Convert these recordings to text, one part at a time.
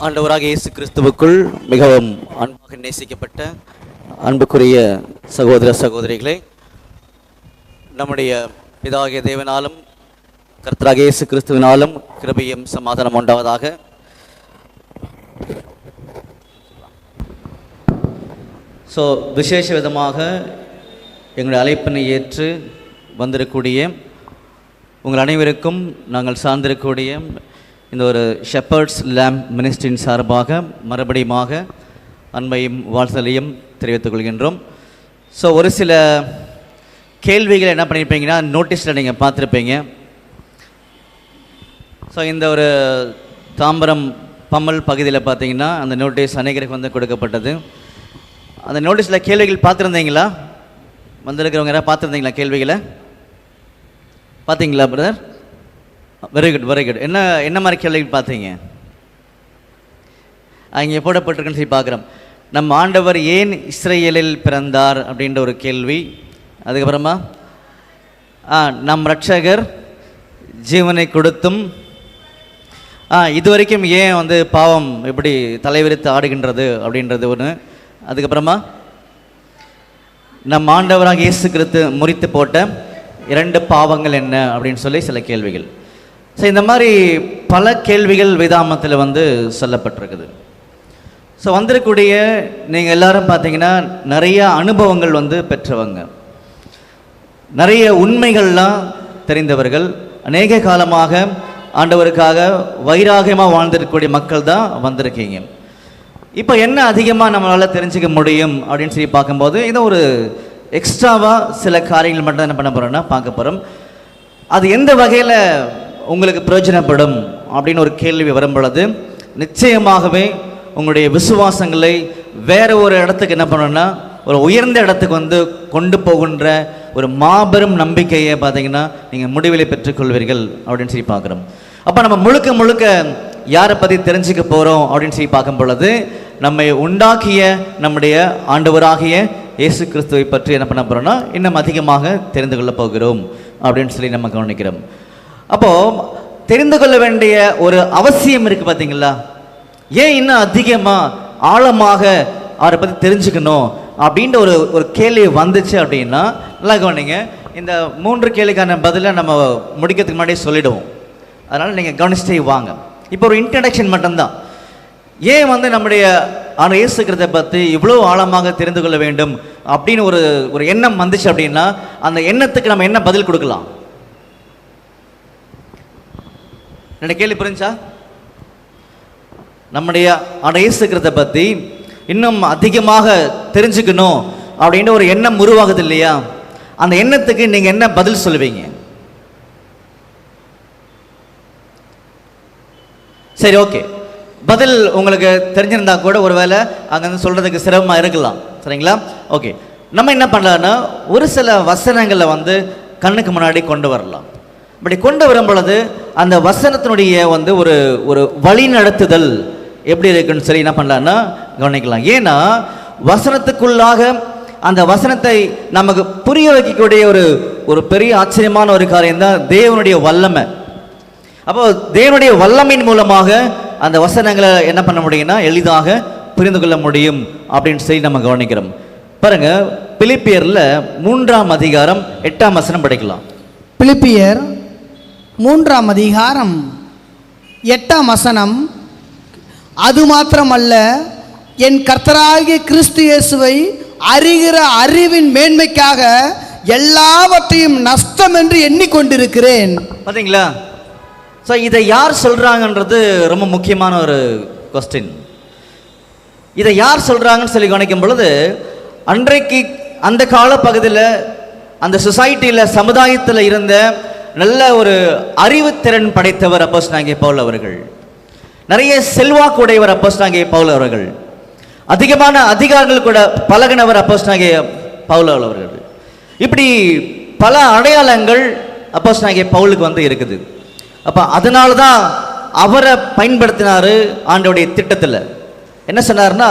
ஆண்டவராக இயேசு கிறிஸ்துவுக்குள் மிகவும் அன்பாக நேசிக்கப்பட்ட அன்புக்குரிய சகோதர சகோதரிகளே, நம்முடைய பிதாகிய தேவனாலும் கர்த்தராக இயேசு கிறிஸ்துவினாலும் கிருபையும் சமாதானம் உண்டாவதாக. விசேஷ விதமாக எங்களுடைய அழைப்பினை ஏற்று வந்திருக்கக்கூடிய உங்கள் அனைவருக்கும் நாங்கள் சார்ந்திருக்கக்கூடிய இந்த ஒரு ஷெப்பர்ட்ஸ் லேம்ப் மினிஸ்ட்ரியின் சார்பாக மறுபடியுமாக அன்பையும் வாழ்த்தலையும் தெரிவித்துக் கொள்கின்றோம். ஒரு சில கேள்விகள் என்ன பண்ணியிருப்பீங்கன்னா நோட்டீஸில் நீங்கள் பார்த்துருப்பீங்க. இந்த ஒரு தாம்பரம் பம்மல் பகுதியில் பார்த்தீங்கன்னா அந்த நோட்டீஸ் அநேகருக்கு வந்து கொடுக்கப்பட்டது. அந்த நோட்டீஸில் கேள்விகள் பார்த்துருந்தீங்களா? வந்திருக்கிறவங்க யாராவது பார்த்துருந்தீங்களா? கேள்விகளை பார்த்தீங்களா brother? Very good very good. என்ன மாதிரி கேள்விகள் பார்த்தீங்க? அங்கே போடப்பட்டிருக்குன்னு சொல்லி பார்க்குறோம். நம் ஆண்டவர் ஏன் இஸ்ரேலில் பிறந்தார் அப்படின்ற ஒரு கேள்வி. அதுக்கப்புறமா நம் இரட்சகர் ஜீவனை கொடுத்தும் இதுவரைக்கும் ஏன் வந்து பாவம் எப்படி தலைவிரித்து ஆடுகின்றது அப்படின்றது ஒன்று. அதுக்கப்புறமா நம் ஆண்டவராக இயேசு கிறிஸ்து முறித்து போட்ட 2 பாவங்கள் என்ன அப்படின்னு சொல்லி சில கேள்விகள். இந்த மாதிரி பல கேள்விகள் வேதாகமத்தில் வந்து சொல்லப்பட்டிருக்குது. வந்திருக்கக்கூடிய நீங்கள் எல்லாரும் பார்த்தீங்கன்னா நிறைய அனுபவங்கள் வந்து பெற்றவங்க, நிறைய உண்மைகள்லாம் தெரிந்தவர்கள், அநேக காலமாக ஆண்டவருக்காக வைராகியமாக வாழ்ந்திருக்கக்கூடிய மக்கள் தான் வந்திருக்கீங்க. இப்போ என்ன அதிகமாக நம்மளால் தெரிஞ்சுக்க முடியும் அப்படின்னு சொல்லி பார்க்கும்போது இது ஒரு எக்ஸ்ட்ராவாக சில காரியங்கள் மட்டும் என்ன பண்ண போகிறோன்னா பார்க்க போகிறோம். அது எந்த வகையில் உங்களுக்கு பிரயோஜனப்படும் அப்படின்னு ஒரு கேள்வி வரும் பொழுது நிச்சயமாகவே உங்களுடைய விசுவாசங்களை வேறு ஒரு இடத்துக்கு என்ன பண்ணணும்னா ஒரு உயர்ந்த இடத்துக்கு வந்து கொண்டு போகின்ற ஒரு மாபெரும் நம்பிக்கையை பார்த்தீங்கன்னா நீங்கள் முடிவில் பெற்றுக்கொள்வீர்கள் அப்படின்னு சொல்லி பார்க்குறோம். அப்போ நம்ம முழுக்க முழுக்க யாரை பற்றி தெரிஞ்சுக்க போகிறோம் அப்படின்னு சொல்லி பார்க்கும் பொழுது நம்மை உண்டாக்கிய நம்முடைய ஆண்டவராகிய இயேசு கிறிஸ்துவை பற்றி என்ன பண்ண போகிறோம்னா இன்னும் அதிகமாக தெரிந்து கொள்ள போகிறோம் அப்படின்னு சொல்லி நம்ம கவனிக்கிறோம். அப்போது தெரிந்து கொள்ள வேண்டிய ஒரு அவசியம் இருக்குது பார்த்தீங்களா? ஏன் இன்னும் அதிகமாக ஆழமாக அவரை பற்றி தெரிஞ்சுக்கணும் அப்படின்ற ஒரு கேள்வி வந்துச்சு அப்படின்னா நல்லா கவனிங்க. இந்த 3 கேள்விக்கான பதிலை நம்ம முடிக்கிறதுக்கு முன்னாடியே சொல்லிடுவோம். அதனால் நீங்கள் கவனிச்சிட்டே வாங்க. இப்போ ஒரு இன்ட்ரடக்ஷன் மட்டும்தான். ஏன் வந்து நம்முடைய இயேசு கிறிஸ்துவை பற்றி இவ்வளோ ஆழமாக தெரிந்து கொள்ள வேண்டும் அப்படின்னு ஒரு எண்ணம் வந்துச்சு அப்படின்னா அந்த எண்ணத்துக்கு நம்ம என்ன பதில் கொடுக்கலாம்? என்னோட கேள்வி புரிஞ்சா? நம்முடைய இயேசு கிறிஸ்துவை பற்றி இன்னும் அதிகமாக தெரிஞ்சுக்கணும் அப்படின்ற ஒரு எண்ணம் உருவாகுது இல்லையா? அந்த எண்ணத்துக்கு நீங்கள் என்ன பதில் சொல்லுவீங்க? சரி, ஓகே. பதில் உங்களுக்கு தெரிஞ்சிருந்தா கூட ஒருவேளை அங்கே சொல்கிறதுக்கு சிரமமாக இருக்கலாம். சரிங்களா? ஓகே. நம்ம என்ன பண்ணலான்னா ஒரு சில வசனங்களை வந்து கண்ணுக்கு முன்னாடி கொண்டு வரலாம். இப்படி கொண்டு வரும் பொழுது அந்த வசனத்தினுடைய வந்து ஒரு வழி நடத்துதல் எப்படி இருக்குன்னு சொல்லி என்ன பண்ணலான்னா கவனிக்கலாம். ஏன்னா வசனத்துக்குள்ளாக அந்த வசனத்தை நமக்கு புரிய வைக்கக்கூடிய ஒரு பெரிய ஆச்சரியமான ஒரு காரியம் தான் தேவனுடைய வல்லமை. அப்போ தேவனுடைய வல்லமையின் மூலமாக அந்த வசனங்களை என்ன பண்ண முடியும்னா எளிதாக புரிந்து கொள்ள முடியும் அப்படின்னு சொல்லி நம்ம கவனிக்கிறோம். பாருங்க, பிலிப்பியர்ல 3ஆம் அதிகாரம் 8ஆம் வசனம் படிக்கலாம். பிலிப்பியர் 3ஆம் அதிகாரம் 8ஆம் வசனம். அது மாத்திரமல்ல, என் கர்த்தராகிய கிறிஸ்து இயேசுவை அறிகிற அறிவின் மேன்மைக்காக எல்லாவற்றையும் நஷ்டம் என்று எண்ணிக்கொண்டிருக்கிறேன். பார்த்தீங்களா? இதை யார் சொல்கிறாங்கன்றது ரொம்ப முக்கியமான ஒரு கொஸ்டின். இதை யார் சொல்கிறாங்கன்னு சொல்லி கவனிக்கும் பொழுது அன்றைக்கு அந்த கால பகுதியில் அந்த சொசைட்டியில் சமுதாயத்தில் இருந்த நல்ல ஒரு அறிவுத்திறன் படைத்தவர் அப்போஸ்தலனாகிய பவுல் அவர்கள். நிறைய செல்வாக்கு உடையவர் அப்போஸ்தலனாகிய பவுல் அவர்கள். அதிகமான அதிகாரங்கள் கூட பழகினவர் அப்போஸ்தலனாகிய பவுல் அவர்கள். இப்படி பல அடையாளங்கள் அப்போஸ்தலனாகிய பவுலுக்கு வந்து இருக்குது. அப்போ அதனால தான் அவரை பயன்படுத்தினார் ஆண்டவருடைய திட்டத்தில். என்ன சொன்னார்னா,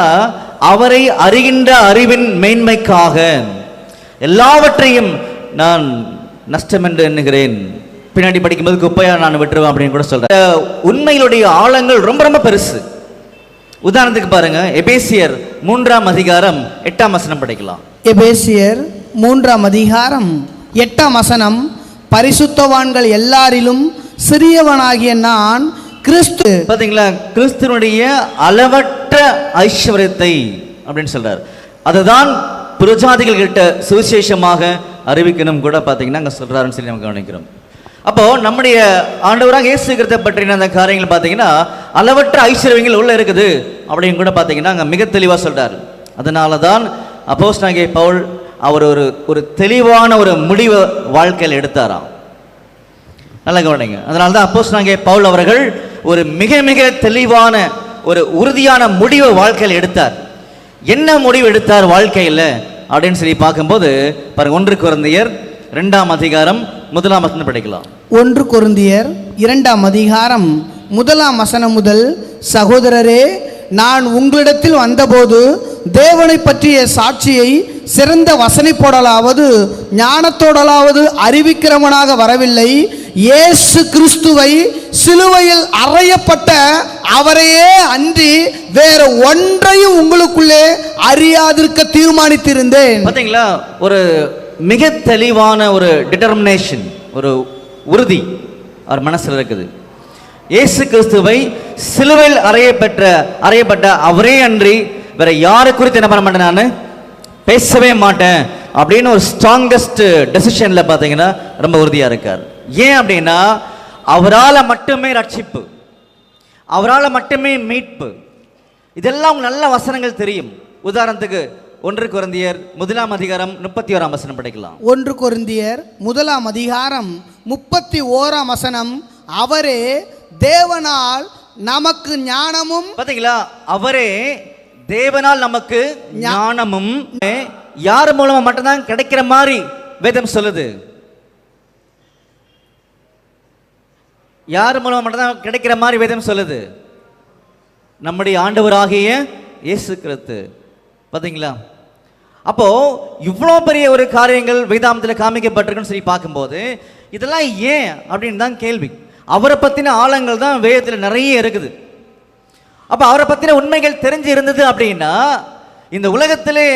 அவரை அறிகின்ற அறிவின் மேன்மைக்காக எல்லாவற்றையும் நான் நஷ்டம் என்று எண்ணுகிறேன், பின்னாடி படிக்கும்போது குப்பையா நான் விட்டுருவேன் அப்படின்னு கூட சொல்கிறேன். உண்மைகளுடைய ஆழங்கள் ரொம்ப ரொம்ப பெருசு. உதாரணத்துக்கு பாருங்க, எபேசியர் 3ஆம் அதிகாரம் 8ஆம் வசனம் படிக்கலாம். எபேசியர் 3ஆம் அதிகாரம் 8ஆம் வசனம், பரிசுத்தவான்கள் எல்லாரிலும் சிறியவனாகிய நான் கிறிஸ்து. பாத்தீங்களா, கிறிஸ்துவனுடைய அளவற்ற ஐஸ்வர்யத்தை அப்படின்னு சொல்றார். அதுதான் புறஜாதிகள் கிட்ட சுவிசேஷமாக அறிவிக்கணும் கூட பாத்தீங்கன்னா அங்க சொல்றாருன்னு சொல்லி நம்ம கவனிக்கிறோம். அப்போ நம்முடைய ஆண்டவராக இயேசு கிறிஸ்துவை பற்றின அந்த காரியங்கள் பார்த்தீங்கன்னா அளவற்ற ஐஸ்வர்யங்கள் உள்ள இருக்குது அப்படின்னு கூட பார்த்தீங்கன்னா அங்கே மிக தெளிவாக சொல்றாரு. அதனால தான் அப்போஸ்தலனாகிய பவுல் அவர் ஒரு தெளிவான ஒரு முடிவை வாழ்க்கையில் எடுத்தாராம். நல்ல கவனிங்க. அதனால தான் அப்போஸ்தலனாகிய பவுல் அவர்கள் ஒரு மிக மிக தெளிவான ஒரு உறுதியான முடிவை வாழ்க்கையில் எடுத்தார். என்ன முடிவு எடுத்தார் வாழ்க்கையில் அப்படின்னு சொல்லி பார்க்கும்போது பாருங்க, 1 கொரிந்தியர் 2ஆம் அதிகாரம் 1ஆம் வசனம் படிக்கலாம். 1 கொரிந்தியர் 2ஆம் அதிகாரம் 1ஆம் வசனம் முதல், சகோதரரே, நான் உங்களிடத்தில் வந்தபோது தேவனை பற்றிய சாட்சியை சிறந்த வசனிப்போடலாவது ஞானத்தோடலாவது அறிவிக்கிறவனாக வரவில்லை. இயேசு கிறிஸ்துவை சிலுவையில் அறையப்பட்ட அவரையே அன்றி வேற ஒன்றையும் உங்களுக்குள்ளே அறியாதிருக்க தீர்மானித்திருந்தேன். பார்த்தீங்களா, ஒரு மிக தெளிவான ஒரு டிட்டர்மினேஷன், ஒரு உறுதி அவர் மனசில் இருக்குது. இயேசு கிறிஸ்துவை சிலுவையில் அறையப்பட்ட அவரே அன்றி வேற யாரை குறித்து என்ன பண்ண மாட்டேன், நான் பேசவே மாட்டேன் அப்படின்னு ஒரு ஸ்ட்ராங்கஸ்ட் டெசிஷன்ல பார்த்தீங்கன்னா ரொம்ப உறுதியா இருக்கார். ஏன் அப்படின்னா அவரால் மட்டுமே ரட்சிப்பு, அவரால் மட்டுமே மீட்பு. இதெல்லாம் நல்ல வசனங்கள் தெரியும். உதாரணத்துக்கு 1 கொரிந்தியர் 1ஆம் அதிகாரம் 31ஆம் வசனம் படிக்கலாம். 1 கொரிந்தியர் 1ஆம் அதிகாரம் 31ஆம் வசனம், அவரே தேவனால் நமக்கு ஞானமும். பாத்தீங்களா, அவரே தேவனால் நமக்கு ஞானமும் யார் மூலமா மட்டும்தான் கிடைக்கிற மாதிரி வேதம் சொல்லுது. யார் மூலமா மட்டும்தான் கிடைக்கிற மாதிரி வேதம் சொல்லுது? நம்முடைய ஆண்டவராகிய இயேசு கிறிஸ்து. பாத்தீங்களா, அப்போ இவ்வளோ பெரிய ஒரு காரியங்கள் வேதாந்தத்தில் காமிக்கப்பட்டிருக்குன்னு சொல்லி பார்க்கும்போது இதெல்லாம் ஏன் அப்படின்னு தான் கேள்வி. அவரை பற்றின ஆழங்கள் தான் வேதத்தில் நிறைய இருக்குது. அப்போ அவரை பற்றின உண்மைகள் தெரிஞ்சு இருந்தது அப்படின்னா இந்த உலகத்திலே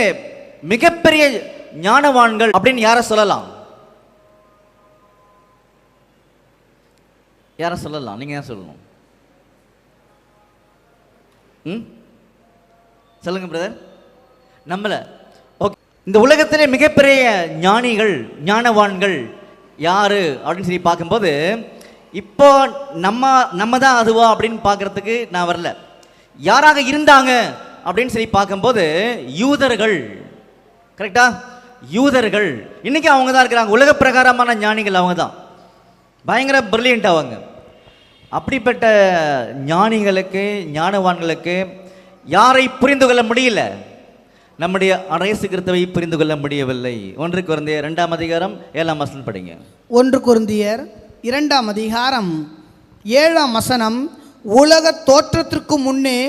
மிகப்பெரிய ஞானவான்கள் அப்படின்னு யாரை சொல்லலாம்? யாரை சொல்லலாம்? நீங்க ஏன் சொல்லணும்? சொல்லுங்க பிரதர். நம்மள ஓகே, இந்த உலகத்திலே மிகப்பெரிய ஞானிகள் ஞானவான்கள் யாரு அப்படின்னு சொல்லி பார்க்கும்போது இப்போ நம்ம தான் அதுவா அப்படின்னு பார்க்கறதுக்கு நான் வரல. யாராக இருந்தாங்க அப்படின்னு சொல்லி பார்க்கும்போது யூதர்கள். கரெக்டா? யூதர்கள் இன்னைக்கு அவங்க தான் இருக்கிறாங்க. உலக பிரகாரமான ஞானிகள் அவங்க தான், பயங்கர பிரில்லியன்ட் அவங்க. அப்படிப்பட்ட ஞானிகளுக்கு ஞானவான்களுக்கு யாரை புரிந்து கொள்ள முடியல? நம்முடைய இயேசு கிறிஸ்துவை புரிந்து கொள்ள முடியவில்லை. 1 கொரிந்தியர் 2ஆம் அதிகாரம் 7ஆம் வசனம் படிங்க. 1 கொரிந்தியர் 2ஆம் அதிகாரம் 7ஆம் வசனம், உலக தோற்றத்திற்கு முன்னே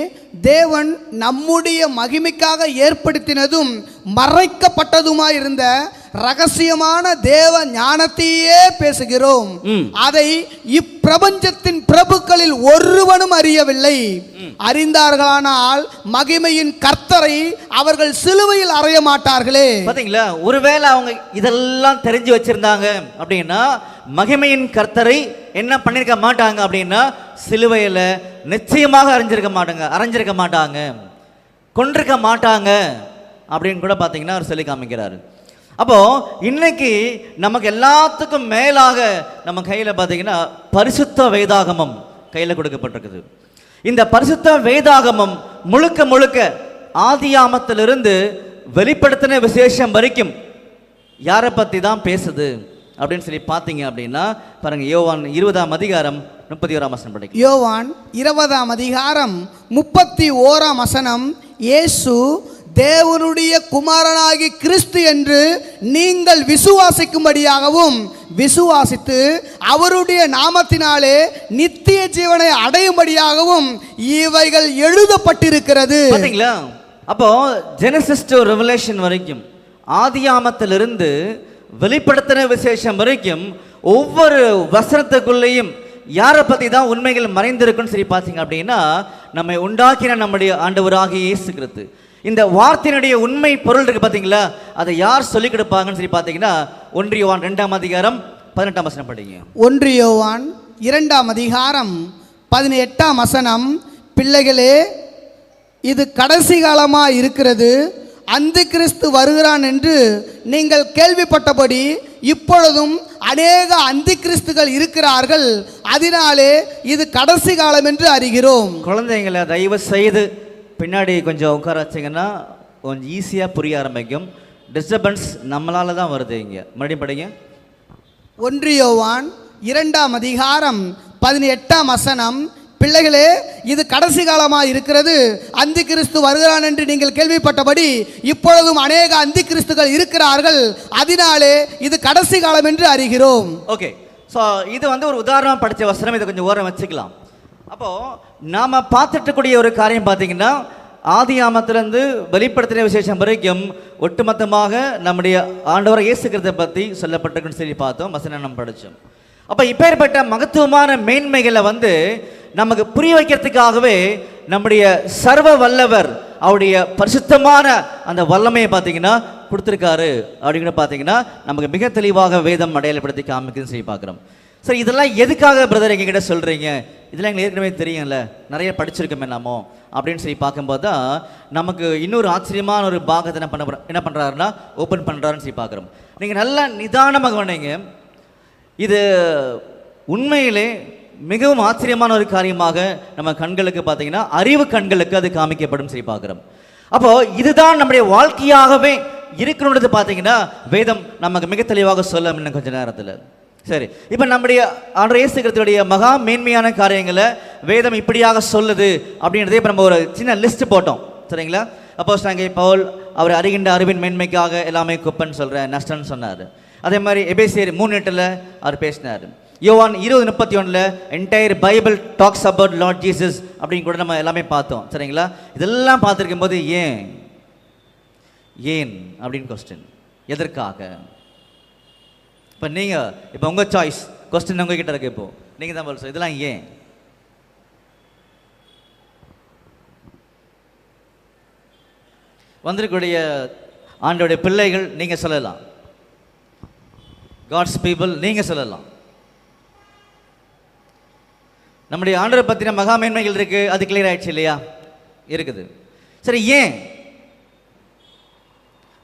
தேவன் நம்முடைய மகிமைக்காக ஏற்படுத்தினதும் மறைக்கப்பட்டதுமாயிருந்த ரகசியமான தேவ ஞானத்தையே பேசுகிறோம். அதை இப்பிரபஞ்சத்தின் பிரபுக்களில் ஒருவனும் அறியவில்லை. அறிந்தார்களானால் மகிமையின் கர்த்தரை அவர்கள் சிலுவையில் அறைய மாட்டார்களே. பாத்தீங்களா, ஒருவேளை அவங்க இதெல்லாம் தெரிஞ்சு வச்சிருந்தாங்க அப்படின்னா மகிமையின் கர்த்தரை என்ன பண்ணிருக்க மாட்டாங்க அப்படின்னா சிலுவையில் நிச்சயமாக அரைஞ்சிருக்க மாட்டாங்க, கொண்டிருக்க மாட்டாங்க அப்படின்னு கூட பார்த்தீங்கன்னா அவர் சொல்லி காமிக்கிறாரு. அப்போ இன்னைக்கு நமக்கு எல்லாத்துக்கும் மேலாக நம்ம கையில் பார்த்தீங்கன்னா பரிசுத்த வேதாகமம் கையில் கொடுக்கப்பட்டிருக்குது. இந்த பரிசுத்த வேதாகமம் முழுக்க முழுக்க ஆதியாமத்திலிருந்து வெளிப்படுத்தின விசேஷம் வரைக்கும் யாரை பற்றி தான் பேசுது அப்படின்னு சொல்லி பார்த்தீங்க அப்படின்னா பாருங்க, யோவான் 20ஆம் அதிகாரம் 31ஆம் வசனம் படிங்க. யோவான் 20ஆம் அதிகாரம் 31ஆம் வசனம், இயேசு தேவனுடைய குமாரனாகி கிறிஸ்து என்று நீங்கள் விசுவாசிக்கும்படியாகவும் விசுவாசித்து அவருடைய நாமத்தினாலே நித்திய ஜீவனை அடையும்படியாகவும் இவைகள் எழுதப்பட்டிருக்கிறது. பாத்தீங்களா, அப்போ ஜெனசிஸ் டு ரெவலேஷன் வரைக்கும், ஆதியாமத்திலிருந்து வெளிப்படுத்தின விசேஷம் வரைக்கும் ஒவ்வொரு வசனத்துக்குள்ளேயும் யாரை பற்றி தான் உண்மைகள் மறைந்திருக்குன்னு சரி பார்த்தீங்க அப்படின்னா நம்மை உண்டாக்கின நம்முடைய ஆண்டவராகிய இயேசு கிறிஸ்து. இந்த வார்த்தையினுடைய உண்மை பொருள் இருக்கு பார்த்தீங்களா, அதை யார் சொல்லிக் கொடுப்பாங்கன்னு சொல்லி பார்த்தீங்கன்னா 1 யோவான் 2ஆம் அதிகாரம் 18ஆம் வசனம் படிங்க. 1 யோவான் 2ஆம் அதிகாரம் 18ஆம் வசனம், பிள்ளைகளே, இது கடைசி காலமாக இருக்கிறது, அந்தி கிறிஸ்து வருகிறான் என்று நீங்கள் கேள்விப்பட்டபடி இப்பொழுதும் அநேக அந்தி கிறிஸ்துகள் இருக்கிறார்கள், அதனாலே இது கடைசி காலம் என்று அறிகிறோம். குழந்தைங்களை தயவு செய்து பின்னாடி கொஞ்சம் உட்கார வச்சிங்கன்னா கொஞ்சம் ஈஸியாக புரிய ஆரம்பிக்கும். டிஸ்டர்பன்ஸ் நம்மளால தான் வருது. இங்கே மறுபடியும் படிங்க. 1 யோவான் 2ஆம் அதிகாரம் 18ஆம் வசனம், பிள்ளைகளே, இது கடைசி காலமாக இருக்கிறது, அந்தி கிறிஸ்து வருகிறான் என்று நீங்கள் கேள்விப்பட்டபடி இப்பொழுதும் அநேக அந்தி கிறிஸ்துகள் இருக்கிறார்கள், அதனாலே இது கடைசி காலம் என்று அறிகிறோம். ஓகே, ஸோ இது ஒரு உதாரணமாக படித்த வசனம். இதை கொஞ்சம் ஓரம் வச்சுக்கலாம். அப்போது நாம் பார்த்துட்டுக்கூடிய ஒரு காரியம் பார்த்தீங்கன்னா, ஆதி ஆமத்திலிருந்து வெளிப்படுத்தின விசேஷம் வரைக்கும் ஒட்டுமொத்தமாக நம்முடைய ஆண்டவர் இயேசு கிறிஸ்துவை பற்றி சொல்லப்பட்டிருக்குன்னு சொல்லி பார்த்தோம், வசனம் நம்ம படித்தோம். அப்போ இப்பேற்பட்ட மகத்துவமான மேன்மைகளை நமக்கு புரிய வைக்கிறதுக்காகவே நம்முடைய சர்வ வல்லவர் அவருடைய பரிசுத்தமான அந்த வல்லமையை பார்த்தீங்கன்னா கொடுத்துருக்காரு அப்படின்னு பார்த்தீங்கன்னா நமக்கு மிக தெளிவாக வேதம் அடையாளப்படுத்தி காமிக்குதுன்னு சொல்லி பார்க்குறோம். சரி, இதெல்லாம் எதுக்காக பிரதர் எங்ககிட்ட சொல்கிறீங்க? இதெல்லாம் எங்களுக்கு ஏற்கனவே தெரியும்ல, நிறைய படிச்சிருக்கோமே நாமோ அப்படின்னு சொல்லி பார்க்கும்போது தான் நமக்கு இன்னொரு ஆச்சரியமான ஒரு பாகத்தை என்ன பண்ணுறாருன்னா ஓப்பன் பண்ணுறாருன்னு சொல்லி பார்க்குறோம். நீங்கள் நல்லா நிதானமாக பண்ணீங்க. இது உண்மையிலே மிகவும் ஆச்சரியமான ஒரு காரியமாக நம்ம கண்களுக்கு பார்த்தீங்கன்னா, அறிவு கண்களுக்கு அது காமிக்கப்படும் சொல்லி பார்க்குறோம். அப்போது இதுதான் நம்முடைய வாழ்க்கையாகவே இருக்கணுன்றது பார்த்தீங்கன்னா வேதம் நமக்கு மிக தெளிவாக சொல்ல இன்னும் கொஞ்சம் நேரத்தில். சரி, இப்போ நம்முடைய ஆண்டவர் இயேசு கிறிஸ்துவுடைய மகா மேன்மையான காரியங்களை வேதம் இப்படியாக சொல்லுது அப்படின்றதே இப்போ நம்ம ஒரு சின்ன லிஸ்ட் போட்டோம். சரிங்களா? அப்போஸ்தலனாகிய பவுல் அவர் அறிகின்ற அறிவின் மேன்மைக்காக எல்லாமே குப்பன்னு சொல்கிறேன் நஷ்டன்னு சொன்னார். அதே மாதிரி எபேசியர் 3:8 அவர் பேசினார். யோவான் 20:31 entire Bible talks about Lord Jesus அப்படின்னு கூட நம்ம எல்லாமே பார்த்தோம். சரிங்களா? இதெல்லாம் பார்த்துருக்கும் போது ஏன் அப்படின்னு கொஸ்டின், எதற்காக? இப்போ நீங்கள் இப்போ உங்கள் சாய்ஸ் கொஸ்டின் உங்ககிட்ட இருக்கு. இப்போ நீங்கள் தான் சொல்லுங்கள், இதெல்லாம் ஏன்? வந்திருக்கக்கூடிய ஆண்டோடைய பிள்ளைகள் நீங்கள் சொல்லலாம், காட்ஸ் பீப்புள் நீங்கள் சொல்லலாம். நம்முடைய ஆண்டவரை பற்றின மகா மேன்மைகள் இருக்குது, அது கிளியர் ஆயிடுச்சு இல்லையா? இருக்குது. சரி, ஏன்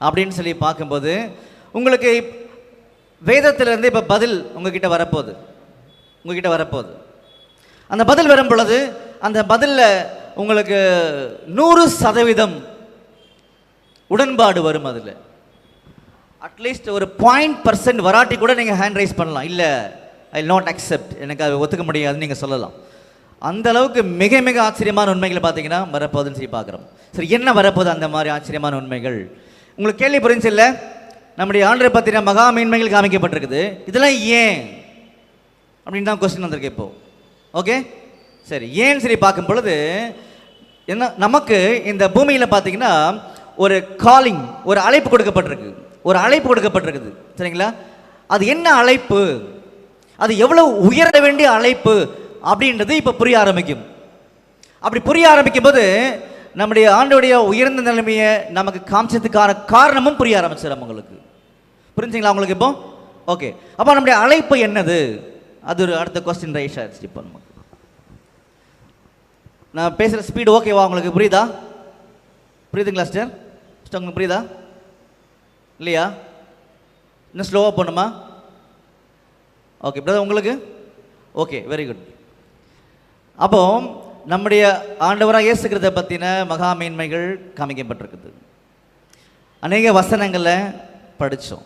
அப்படின்னு சொல்லி பார்க்கும்போது உங்களுக்கு வேதத்திலிருந்து இப்போ பதில் உங்ககிட்ட வரப்போகுது. அந்த பதில் வரும் பொழுது அந்த பதிலில் உங்களுக்கு 100% உடன்பாடு வரும். அதில் அட்லீஸ்ட் ஒரு 0.% வராட்டி கூட நீங்கள் ஹேண்ட் ரைஸ் பண்ணலாம். இல்லை, ஐ வில் நாட் அக்செப்ட், எனக்கு அதை ஒத்துக்க முடியாதுன்னு நீங்கள் சொல்லலாம். அந்த அளவுக்கு மிக மிக ஆச்சரியமான உண்மைகளை பார்த்தீங்கன்னா வரப்போகுதுன்னு சொல்லி பார்க்குறோம். சரி, என்ன வரப்போகுது அந்த மாதிரி ஆச்சரியமான உண்மைகள்? உங்களுக்கு கேள்வி புரிஞ்சு இல்லை? நம்முடைய ஆண்டரை பற்றின மகா மேன்மைகள் காமிக்கப்பட்டிருக்குது, இதெல்லாம் ஏன் அப்படின்னு தான் கொஸ்டின் வந்திருக்கு இப்போ. ஓகே, சரி, ஏன்னு சொல்லி பார்க்கும் பொழுது என்ன, நமக்கு இந்த பூமியில் பார்த்தீங்கன்னா ஒரு காலிங், ஒரு அழைப்பு கொடுக்கப்பட்டிருக்குது. சரிங்களா? அது என்ன அழைப்பு, அது எவ்வளவு உயர வேண்டிய அழைப்பு அப்படின்றது இப்போ புரிய ஆரம்பிக்கும். அப்படி புரிய ஆரம்பிக்கும் போது நம்முடைய ஆண்டோடைய உயர்ந்த நிலைமையை நமக்கு காமிச்சதுக்கான காரணமும் புரிய ஆரம்பிச்சிடும். உங்களுக்கு புரிஞ்சுங்களா உங்களுக்கு இப்போ? ஓகே, அப்போ நம்முடைய அழைப்பு என்னது? அது ஒரு அடுத்த கொஸ்டின் ரைஸ் ஆயிடுச்சு. இப்போ நமக்கு நான் பேசுகிற ஸ்பீடு ஓகேவா? உங்களுக்கு புரியுதுங்களா சிஸ்டர்? உங்களுக்கு புரியுதா இல்லையா? இன்னும் ஸ்லோவாக போகணுமா? ஓகே பிரதர், உங்களுக்கு ஓகே, வெரி குட். அப்போ நம்முடைய ஆண்டவராக இயேசு கிறிஸ்துவை பற்றின மகா மேன்மைகள் காமிக்கப்பட்டிருக்குது. அநேக வசனங்களை படித்தோம்.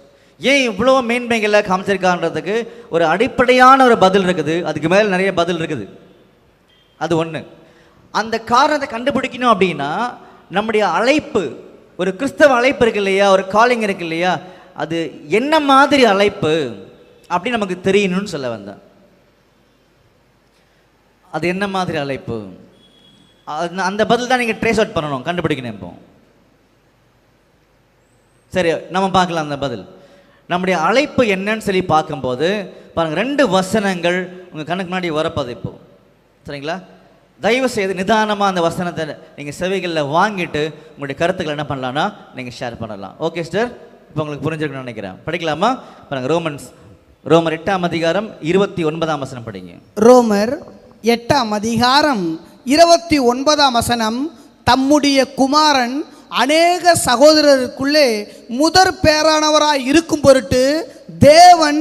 ஏன் இவ்வளோ மேன்மைகளை காமிச்சிருக்கான்றதுக்கு ஒரு அடிப்படையான ஒரு பதில் இருக்குது. அதுக்கு மேலே நிறைய பதில் இருக்குது. அது ஒன்று. அந்த காரணத்தை கண்டுபிடிக்கணும் அப்படின்னா நம்முடைய அழைப்பு, ஒரு கிறிஸ்தவ அழைப்பு இருக்கு இல்லையா, ஒரு காலிங் இருக்கு இல்லையா, அது என்ன மாதிரி அழைப்பு அப்படின்னு நமக்கு தெரியணும்னு சொல்ல வந்தேன். அது என்ன மாதிரி அழைப்பு, அந்த பதில் தான் நீங்கள் ட்ரேஸ் அவுட் பண்ணணும், கண்டுபிடிக்கணும். இப்போ சரி, நம்ம பார்க்கலாம் அந்த பதில். நம்முடைய அழைப்பு என்னன்னு சொல்லி பார்க்கும்போது பாருங்கள், 2 வசனங்கள் உங்கள் கண்ணுக்கு முன்னாடி வரப்போது இப்போ. சரிங்களா? தயவு செய்து நிதானமாக அந்த வசனத்தை நீங்கள் செவிகளில் வாங்கிட்டு உங்களுடைய கருத்துக்களை என்ன பண்ணலான்னா நீங்கள் ஷேர் பண்ணலாம். ஓகே சார், இப்போ உங்களுக்கு புரிஞ்சிருக்குன்னு நினைக்கிறேன். படிக்கலாமா? பாருங்க, ரோமர் 8ஆம் அதிகாரம் 29ஆம் வசனம் படிங்க. ரோமர் 8ஆம் அதிகாரம் 29ஆம் வசனம். தம்முடைய குமாரன் அநேக சகோதரருக்குள்ளே முதற் பேரானவராய் இருக்கும் பொருட்டு தேவன்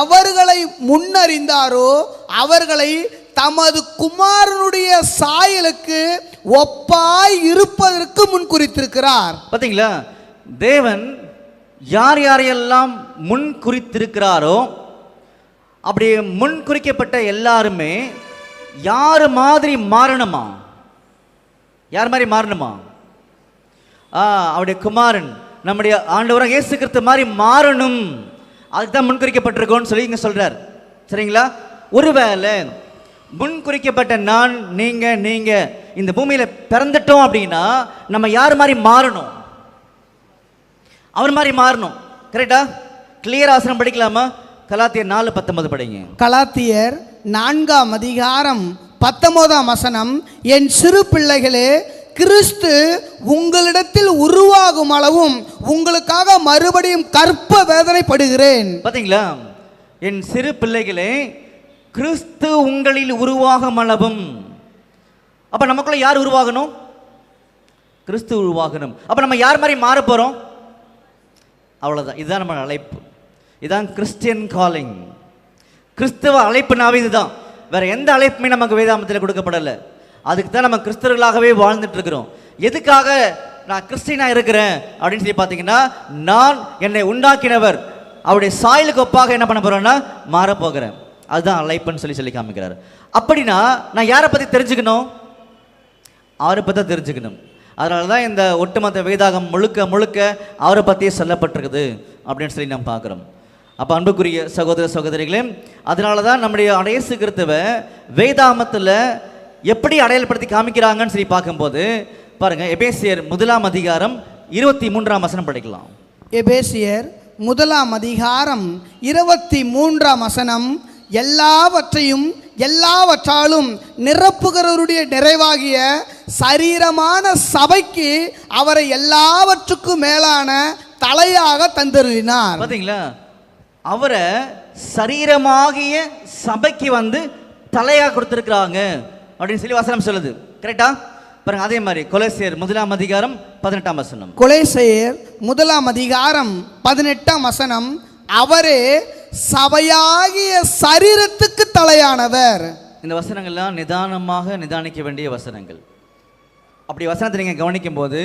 எவர்களை முன்னறிந்தாரோ அவர்களை தமது குமாரனுடைய சாயலுக்கு ஒப்பாய் இருப்பதற்கு முன் குறித்திருக்கிறார். பார்த்தீங்களா? தேவன் யார் யாரையெல்லாம் முன் குறித்திருக்கிறாரோ அப்படி முன் குறிக்கப்பட்ட எல்லாருமே யார் மாதிரி மாறணுமா? யார் மாதிரி மாறணுமா? அவருடைய குமாரன் நம்முடைய ஆண்டவராக இயேசு கிறிஸ்து மாதிரி மாறணும். அதுக்கு தான் முன்குறிக்கப்பட்டிருக்கோன்னு சொல்லி இங்கே சொல்கிறார். சரிங்களா? ஒருவேளை முன்குறிக்கப்பட்ட நான் நீங்கள் இந்த பூமியில் பிறந்துட்டோம் அப்படின்னா நம்ம யார் மாதிரி மாறணும்? அவர் மாதிரி மாறணும். கரெக்டா? கிளியர் ஆசனம் படிக்கலாமா? கலாத்தியர் 4:19 படிங்க. கலாத்தியர் 4ஆம் அதிகாரம் 19ஆம் வசனம். என் சிறு பிள்ளைகளே, கிறிஸ்து உங்களிடத்தில் உருவாகும் அளவும் உங்களுக்காக மறுபடியும் கற்ப வேதனைப்படுகிறேன். பார்த்தீங்களா? என் சிறு பிள்ளைகளே, கிறிஸ்து உங்களில் உருவாகும் அளவும். அப்ப நமக்குள்ள யார் உருவாகணும்? கிறிஸ்து உருவாகணும். அப்ப நம்ம யார் மாதிரி மாற போறோம்? அவ்வளவுதான். இதுதான் நம்ம அழைப்பு. இதுதான் கிறிஸ்டியன் காலிங். கிறிஸ்தவ அழைப்புனாவே இதுதான். வேற எந்த அழைப்புமே நமக்கு வேதாமத்தில் கொடுக்கப்படலை. அதுக்கு தான் நம்ம கிறிஸ்தவர்களாகவே வாழ்ந்துட்டு இருக்கிறோம். எதுக்காக நான் கிறிஸ்டியனா இருக்கிறேன் அப்படின்னு சொல்லி பார்த்தீங்கன்னா, நான் என்னை உண்டாக்கினவர் அவருடைய சாயலுக்கு ஒப்பாக என்ன பண்ண போறேன்னா மாறப்போகிறேன். அதுதான் அழைப்புன்னு சொல்லி காமிக்கிறார். அப்படின்னா நான் யாரை பற்றி தெரிஞ்சுக்கணும்? அவரை பற்றி தெரிஞ்சுக்கணும். அதனால தான் இந்த ஒட்டுமொத்த வேதாகம் முழுக்க அவரை பற்றியே சொல்லப்பட்டிருக்குது அப்படின்னு சொல்லி நம்ம பார்க்குறோம். அப்போ அன்புக்குரிய சகோதர சகோதரிகளே, அதனால தான் நம்முடைய இயேசு கிறிஸ்துவை வேதாகமத்தில் எப்படி அடையாளப்படுத்தி காமிக்கிறாங்கன்னு சொல்லி பார்க்கும்போது பாருங்க, எபேசியர் 1ஆம் அதிகாரம் 23ஆம் வசனம் படிக்கலாம். எபேசியர் 1ஆம் அதிகாரம் 23ஆம் வசனம். எல்லாவற்றையும் எல்லாவற்றாலும் நிரப்புகிறவருடைய நிறைவாகிய சரீரமான சபைக்கு அவரை எல்லாவற்றுக்கும் மேலான தலையாக தந்தருளினார். பார்த்தீங்களா? அவரை சரீரமாகிய சபைக்கு தலையாக கொடுத்திருக்கிறாங்க அப்படின்னு சொல்லி வசனம் சொல்லுது. கரெக்டா? பாருங்க, அதே மாதிரி கொலோசியர் 1ஆம் அதிகாரம் 18ஆம் வசனம். கொலோசியர் 1ஆம் அதிகாரம் 18ஆம் வசனம். அவரே சபையாகிய சரீரத்துக்கு தலையானவர். இந்த வசனங்கள்லாம் நிதானமாக நிதானிக்க வேண்டிய வசனங்கள். அப்படி வசனத்தை நீங்கள் கவனிக்கும் போது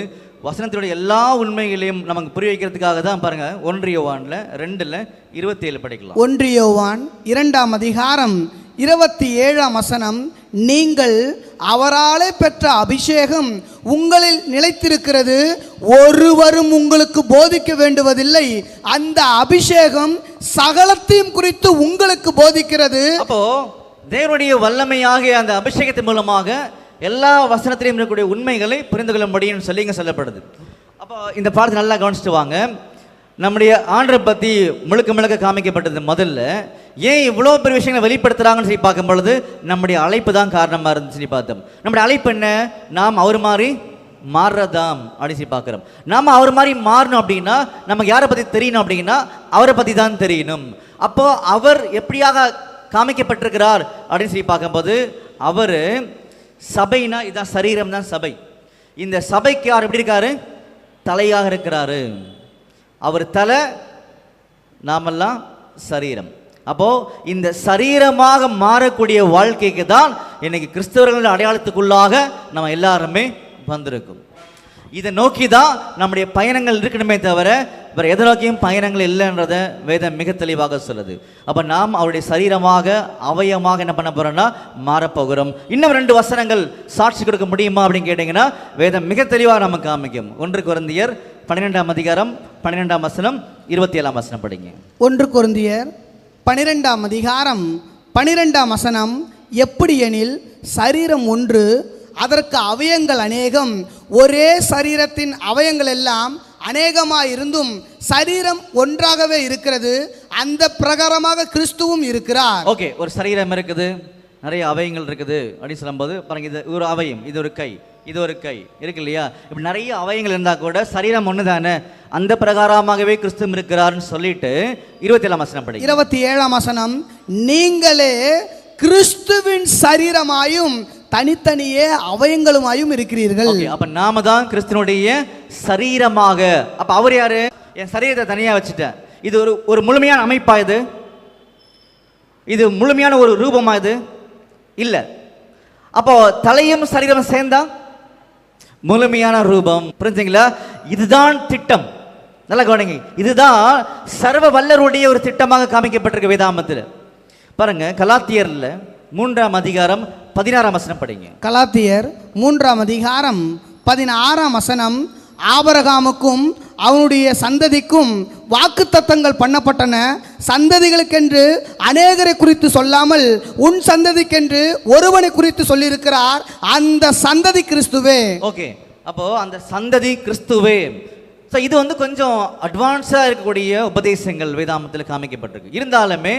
வசனத்தினுடைய எல்லா உண்மைகளையும் நமக்கு புரிய வைக்கிறதுக்காக தான் பாருங்க, 1 யோவான்ல 2:27 படிக்கலாம். 1 யோவான் 2ஆம் அதிகாரம் 27ஆம் வசனம். நீங்கள் அவராலே பெற்ற அபிஷேகம் உங்களில் நிலைத்திருக்கிறது, ஒருவரும் உங்களுக்கு போதிக்க வேண்டுவதில்லை. அந்த அபிஷேகம் சகலத்தையும் குறித்து உங்களுக்கு போதிக்கிறது. அப்போ தேவனுடைய வல்லமையாகிய அந்த அபிஷேகத்தின் மூலமாக எல்லா வசனத்திலையும் இருக்கக்கூடிய உண்மைகளை புரிந்து கொள்ள முடியும்னு சொல்லி இங்கே சொல்லப்படுது. அப்போ இந்த பாடத்தை நல்லா கவனிச்சுட்டு வாங்க. நம்முடைய ஆண்டரை பற்றி முழுக்க காமிக்கப்பட்டது. முதல்ல ஏன் இவ்வளோ பெரிய விஷயங்களை வெளிப்படுத்துகிறாங்கன்னு சொல்லி பார்க்கும் பொழுது நம்முடைய அழைப்பு தான் காரணமாக இருந்துச்சு சொல்லி பார்த்தோம். நம்முடைய அழைப்பு என்ன? நாம் அவர் மாதிரி மாறுறதாம் அப்படின்னு சொல்லி பார்க்குறோம். நாம் அவர் மாதிரி மாறணும் அப்படின்னா நமக்கு யாரை பற்றி தெரியணும் அப்படின்னா அவரை பற்றி தான் தெரியணும். அப்போ அவர் எப்படியாக காமிக்கப்பட்டிருக்கிறார் அப்படின்னு சொல்லி பார்க்கும்போது, அவர் சபைனா இதான் சரீரம் தான் சபை. இந்த சபைக்கு யார் எப்படி இருக்காரு? தலையாக இருக்கிறாரு. அவர் தலை, நாமெல்லாம் சரீரம். அப்போ இந்த சரீரமாக மாறக்கூடிய வாழ்க்கைக்கு தான் இன்னைக்கு கிறிஸ்தவர்கள் அடையாளத்துக்குள்ளாக நம்ம எல்லாருமே வந்திருக்கும். இதை நோக்கி தான் நம்முடைய பயணங்கள் இருக்கணுமே தவிர வேறு எதை நோக்கியும் பயணங்கள் இல்லைன்றதை வேதம் மிக தெளிவாக சொல்லுது. அப்போ நாம் அவருடைய சரீரமாக அவயமாக என்ன பண்ண போகிறோம்னா மாறப்போகிறோம். இன்னும் 2 வசனங்கள் சாட்சி கொடுக்க முடியுமா அப்படின்னு கேட்டிங்கன்னா வேதம் மிக தெளிவாக நமக்கு காமிக்கும். 1 கொரிந்தியர் 12ஆம் அதிகாரம் 12ஆம் வசனம் 27ஆம் வசனம் படிங்க. 1 கொரிந்தியர் 12ஆம் அதிகாரம் 12ஆம் வசனம். எப்படி எனில் சரீரம் ஒன்று, அதற்கு அவயங்கள் அநேகம், ஒரே சரீரத்தின் அவயங்கள் எல்லாம் அநேகமாயிருந்தும் சரீரம் ஒன்றாகவே இருக்கிறது, அந்த பிரகாரமாக கிறிஸ்துவும் இருக்கிறார். ஓகே, ஒரு சரீரம் இருக்குது, நிறைய அவயங்கள் இருக்குது அப்படின்னு சொல்லும்போது பாருங்க, இது ஒரு அவயம், இது ஒரு கை, இது ஒரு கை இருக்கு இல்லையா? இப்படி நிறைய அவயங்கள் இருந்தால் கூட சரீரம் ஒன்று தானே, அந்த பிரகாரமாகவே கிறிஸ்து இருக்கிறார்னு சொல்லிட்டு 27ஆம் வசனம் படி. 27ஆம் வசனம், நீங்களே கிறிஸ்துவின் சரீரமாயும் தனித்தனியே அவயங்களுமாயும் இருக்கிறீர்கள். அப்ப நாம தான் கிறிஸ்துவனுடைய சரீரமாக. அப்ப அவர் யாரு? என் சரீரத்தை தனியா வச்சுட்டேன். இது ஒரு முழுமையான அமைப்பா? இது முழுமையான ஒரு ரூபமா? இது இல்ல. அப்போ தலையும் சரீரம் சேர்ந்தா முழுமையான ரூபம். புரிஞ்சுங்களா? இதுதான் திட்டம். நல்ல கவனிங்க, இதுதான் சர்வ வல்லருடைய ஒரு திட்டமாக காமிக்கப்பட்டிருக்கு வேதாமத்தில். பாருங்க, கலாத்தியர்ல 3ஆம் அதிகாரம் 16ஆம் வசனம் படிங்க. கலாத்தியர் 3ஆம் அதிகாரம் 16ஆம் வசனம், ஆபிரகாமுக்கும் அவனுடைய சந்ததிக்கும் வாக்குத்தத்தங்கள் பண்ணப்பட்டன. சந்ததிகளுக்கென்று அநேகரை குறித்து சொல்லாமல் உன் சந்ததிக்கென்று ஒருவனை குறித்து சொல்லியிருக்கிறார், அந்த சந்ததி கிறிஸ்துவே. ஓகே, அப்போ அந்த சந்ததி கிறிஸ்துவே. ஸோ இது கொஞ்சம் அட்வான்ஸாக இருக்கக்கூடிய உபதேசங்கள் வேதாமத்தில் காமிக்கப்பட்டிருக்கு. இருந்தாலுமே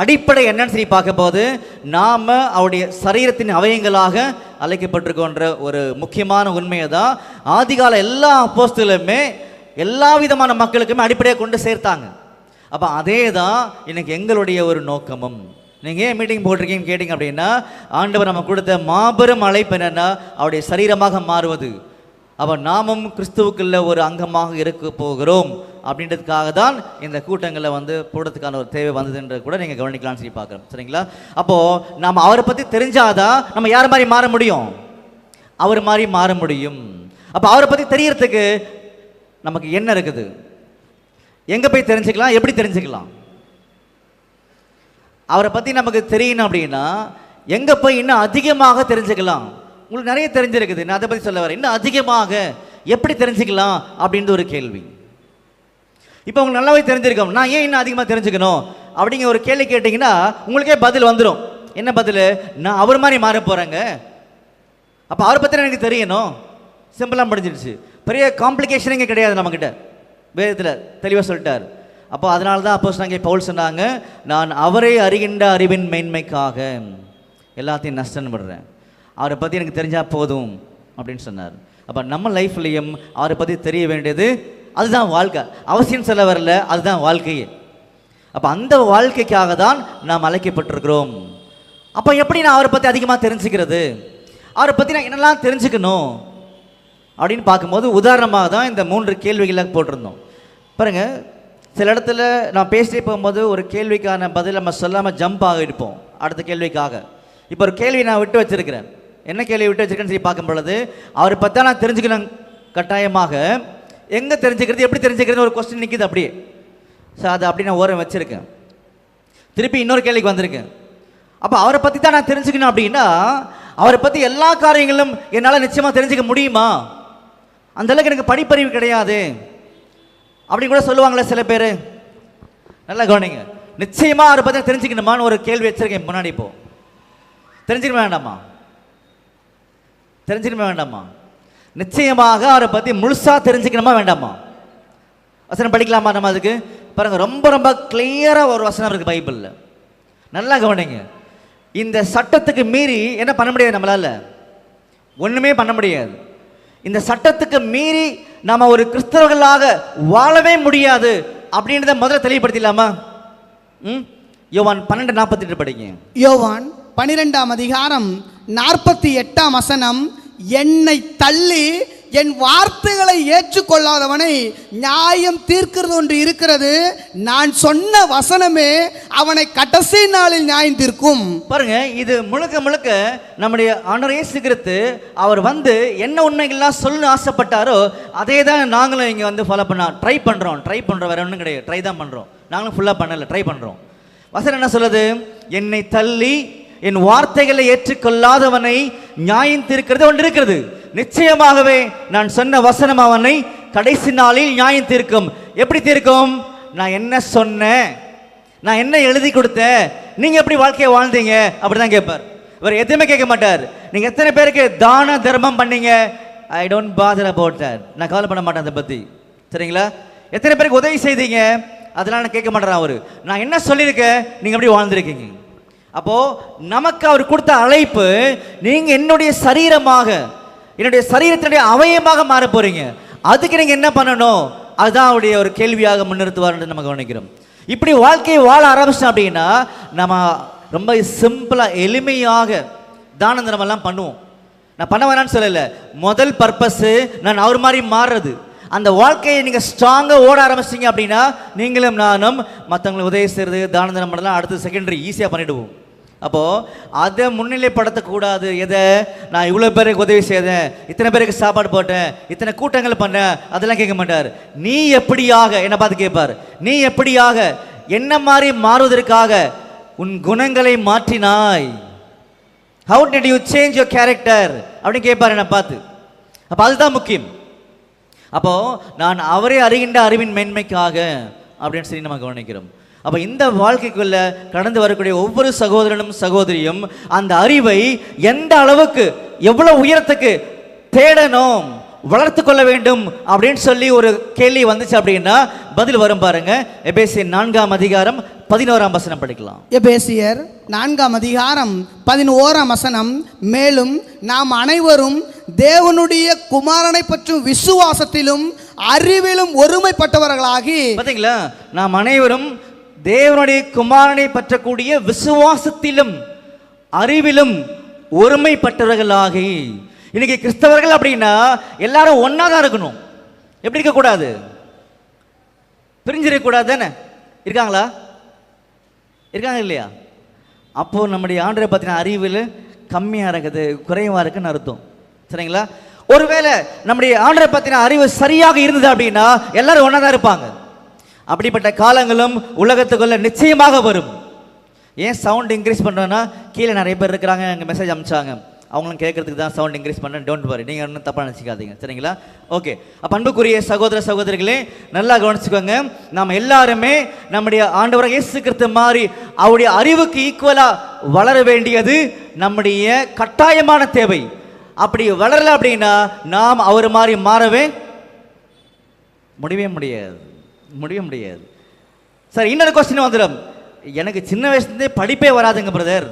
அடிப்படை என்னன்னு சொல்லி பார்க்க போது, நாம் அவருடைய சரீரத்தின் அவயங்களாக அழைக்கப்பட்டிருக்கோன்ற ஒரு முக்கியமான உண்மையை தான் ஆதிகால எல்லா அப்போஸ்தலருமே எல்லா விதமான மக்களுக்குமே அடிப்படையாக கொண்டு சேர்த்தாங்க. அப்போ அதே தான் இன்னைக்கு எங்களுடைய ஒரு நோக்கமும். நீங்கள் ஏன் மீட்டிங் போட்டிருக்கீங்கன்னு கேட்டிங்க அப்படின்னா, ஆண்டவர் நம்ம கொடுத்த மாபெரும் அழைப்பு என்னென்னா அவருடைய சரீரமாக மாறுவது. அப்போ நாமும் கிறிஸ்துவுக்குள்ள ஒரு அங்கமாக இருக்க போகிறோம் அப்படின்றதுக்காக தான் இந்த கூட்டங்களில் போடுறதுக்கான ஒரு தேவை வந்ததுன்றது கூட நீங்கள் கவனிக்கலாம்னு சொல்லி பார்க்குறோம். சரிங்களா? அப்போது நம்ம அவரை பற்றி தெரிஞ்சாதான் நம்ம யார் மாதிரி மாற முடியும்? அவர் மாதிரி மாற முடியும். அப்போ அவரை பற்றி தெரியறதுக்கு நமக்கு என்ன இருக்குது? எங்கே போய் தெரிஞ்சுக்கலாம்? எப்படி தெரிஞ்சுக்கலாம்? அவரை பற்றி நமக்கு தெரியணும் அப்படின்னா எங்கே போய் இன்னும் அதிகமாக தெரிஞ்சுக்கலாம்? உங்களுக்கு நிறைய தெரிஞ்சிருக்குது, நான் அதை பற்றி சொல்ல வரேன். இன்னும் அதிகமாக எப்படி தெரிஞ்சுக்கலாம் அப்படின்ற ஒரு கேள்வி. இப்போ உங்களுக்கு நல்லாவே தெரிஞ்சிருக்கோம், நான் ஏன் இன்னும் அதிகமாக தெரிஞ்சுக்கணும் அப்படிங்கிற ஒரு கேள்வி கேட்டிங்கன்னா உங்களுக்கே பதில் வந்துடும். என்ன பதில்? நான் அவர் மாதிரி மாற போகிறேங்க. அப்போ அவரை பற்றி எனக்கு தெரியணும். சிம்பிளாக முடிஞ்சிடுச்சு. பெரிய காம்ப்ளிகேஷன் இங்கே கிடையாது. நம்மக்கிட்ட வேதத்தில் தெளிவாக சொல்லிட்டார். அப்போ அதனால தான் அப்போஸ்தலனாகிய பவுல் சொன்னாங்க, நான் அவரை அறிகின்ற அறிவின் மேன்மைக்காக எல்லாத்தையும் நஷ்டம் விடுறேன், அவரை பற்றி எனக்கு தெரிஞ்சால் போதும் அப்படின்னு சொன்னார். அப்போ நம்ம லைஃப்லையும் அவரை பற்றி தெரிய வேண்டியது அதுதான் வாழ்க்கை. அவசியம் சொல்ல வரல, அதுதான் வாழ்க்கையே. அப்போ அந்த வாழ்க்கைக்காக தான் நாம் அழைக்கப்பட்டிருக்கிறோம். அப்போ எப்படி நான் அவரை பற்றி அதிகமாக தெரிஞ்சுக்கிறது? அவரை பற்றி நான் என்னெல்லாம் தெரிஞ்சுக்கணும் அப்படின்னு பார்க்கும்போது உதாரணமாக தான் இந்த 3 கேள்விகளை போட்டிருந்தோம். பாருங்கள், சில இடத்துல நான் பேசிட்டே போகும்போது ஒரு கேள்விக்கான பதில் நம்ம சொல்லாமல் ஜம்ப் ஆக இருப்போம் அடுத்த கேள்விக்காக. இப்போ ஒரு கேள்வி நான் விட்டு வச்சிருக்கிறேன். என்ன கேள்வி விட்டு வச்சிருக்கேன்னு சொல்லி பார்க்கும் பொழுது, அவரை பற்றி நான் தெரிஞ்சுக்கணும் கட்டாயமாக. எங்கே தெரிஞ்சுக்கிறது, எப்படி தெரிஞ்சுக்கிறது ஒரு கொஸ்டின் நிற்கிது அப்படியே. ஸோ அதை அப்படி நான் ஓரம் வச்சுருக்கேன். திருப்பி இன்னொரு கேள்விக்கு வந்திருக்கேன். அப்போ அவரை பற்றி தான் நான் தெரிஞ்சுக்கணும் அப்படின்னா அவரை பற்றி எல்லா காரியங்களும் என்னால் நிச்சயமாக தெரிஞ்சுக்க முடியுமா? அந்தளவுக்கு எனக்கு படிப்பறிவு கிடையாது அப்படின்னு கூட சொல்லுவாங்களே சில பேர். நல்லா கவனிங்க, நிச்சயமாக அவரை பற்றி தெரிஞ்சுக்கணுமான்னு ஒரு கேள்வி வச்சிருக்கேன் முன்னாடி. இப்போ தெரிஞ்சுக்கணுமா வேண்டாமா? தெரிஞ்சுக்கணுமா வேண்டாமா? நிச்சயமாக அவரை பற்றி முழுசாக தெரிஞ்சுக்கணுமா வேண்டாமா? வசனம் படிக்கலாமா நம்ம? அதுக்கு பாருங்க, ரொம்ப ரொம்ப கிளியராக ஒரு வசனம் இருக்குது பைபிளில். நல்லா கவனிங்க. இந்த சட்டத்துக்கு மீறி என்ன பண்ண முடியாது நம்மளால? ஒன்றுமே பண்ண முடியாது. இந்த சட்டத்துக்கு மீறி நம்ம ஒரு கிறிஸ்தவர்களாக வாழவே முடியாது அப்படின்றத முதல்ல தெளிவுபடுத்திடலாமா? யோவான் 12:48 படிங்க. யோவான் 12ஆம் அதிகாரம் 48ஆம் வசனம், என்னை தள்ளி என் வார்த்தைகளை ஏற்றுக்கொள்ளாதவனை நியாயம் தீர்க்கிறது ஒன்று இருக்கிறது, நான் சொன்ன வசனமே அவனை கடைசி நாளில் நியாயம் தீர்க்கும். பாருங்க, இது முழுக்க முழுக்க நம்முடைய ஆண்டவர் இயேசு கிறிஸ்து அவர் என்ன உண்மைகள்லாம் சொல்ல ஆசைப்பட்டாரோ அதே தான் நாங்களும் இங்கே ஃபாலோ ட்ரை பண்ணுறோம். வேற ஒன்றும் கிடையாது, ட்ரை தான் பண்ணுறோம். நாங்களும் ஃபுல்லாக பண்ணல, ட்ரை பண்ணுறோம். வசனம் என்ன சொல்லுது? என்னை தள்ளி என் வார்த்தைகளை ஏற்றுக்கொள்ளாதவனை நியாயம் தீர்க்கிறது ஒன்று இருக்கிறது, நிச்சயமாகவே நான் சொன்ன வசனம் அவனை கடைசி நாளில் நியாயம் தீர்க்கும். எப்படி தீர்க்கும்? நான் என்ன சொன்னேன், நான் என்ன எழுதி கொடுத்தேன், நீங்க எப்படி வாழ்க்கையை வாழ்ந்தீங்க அப்படிதான் கேட்பார். இவர் எதுவுமே கேட்க மாட்டார். நீங்க எத்தனை பேருக்கு தான தர்மம் பண்ணீங்க, I don't father about that, நான் கவலை பண்ண மாட்டேன் அதை பத்தி. சரிங்களா? எத்தனை பேருக்கு உதவி செய்தீங்க, அதெல்லாம் நான் கேட்க மாட்டேன். அவரு நான் என்ன சொல்லியிருக்கேன், நீங்க எப்படி வாழ்ந்துருக்கீங்க. அப்போ நமக்கு அவர் கொடுத்த அழைப்பு, நீங்க என்னுடைய சரீரமாக, என்னுடைய சரீரத்தினுடைய அவயமாக மாற போறீங்க. அதுக்கு நீங்க என்ன பண்ணணும்? அதுதான் அவருடைய ஒரு கேள்வியாக முன்னிறுத்துவார் நம்ம கவனிக்கிறோம். இப்படி வாழ்க்கையை வாழ ஆரம்பிச்சோம் அப்படின்னா நம்ம ரொம்ப சிம்பிளா எளிமையாக தான தர்மம்லாம் பண்ணுவோம். நான் பண்ண வேணான்னு சொல்லல. முதல் பர்பஸ் நான் அவர் மாதிரி மாறுறது. அந்த வாழ்க்கையை நீங்கள் ஸ்ட்ராங்காக ஓட ஆரம்பிச்சிங்க அப்படின்னா நீங்களும் நானும் மற்றவங்களுக்கு உதவி செய்கிறது, தான தர்மம் பண்ணலாம், அடுத்து செகண்டரி ஈஸியாக பண்ணிவிடுவோம். அப்போது அதை முன்னிலைப்படுத்தக்கூடாது. எதை நான் இவ்வளோ பேருக்கு உதவி செய்தேன், இத்தனை பேருக்கு சாப்பாடு போட்டேன், இத்தனை கூட்டங்கள் பண்ணேன், அதெல்லாம் கேட்க மாட்டார். நீ எப்படியாக என்னை பார்த்து கேட்பார். நீ எப்படியாக என்ன மாதிரி மாறுவதற்காக உன் குணங்களை மாற்றினாய்? How did you change your character அப்படின்னு கேட்பார் என்னை பார்த்து. அப்போ அதுதான் முக்கியம். அப்போ நான் அவரை அறிகின்ற அறிவின் மேன்மைக்காக அப்படின்னு சொல்லி நம்ம கவனிக்கிறோம். அப்போ இந்த வாழ்க்கைக்குள்ள கடந்து வரக்கூடிய ஒவ்வொரு சகோதரனும் சகோதரியும் அந்த அறிவை எந்த அளவுக்கு எவ்வளவு உயரத்துக்கு தேடணும், வளர்த்து கொள்ள வேண்டும் அப்படின்னு சொல்லி ஒரு கேள்வி வந்துச்சு அப்படின்னா பதில் வரும் பாருங்க. எபேசியர் 4ஆம் அதிகாரம் 11ஆம் வசனம் படிக்கலாம். எபேசியர் 4ஆம் அதிகாரம் 11ஆம் வசனம், மேலும் நாம் அனைவரும் தேவனுடைய குமாரனை பற்றும் விசுவாசத்திலும் அறிவிலும் ஒருமைப்பட்டவர்களாகி. பாத்தீங்களா, நாம் அனைவரும் தேவனுடைய குமாரனை பற்றக்கூடிய விசுவாசத்திலும் அறிவிலும் ஒருமைப்பட்டவர்களாகி. இன்னைக்கு கிறிஸ்தவர்கள் அப்படின்னா எல்லாரும் ஒன்னா தான் இருக்கணும். எப்படி இருக்கக்கூடாது? பிரிஞ்சிருக்கக்கூடாது தானே? இருக்காங்களா? இருக்காங்க இல்லையா? அப்போ நம்முடைய ஆண்டரை பற்றின அறிவில் கம்மியாக இருக்குது, குறைவாக இருக்குன்னு அர்த்தம். சரிங்களா? ஒருவேளை நம்முடைய ஆண்டரை பற்றின அறிவு சரியாக இருந்தது அப்படின்னா எல்லாரும் ஒன்றா தான் இருப்பாங்க. அப்படிப்பட்ட காலங்களும் உலகத்துக்குள்ள நிச்சயமாக வரும். ஏன் சவுண்ட் இன்க்ரீஸ் பண்ணுறோன்னா, கீழே நிறைய பேர் இருக்கிறாங்க, எங்கள் மெசேஜ் அனுப்பிச்சாங்க, அவங்களும் கேட்கறதுக்கு தான் சவுண்ட் இன்க்ரீஸ் பண்ண. டோன்ட் வரி, நீங்கள் ஒன்றும் தப்பாக நினச்சிக்காதீங்க. சரிங்களா? ஓகே. அப்போ அன்புக்குரிய சகோதர சகோதரிகளே, நல்லா கவனிச்சுக்கோங்க. நாம் எல்லாருமே நம்முடைய ஆண்டவராக இயேசு கிறிஸ்து மாதிரி அவருடைய அறிவுக்கு ஈக்குவலாக வளர வேண்டியது நம்முடைய கட்டாயமான தேவை. அப்படி வளரல அப்படின்னா நாம் அவர் மாதிரி மாறவே முடியவே முடியாது. சார், இன்னொரு கொஸ்டின் வந்துடும். எனக்கு சின்ன வயசுலேருந்தே படிப்பே வராதுங்க பிரதர்,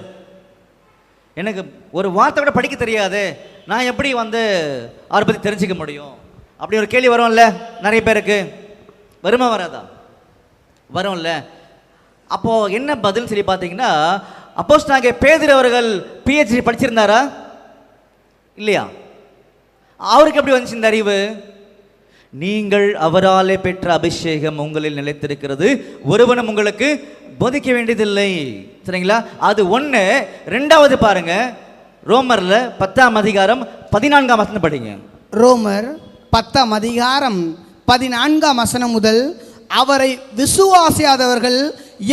எனக்கு ஒரு வார்த்தை கூட படிக்க தெரியாது, நான் எப்படி அவரை பற்றி தெரிஞ்சுக்க முடியும்? அப்படி ஒரு கேள்வி வரும்ல நிறைய பேருக்கு. வருமா வராதா? வரும்ல. அப்போது என்ன பதில் சொல்லி பார்த்தீங்கன்னா, அப்போஸ்தலனாகிய பேதுரு அவர்கள் PhD படிச்சிருந்தாரா இல்லையா? அவருக்கு எப்படி வந்துச்சு இந்த அறிவு? நீங்கள் அவராலே பெற்ற அபிஷேகம் உங்களில் நிலைத்திருக்கிறது, ஒருவனும் உங்களுக்கு போதிக்க வேண்டியதில்லை. சரிங்களா? அது ஒன்று. ரெண்டாவது பாருங்க, ரோமர்ல 10ஆம் அதிகாரம் 14ஆம் வசனம் படிங்க. ரோமர் 10ஆம் அதிகாரம் 14ஆம் வசனம் முதல், அவரை விசுவாசியாதவர்கள்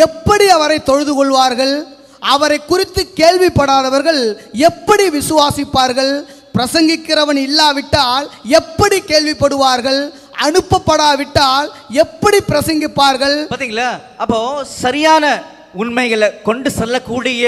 எப்படி அவரை தொழுது கொள்வார்கள்? அவரை குறித்து கேள்விப்படாதவர்கள் எப்படி விசுவாசிப்பார்கள்? பிரசங்கிக்கிறவன் இல்லாவிட்டால் எப்படி கேள்விப்படுவார்கள்? அனுப்பப்படாவிட்டால் எப்படி பிரசங்கிப்பார்கள்? பாத்தீங்களா? அப்போ சரியான உண்மைகளை கொண்டு செல்லக்கூடிய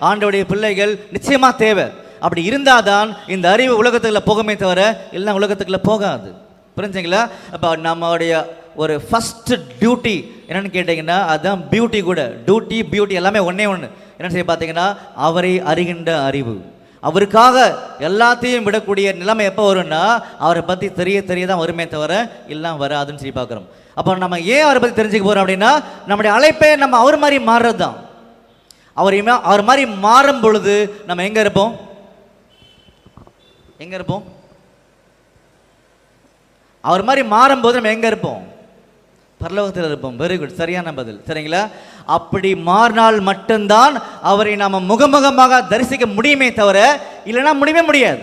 ஆண்டவருடைய பிள்ளைகள் நிச்சயமா தேவை. அப்படி இருந்தாதான் இந்த அறிவு உலகத்துக்குள்ள போகமே தவிர எல்லாம் உலகத்துக்குள்ள போகாது. புரிஞ்சுங்களா? அப்போ நம்மளுடைய ஒரு ஃபர்ஸ்ட் டியூட்டி என்னன்னு கேட்டீங்கன்னா, அதுதான் பியூட்டி கூட. டியூட்டி பியூட்டி எல்லாமே ஒன்னே ஒன்று. என்னன்னு சொல்லி பார்த்தீங்கன்னா, அவரை அறிகின்ற அறிவு. அவருக்காக எல்லாத்தையும் விடக்கூடிய நிலைமை எப்போ வரும்னா, அவரை பற்றி தெரிய தான் வருமே தவிர எல்லாம் வராதுன்னு சொல்லி பார்க்குறோம். அப்போ நம்ம ஏன் அவரை பற்றி தெரிஞ்சுக்க போகிறோம் அப்படின்னா, நம்முடைய அழைப்பை நம்ம அவர் மாதிரி மாறுறது தான். அவர் மாதிரி மாறும் பொழுது நம்ம எங்கே இருப்போம்? அவர் மாதிரி மாறும்போது நம்ம எங்கே இருப்போம்? பரலோகத்தில் இருப்போம். வெரி குட், சரியான பதில். சரிங்களா? அப்படி மாறினால் மட்டும்தான் அவரை நாம் முகமுகமாக தரிசிக்க முடியுமே தவிர இல்லைன்னா முடியவே முடியாது.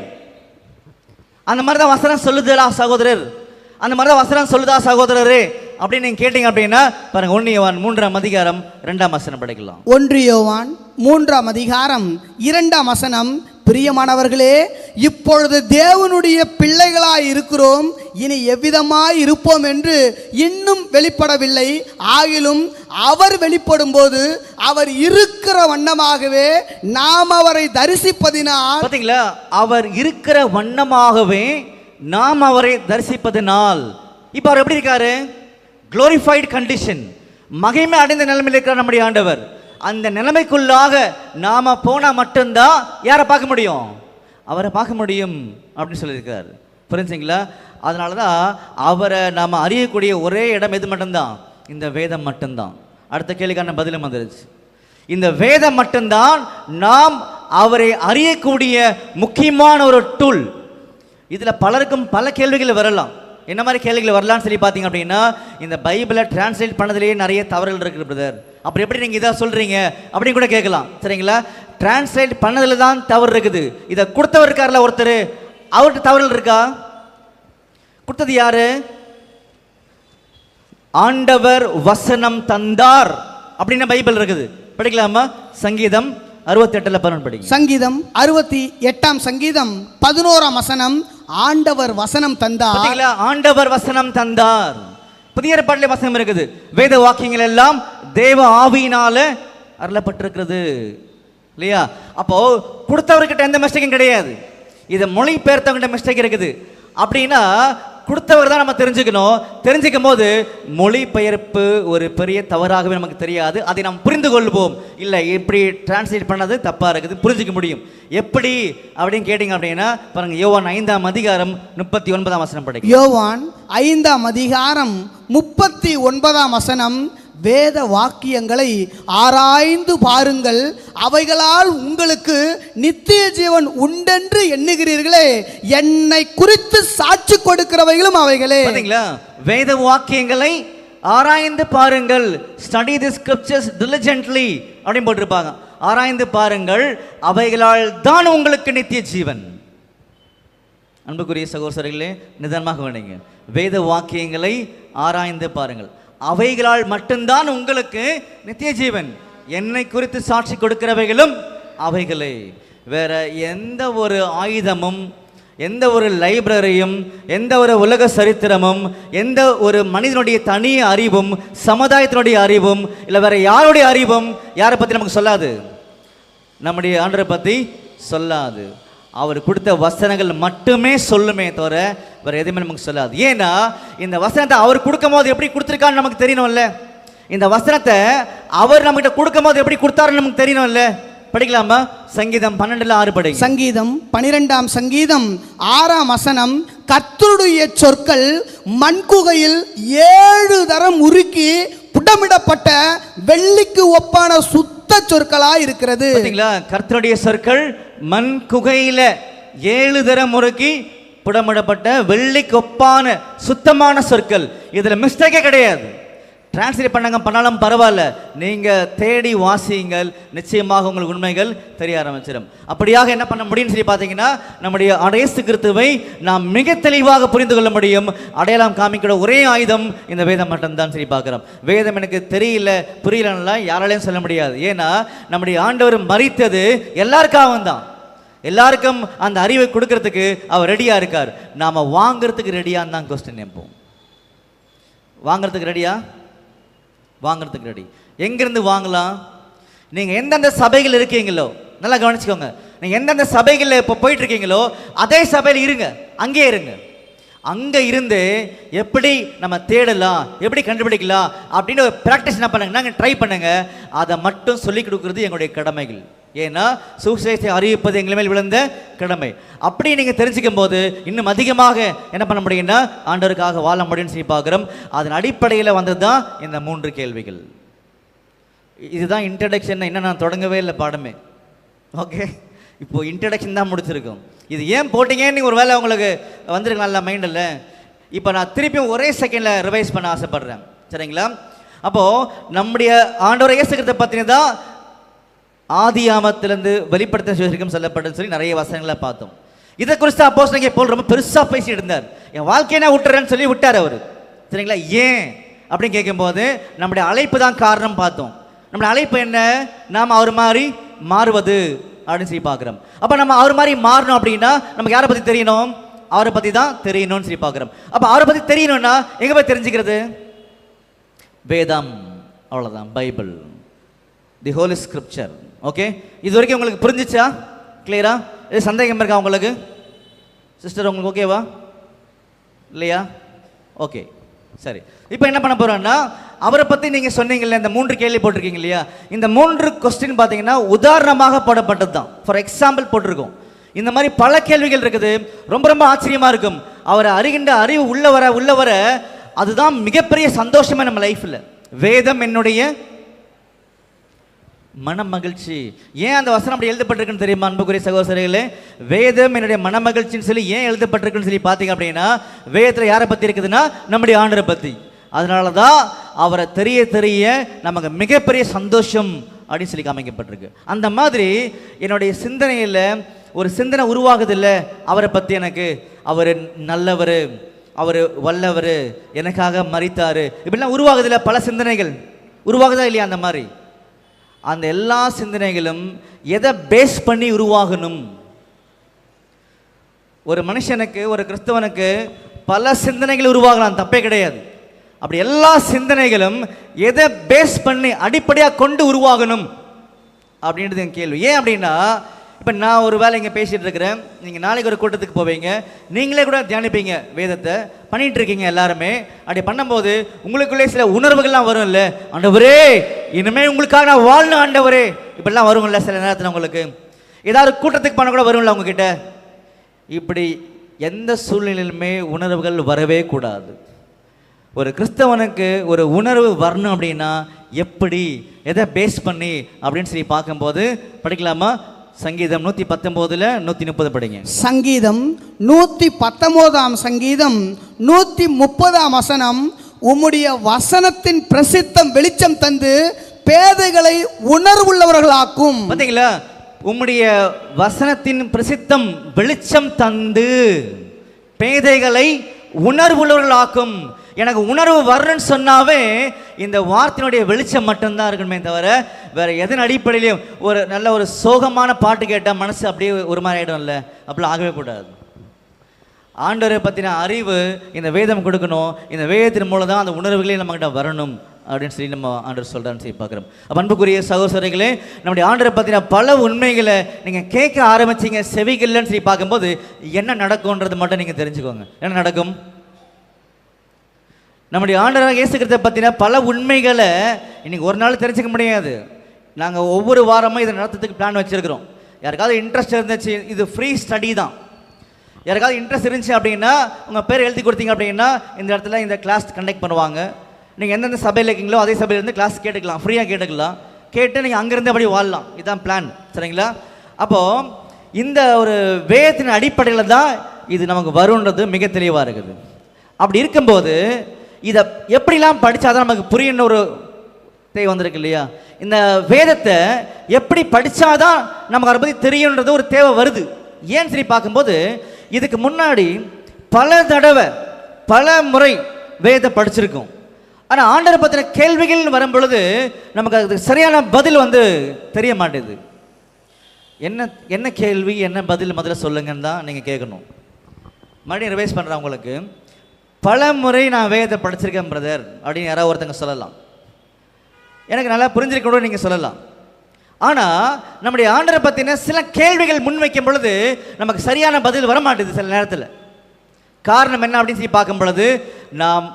அந்த மாதிரி தான் வசனம் சொல்லுதா சகோதரர்? அந்த மாதிரி தான் வசனம் சொல்லுதா சகோதரரே அப்படின்னு நீங்கள் கேட்டீங்க அப்படின்னா பாருங்க, 1 யோவான் 3ஆம் அதிகாரம் 2ஆம் வசனம் படிக்கலாம். 1 யோவான் 3ஆம் அதிகாரம் 2ஆம் வசனம், பிரியமானவர்களே, இப்பொழுது தேவனுடைய பிள்ளைகளாய் இருக்கிறோம், இனி எவ்விதமாய் இருப்போம் என்று இன்னும் வெளிப்படவில்லை. ஆகிலும் அவர் வெளிப்படும் போது அவர் இருக்கிற வண்ணமாகவே நாம் அவரை தரிசிப்பதினால். பாத்தீங்களா? அவர் இருக்கிற வண்ணமாகவே நாம் அவரை தரிசிப்பதினால். இப்ப அவர் எப்படி இருக்காரு? குளோரிஃபைடு கண்டிஷன், மகிமை அடைந்த நிலைமையில் இருக்கிற நம்முடைய ஆண்டவர். அந்த நிலைமைக்குள்ளாக நாம போனா மட்டும்தான் யாரை பார்க்க முடியும்? அவரை பார்க்க முடியும் அப்படின்னு சொல்லியிருக்காரு. புரிஞ்சுங்களா? அதனால தான் அவரை நாம் அறியக்கூடிய ஒரே இடம் எது மட்டும்தான்? இந்த வேதம் மட்டும்தான். அடுத்த கேள்விக்கான பதிலும் வந்துருச்சு. இந்த வேதம் மட்டும்தான் நாம் அவரை அறியக்கூடிய முக்கியமான ஒரு டூல். இதில் பலருக்கும் பல கேள்விகள் வரலாம். என்ன மாதிரி கேள்விகள் வரலான்னு சொல்லி பார்த்தீங்க அப்படின்னா, இந்த பைபிளை டிரான்ஸ்லேட் பண்ணதுலேயே நிறைய தவறுகள் இருக்குது பிரதர், அப்புறம் எப்படி நீங்கள் இதாக சொல்கிறீங்க அப்படின்னு கூட கேட்கலாம். சரிங்களா? டிரான்ஸ்லேட் பண்ணதில் தான் தவறு இருக்குது. இதை கொடுத்தவர் இருக்கார்ல ஒருத்தர், அவர்கிட்ட தவறுகள் இருக்கா? கொடுத்தது யாரு? ஆண்டவர் வசனம் தந்தார் அப்படின்னு பைபிள் இருக்குது. படிக்கலாமா? சங்கீதம் 68:11 படிங்க. சங்கீதம் 68 சங்கீதம் 11 வசனம், ஆண்டவர் வசனம் தந்தார். பாத்தீங்களா? ஆண்டவர் வசனம் தந்தார். புதிய ஏற்பாட்டிலே வசனம் இருக்குது. வேத வாக்கியங்கள் எல்லாம் தேவ ஆவியினால அருளப்பட்டிருக்கிறது இல்லையா? அப்போ கொடுத்தவர்கிட்ட எந்த மிஸ்டேக்கும் கிடையாது. இதை மொழி பெயர்த்தவங்கிட்ட மிஸ்டேக் இருக்குது. அப்படின்னா கொடுத்தவர் தான் நம்ம தெரிஞ்சுக்கணும். தெரிஞ்சுக்கும் போது மொழிபெயர்ப்பு ஒரு பெரிய தவறாகவே நமக்கு தெரியாது. அதை நாம் புரிந்து கொள்வோம். இல்லை இப்படி டிரான்ஸ்லேட் பண்ணது தப்பாக இருக்குது, புரிஞ்சிக்க முடியும். எப்படி அப்படின்னு கேட்டிங்க அப்படின்னா பாருங்க, யோவான் 5:39 வசனம் படிங்க. யோவான் 5:39 வசனம், வேத வாக்கியங்களை ஆராய்ந்து பாருங்கள், அவைகளால் உங்களுக்கு நித்திய ஜீவன் உண்டென்று எண்ணுகிறீர்களே, என்னை குறித்து சாட்சி கொடுக்கிறவைகளும் அவைகளே. பாத்தீங்களா? வேத வாக்கியங்களை ஆராய்ந்து பாருங்கள், ஸ்டடி தி ஸ்கிரிப்சர்ஸ் diligently அப்படின்னு போட்டிருப்பாங்க. ஆராய்ந்து பாருங்கள், அவைகளால் தான் உங்களுக்கு நித்திய ஜீவன். அன்புக்குரிய சகோதரர்களே, நிதானமாக வேணுங்க. வேத வாக்கியங்களை ஆராய்ந்து பாருங்கள், அவைகளால் மட்டும்தான் உங்களுக்கு நித்திய ஜீவன். என்னை குறித்து சாட்சி கொடுக்கிறவைகளும் அவைகளே. வேற எந்த ஒரு ஆயுதமும், எந்த ஒரு லைப்ரரியும், எந்த ஒரு உலக சரித்திரமும், எந்த ஒரு மனிதனுடைய தனி அறிவும், சமுதாயத்தினுடைய அறிவும், இல்லை வேற யாருடைய அறிவும் யாரை பற்றி நமக்கு சொல்லாது? நம்முடைய ஆண்டரை பற்றி சொல்லாது. அவர் கொடுத்த வசனங்கள் மட்டுமே சொல்லுமே தவிர வேற எதுவுமே நமக்கு சொல்லாது. ஏன்னா இந்த வசனத்தை அவர் கொடுக்கும் போது எப்படி கொடுத்துருக்கான்னு நமக்கு தெரியணும்ல. இந்த வசனத்தை அவர் நம்மகிட்ட கொடுக்கும் போது எப்படி கொடுத்தாருன்னு நமக்கு தெரியணும்ல. படிக்கலாமா? சங்கீதம் 12:6 படிங்க. சங்கீதம் 12 சங்கீதம் 6 வசனம், கர்த்தருடைய சொற்கள் மண்குகையில் 7 தரம் உருக்கி புடமிடப்பட்ட வெள்ளிக்கு ஒப்பான சுத்த சொற்களா இருக்கிறது. பாத்தீங்களா? கர்த்தருடைய சொற்கள் மண் குகையில 7 தரம் முறுக்கி புடமிடப்பட்ட வெள்ளிக்கு ஒப்பான சுத்தமான சொற்கள். இதுல மிஸ்டேக்கே கிடையாது. டிரான்ஸ்லேட் பண்ணாலும் பரவாயில்ல, நீங்க தேடி வாசியுங்கள், நிச்சயமாக உங்களுக்கு உண்மைகள் தெரிய ஆரம்பிச்சிடும். அப்படியாக என்ன பண்ண முடியும்னு சொல்லி பார்த்தீங்கன்னா, நம்முடைய இயேசு கிறிஸ்துவை நாம் மிக தெளிவாக புரிந்து கொள்ள முடியும். அடையாளம் காமிக்கிற ஒரே ஆயுதம் இந்த வேதம் மட்டும்தான் சொல்லி பார்க்கிறோம். வேதம் எனக்கு தெரியல புரியலன்னா யாராலையும் சொல்ல முடியாது. ஏன்னா நம்முடைய ஆண்டவர் மரித்தது எல்லாருக்காகவும் தான். எல்லாருக்கும் அந்த அறிவை கொடுக்கறதுக்கு அவர் ரெடியா இருக்கார். நாம வாங்குறதுக்கு ரெடியான்னு தான் கொஸ்டின் கேட்போம். வாங்குறதுக்கு ரெடியா? வாங்குறதுக்கு ரெடி. எங்கிருந்து வாங்கலாம்? நீங்கள் எந்தெந்த சபைகள் இருக்கீங்களோ, நல்லா கவனிச்சுக்கோங்க. நீங்கள் எந்தெந்த சபைகளில் இப்போ போயிட்டு இருக்கீங்களோ அதே சபையில் இருங்க, அங்கே இருங்க. அங்கே இருந்து எப்படி நம்ம தேடலாம், எப்படி கண்டுபிடிக்கலாம் அப்படின்னு ஒரு ப்ராக்டிஸ் என்ன பண்ணுங்க, நாங்கள் ட்ரை பண்ணுங்க. அதை மட்டும் சொல்லிக் கொடுக்குறது எங்களுடைய கடமைகள். ஏன்னா சுவிசேஷத்தை அறிவிப்பது எங்கள் மேல் விழுந்த கடமை. அப்படி நீங்கள் தெரிஞ்சுக்கும் போது இன்னும் அதிகமாக என்ன பண்ண முடியும்னா ஆண்டவருக்காக வாழ முடியும்னு சொல்லி பார்க்குறோம். அதன் அடிப்படையில் வந்தது தான் இந்த 3 கேள்விகள். இதுதான் இன்ட்ரடக்ஷன். இன்னும் நான் தொடங்கவே இல்லை பாடமே. ஓகே, இப்போது இன்ட்ரடக்ஷன் தான் முடிச்சிருக்கோம். இது ஏன் போட்டிங்கன்னு ஒரு வேளை உங்களுக்கு வந்திருக்கு நல்ல மைண்டில். இப்போ நான் திருப்பியும் ஒரே செகண்டில் ரிவைஸ் பண்ண ஆசைப்படுறேன். சரிங்களா? அப்போது நம்முடைய ஆண்டவரை இயேசுகிறத பற்றினதான் ஆதியாமத்திலிருந்து வெளிப்படுத்த சுவிசேஷம் சொல்லப்பட்டதுன்னு சொல்லி நிறைய வசனங்களை பார்த்தோம். இதை குறித்து அப்போஸ்தலனாகிய பவுல் ரொம்ப பெருசாக பேசிட்டு இருந்தார். என் வாழ்க்கையை நான் விட்டுறேன்னு சொல்லி விட்டார் அவர். சரிங்களா? ஏன் அப்படின்னு கேட்கும்போது நம்முடைய அழைப்பு தான் காரணம் பார்த்தோம். நம்முடைய அழைப்பு என்ன? நாம் அவர் மாதிரி மாறுவது அப்படின்னு சொல்லி பார்க்குறோம். அப்போ நம்ம அவர் மாதிரி மாறணும் அப்படின்னா நமக்கு யாரை பற்றி தெரியணும்? அவரை பற்றி தான் தெரியணும்னு சொல்லி பார்க்குறோம். அப்போ அவரை பற்றி தெரியணும்னா எங்கே போய் தெரிஞ்சுக்கிறது? வேதம், அவ்வளோதான், பைபிள், தி ஹோலி ஸ்கிரிப்சர். ஓகே, இது வரைக்கும் உங்களுக்கு புரிஞ்சிச்சா? கிளியரா? இது சந்தேகம் இருக்கா உங்களுக்கு? சிஸ்டர் உங்களுக்கு ஓகேவா இல்லையா? ஓகே, சரி, இப்போ என்ன பண்ண போறோம்னா, அவரை பத்தி நீங்க சொன்னீங்கல்ல, இந்த 3 கேள்வி போட்டிருக்கீங்க இல்லையா, இந்த 3 கொஸ்டின் பார்த்தீங்கன்னா உதாரணமாக போடப்பட்டது தான். ஃபார் எக்ஸாம்பிள் போட்டிருக்கோம். இந்த மாதிரி பல கேள்விகள் இருக்குது. ரொம்ப ரொம்ப ஆச்சரியமா இருக்கும். அவரை அறிகின்ற அறிவு உள்ள வர அதுதான் மிகப்பெரிய சந்தோஷமே நம்ம லைஃப்ல. வேதம் என்னுடைய மனமகிழ்ச்சி. ஏன் அந்த வசனம் அப்படி எழுதப்பட்டிருக்குன்னு தெரியுமா அன்புக்குரிய சகோதரர்களே? வேதம் என்னுடைய மனமகிழ்ச்சின்னு சொல்லி ஏன் எழுதப்பட்டிருக்குன்னு சொல்லி பார்த்தீங்க அப்படின்னா, வேதத்தில் யாரை பற்றி இருக்குதுன்னா நம்முடைய ஆண்டரை பற்றி. அதனால தான் அவரை தெரிய தெரிய நமக்கு மிகப்பெரிய சந்தோஷம் அப்படின்னு சொல்லி காமிக்கப்பட்டிருக்கு. அந்த மாதிரி என்னுடைய சிந்தனையில் ஒரு சிந்தனை உருவாகுது இல்லை, அவரை பற்றி எனக்கு, அவர் நல்லவர், அவர் வல்லவர், எனக்காக மரித்தார், இப்படிலாம் உருவாகுது இல்லை, பல சிந்தனைகள் உருவாகுதா இல்லையா? அந்த மாதிரி அந்த எல்லா சிந்தனைகளும் எதை பேஸ் பண்ணி உருவாகணும்? ஒரு மனுஷனுக்கு, ஒரு கிறிஸ்தவனுக்கு பல சிந்தனைகள் உருவாகலாம், தப்பே கிடையாது. அப்படி எல்லா சிந்தனைகளும் எதை பேஸ் பண்ணி அடிப்படையாக கொண்டு உருவாகணும் அப்படின்றது என் கேள்வி. ஏன் அப்படின்னா, இப்போ நான் ஒரு வேலை இங்கே பேசிகிட்டு இருக்கிறேன், நீங்கள் நாளைக்கு ஒரு கூட்டத்துக்கு போவீங்க, நீங்களே கூட தியானிப்பீங்க, வேதத்தை பண்ணிகிட்டு இருக்கீங்க எல்லாருமே. அப்படி பண்ணும்போது உங்களுக்குள்ளே சில உணர்வுகள்லாம் வரும் இல்லை, ஆண்டவரே இனிமேல் உங்களுக்காக நான் வாழணும் ஆண்டவரே, இப்படிலாம் வரும்ல சில நேரத்தில். உங்களுக்கு ஏதாவது கூட்டத்துக்கு பண்ண கூட வரும்ல உங்ககிட்ட. இப்படி எந்த சூழ்நிலையிலுமே உணர்வுகள் வரவே கூடாது. ஒரு கிறிஸ்தவனுக்கு ஒரு உணர்வு வரணும் அப்படின்னா எப்படி, எதை பேஸ் பண்ணி அப்படின்னு சொல்லி பார்க்கும்போது படிக்கலாமா? சங்கீதம் 119 130 படிங்க. சங்கீதம் 119 சங்கீதம் 130 வசனம். உம்முடைய வசனத்தின் பிரசித்தம் வெளிச்சம் தந்து பேதைகளை உணர்வுள்ளவர்களாக்கும். பார்த்தீங்களா? உம்முடைய வசனத்தின் பிரசித்தம் வெளிச்சம் தந்து பேதைகளை உணர்வுள்ளவர்களாக்கும். எனக்கு உணர்வு வரணும்னு சொன்னாவே இந்த வார்த்தையினுடைய வெளிச்சம் மட்டும்தான் இருக்கணுமே தவிர வேற எதன் அடிப்படையிலையும் ஒரு நல்ல ஒரு சோகமான பாட்டு கேட்டால் மனசு அப்படியே ஒரு மாதிரி ஆகிடும்ல, அப்படிலாம் ஆகவே கூடாது. ஆண்டவரை பற்றின அறிவு இந்த வேதம் கொடுக்கணும். இந்த வேதத்தின் மூலம் தான் அந்த உணர்வுகளே நம்மகிட்ட வரணும் அப்படின்னு சொல்லி நம்ம ஆண்டவர் சொல்கிறான்னு சொல்லி பார்க்குறோம். அன்புக்குரிய சகோதரர்களே, நம்முடைய ஆண்டவரை பற்றின பல உண்மைகளை நீங்கள் கேட்க ஆரம்பிச்சிங்க, செவிகள்லன்னு சொல்லி பார்க்கும்போது என்ன நடக்கும்ன்றது மட்டும் நீங்கள் தெரிஞ்சுக்கோங்க. என்ன நடக்கும்? நம்முடைய ஆண்டவராக இயேசு கிறிஸ்துவை பற்றின பல உண்மைகளை இன்னைக்கு ஒரு நாள் தெரிஞ்சுக்க முடியாது. நாங்கள் ஒவ்வொரு வாரமும் இதை நடத்துறதுக்கு பிளான் வச்சுருக்கிறோம். யாருக்காவது இன்ட்ரெஸ்ட் இருந்துச்சு, இது ஃப்ரீ ஸ்டடி தான். யாருக்காவது இன்ட்ரெஸ்ட் இருந்துச்சு அப்படின்னா உங்கள் பேர் எழுதி கொடுத்தீங்க அப்படின்னா இந்த இடத்துல இந்த கிளாஸ் கண்டக்ட் பண்ணுவாங்க. நீங்கள் எந்தெந்த சபையில் இருக்கீங்களோ அதே சபையிலேருந்து கிளாஸ் கேட்டுக்கலாம், ஃப்ரீயாக கேட்டுக்கலாம். கேட்டு நீங்கள் அங்கேருந்து அப்படி வாழலாம். இதுதான் பிளான், சரிங்களா? அப்போது இந்த ஒரு வேதத்தின் அடிப்படையில் தான் இது நமக்கு வருன்றது மிக தெளிவாக இருக்குது. அப்படி இருக்கும்போது இதை எப்படிலாம் படித்தாதான் நமக்கு புரியணும் ஒரு தேவை வந்திருக்கு இல்லையா? இந்த வேதத்தை எப்படி படித்தாதான் நமக்கு அதை பற்றி தெரியுன்றது ஒரு தேவை வருது. ஏன்னு சொல்லி பார்க்கும்போது இதுக்கு முன்னாடி பல தடவை பல முறை வேதத்தை படிச்சிருக்கோம். ஆனால் ஆண்டவரை பற்றின கேள்விகள் வரும் பொழுது நமக்கு அதுக்கு சரியான பதில் தெரிய மாட்டேது. என்ன கேள்வி, என்ன பதில் முதல்ல சொல்லுங்கன்னு தான் நீங்கள் கேட்கணும். மறுபடியும் ரிவைஸ் பண்ணுறேன். உங்களுக்கு பல முறை நான் வேதத்தை படிச்சிருக்கேன் பிரதர் அப்படின்னு யாராவது ஒருத்தங்க சொல்லலாம். எனக்கு நல்லா புரிஞ்சிருக்க கூட நீங்கள் சொல்லலாம். ஆனால் நம்முடைய ஆண்டவரை பற்றின சில கேள்விகள் முன்வைக்கும் பொழுது நமக்கு சரியான பதில் வரமாட்டேது சில நேரத்தில். காரணம் என்ன அப்படின்னு சொல்லி பார்க்கும் பொழுது நாம்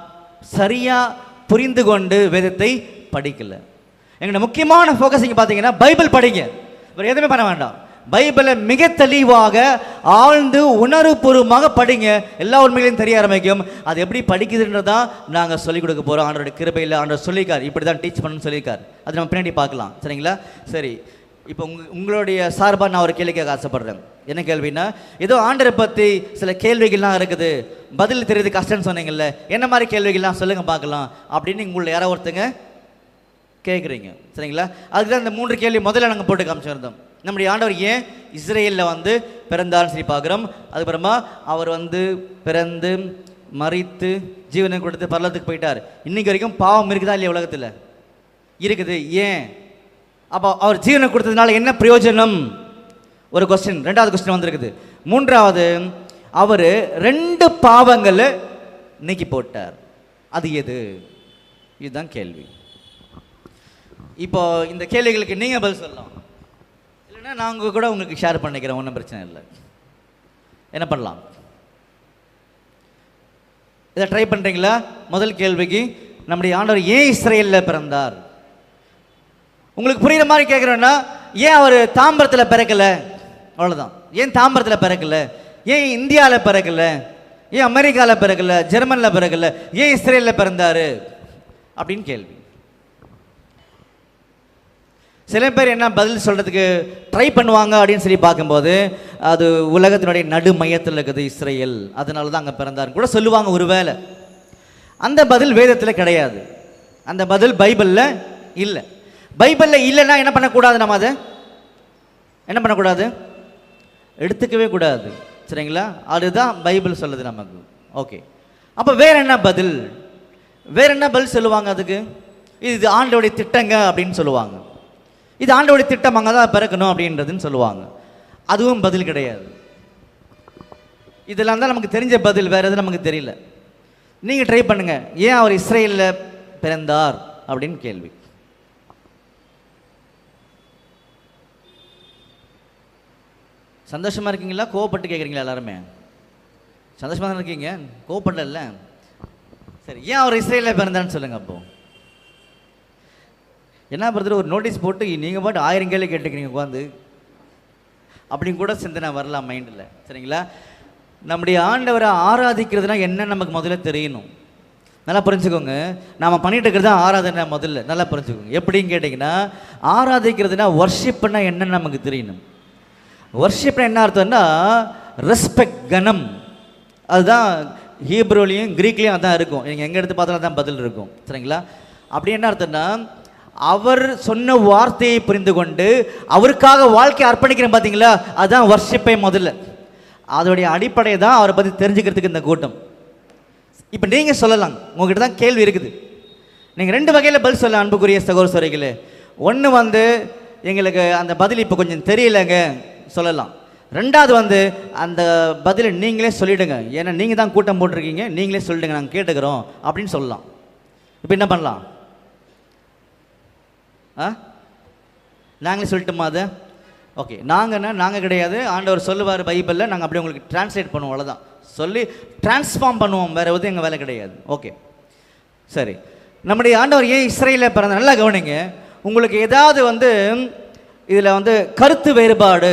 சரியாக புரிந்து கொண்டு வேதத்தை படிக்கலை. எங்களோட முக்கியமான ஃபோக்கஸ் இங்கே பார்த்தீங்கன்னா பைபிள் படிங்க, வேறு எதுவுமே பண்ண வேண்டாம். பைபிளை மிக தெளிவாக ஆழ்ந்து உணர்வுபூர்வமாக படிங்க, எல்லா உண்மைகளையும் தெரிய ஆரம்பிக்கும். அது எப்படி படிக்குதுன்றதான் நாங்கள் சொல்லிக் கொடுக்க போகிறோம். ஆண்டோட கிருபையில் ஆண்டவர் சொல்லியிருக்கார், இப்படி தான் டீச் பண்ணணும்னு சொல்லியிருக்கார். அது நம்ம பின்னாடி பார்க்கலாம், சரிங்களா? சரி, இப்போ உங்களுடைய சார்பாக நான் ஒரு கேள்வி கேட்க ஆசைப்படுறேன். என்ன கேள்வின்னா, ஏதோ ஆண்டரை பற்றி சில கேள்விகள்லாம் இருக்குது, பதில் தெரியுது கஷ்டம்னு சொன்னீங்கல்ல, என்ன மாதிரி கேள்விகள்லாம் சொல்லுங்கள் பார்க்கலாம் அப்படின்னு உங்களை யாராவது ஒருத்தங்க கேட்குறீங்க, சரிங்களா? அதுக்கு தான் இந்த 3 கேள்வி முதல்ல நாங்கள் போட்டு காமிச்சிருந்தோம். நம்முடைய ஆண்டவர் ஏன் இஸ்ரேலில் பிறந்தார்னு சொல்லி பார்க்குறோம். அதுக்கப்புறமா அவர் பிறந்து மரித்து ஜீவனை கொடுத்து பரலத்துக்கு போயிட்டார். இன்றைக்கி வரைக்கும் பாவம் இருக்குதா இல்லையா? உலகத்தில் இருக்குது. ஏன்? அப்போ அவர் ஜீவனை கொடுத்ததுனால என்ன பிரயோஜனம்? ஒரு கொஸ்டின். 2வது கொஸ்டின் வந்திருக்குது. 3வது, அவர் 2 பாவங்களை நீக்கி போட்டார். அது எது? இதுதான் கேள்வி. இப்போ இந்த கேள்விகளுக்கு நீங்கள் பதில் சொல்லலாம், இல்லைன்னா நாங்கள் கூட உங்களுக்கு ஷேர் பண்ணிக்கிறோம், ஒன்றும் பிரச்சனை இல்லை. என்ன பண்ணலாம்? இதை ட்ரை பண்ணுறீங்களா? முதல் கேள்விக்கு, நம்முடைய ஆண்டவர் ஏன் இஸ்ரேலில் பிறந்தார்? உங்களுக்கு புரியுற மாதிரி கேட்குறோன்னா, ஏன் அவர் தாம்பரத்தில் பிறக்கலை? அவ்வளோதான். ஏன் தாம்பரத்தில் பிறக்கலை? ஏன் இந்தியாவில் பிறக்கலை? ஏன் அமெரிக்காவில் பிறக்கலை? ஜெர்மனியில் பிறக்கலை? ஏன் இஸ்ரேலில் பிறந்தார் அப்படின்னு கேள்வி. சில பேர் என்ன பதில் சொல்கிறதுக்கு ட்ரை பண்ணுவாங்க அப்படின்னு சொல்லி பார்க்கும்போது, அது உலகத்தினுடைய நடு மையத்தில் இருக்குது இஸ்ரேல், அதனால தான் அங்கே பிறந்தார் கூட சொல்லுவாங்க. ஒருவேளை அந்த பதில் வேதத்தில் கிடையாது, அந்த பதில் பைபிளில் இல்லை. பைபிளில் இல்லைன்னா என்ன பண்ணக்கூடாது? நம்ம அதை என்ன பண்ணக்கூடாது? எடுத்துக்கவே கூடாது. சரிங்களா? அதுதான் பைபிள் சொல்லுது நமக்கு. ஓகே, அப்போ வேற என்ன பதில்? வேற என்ன பதில் சொல்லுவாங்க அதுக்கு? இது ஆண்டவருடைய திட்டங்க அப்படின்னு சொல்லுவாங்க. இது ஆண்டவருடைய திட்டம், அங்கே தான் பிறக்கணும் அப்படின்றதுன்னு சொல்லுவாங்க. அதுவும் பதில் கிடையாது. இதெல்லாம் தான் நமக்கு தெரிஞ்ச பதில், வேறு எதுவும் நமக்கு தெரியல. நீங்கள் ட்ரை பண்ணுங்க, ஏன் அவர் இஸ்ரேலில் பிறந்தார் அப்படின்னு கேள்வி. சந்தோஷமாக இருக்கீங்களா? கோவப்பட்டு கேட்குறீங்களா? எல்லாருமே சந்தோஷமாக தான் இருக்கீங்க, கோவப்படல. சரி, ஏன் அவர் இஸ்ரேலில் பிறந்தான்னு சொல்லுங்கள். அப்போது என்ன பிரதர், ஒரு நோட்டீஸ் போட்டு நீங்கள் பாட்டு 1000 கேள்வி கேட்டுக்கிறீங்க உட்காந்து அப்படின்னு கூட சிந்தனை வரலாம் மைண்டில். சரிங்களா? நம்முடைய ஆண்டவரை ஆராதிக்கிறதுனா என்ன நமக்கு முதல்ல தெரியணும். நல்லா புரிஞ்சுக்கோங்க. நாம் பண்ணிட்டு இருக்கிறது தான் ஆராதனை. முதல்ல நல்லா புரிஞ்சுக்கோங்க. எப்படின்னு கேட்டிங்கன்னா, ஆராதிக்கிறதுனா ஒர்ஷிப்னா என்னன்னு நமக்கு தெரியணும். ஒர்ஷிப்னா என்ன அர்த்தம்னா ரெஸ்பெக்ட், கனம். அதுதான் ஹீப்ரோலையும் கிரீக்லேயும் அதான் இருக்கும். நீங்கள் எங்கே எடுத்து பார்த்தாலும் தான் பதில் இருக்கும். சரிங்களா? அப்படி என்ன அர்த்தம்னா, அவர் சொன்ன வார்த்தையை புரிந்து கொண்டு அவருக்காக வாழ்க்கையை அர்ப்பணிக்கிறேன் பார்த்தீங்களா, அதுதான் வர்ஷிப்பை. முதல்ல அதோடைய அடிப்படை தான் அவரை பற்றி தெரிஞ்சுக்கிறதுக்கு இந்த கூட்டம். இப்போ நீங்கள் சொல்லலாம், உங்ககிட்ட தான் கேள்வி இருக்குது. நீங்கள் 2 வகையில் பதில் சொல்லலாம் அன்புக்குரிய சகோதர சகோதரிகளே. ஒன்று எங்களுக்கு அந்த பதில் இப்போ கொஞ்சம் தெரியலைங்க சொல்லலாம். 2வது அந்த பதிலை நீங்களே சொல்லிவிடுங்க, ஏன்னா நீங்கள் தான் கூட்டம் போட்டிருக்கீங்க, நீங்களே சொல்லிடுங்க, நாங்கள் கேட்டுக்கிறோம் அப்படின்னு சொல்லலாம். இப்போ என்ன பண்ணலாம்? நாங்களே சொல்லட்டுமா அதை? ஓகே, நாங்கள் கிடையாது, ஆண்டவர் சொல்லுவார் பைபிளில், நாங்கள் அப்படியே உங்களுக்கு டிரான்ஸ்லேட் பண்ணுவோம், அவ்வளோதான். சொல்லி டிரான்ஸ்ஃபார்ம் பண்ணுவோம், வேறு எதுவும் எங்கள் வேலை கிடையாது. ஓகே, சரி. நம்முடைய ஆண்டவர் ஏன் இஸ்ரேலில் பிறந்த, நல்லா கவனிங்க. உங்களுக்கு ஏதாவது இதில் கருத்து வேறுபாடு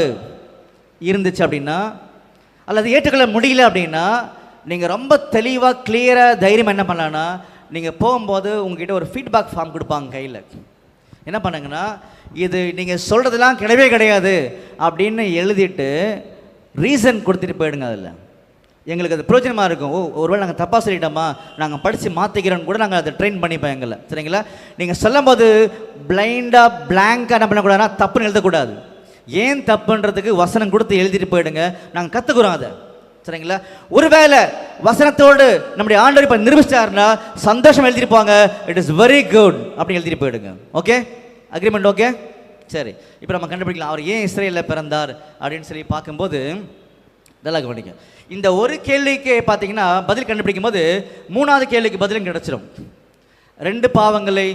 இருந்துச்சு அப்படின்னா, அல்லது ஏற்றுக்கொள்ள முடியல அப்படின்னா, நீங்கள் ரொம்ப தெளிவாக கிளியராக தைரியம் என்ன பண்ணலான்னா, நீங்கள் போகும்போது உங்ககிட்ட ஒரு ஃபீட்பேக் ஃபார்ம் கொடுப்பாங்க கையில். என்ன பண்ணுங்கன்னா, இது நீங்கள் சொல்கிறதுலாம் கிடையவே கிடையாது அப்படின்னு எழுதிட்டு ரீசன் கொடுத்துட்டு போயிடுங்க. அதில் எங்களுக்கு அது பிரயோஜனமாக இருக்கும். ஒருவேளை நாங்கள் தப்பாக சொல்லிட்டோமா, நாங்கள் படித்து மாற்றிக்கிறோன்னு கூட நாங்கள் அதை ட்ரெயின் பண்ணிப்போம் எங்களை. சரிங்களா? நீங்கள் சொல்லும் போது பிளைண்டாக பிளாங்காக என்ன பண்ணக்கூடாதுன்னா, தப்புன்னு எழுதக்கூடாது. ஏன் தப்புன்றதுக்கு வசனம் கொடுத்து எழுதிட்டு போயிடுங்க, நாங்கள் கற்றுக்குறோம் அதை. சரிங்களா? ஒருவேளை வசனத்தோடு நம்முடைய ஆண்டவர் இப்போ நிரூபிச்சாருன்னா சந்தோஷம் எழுதிருப்பாங்க, இட் இஸ் வெரி குட் அப்படின்னு எழுதிட்டு போயிடுங்க. Okay, agreement? ஓகே, சரி. இப்போ நம்ம கண்டுபிடிக்கலாம் அவர் ஏன் இஸ்ரேலில் பிறந்தார் அப்படின்னு சொல்லி பார்க்கும்போது, நல்லா கவனிங்க. இந்த ஒரு கேள்விக்கு பார்த்தீங்கன்னா பதில் கண்டுபிடிக்கும் போது 3வது கேள்விக்கு பதிலும் கிடச்சிடும். 2 பாவங்களை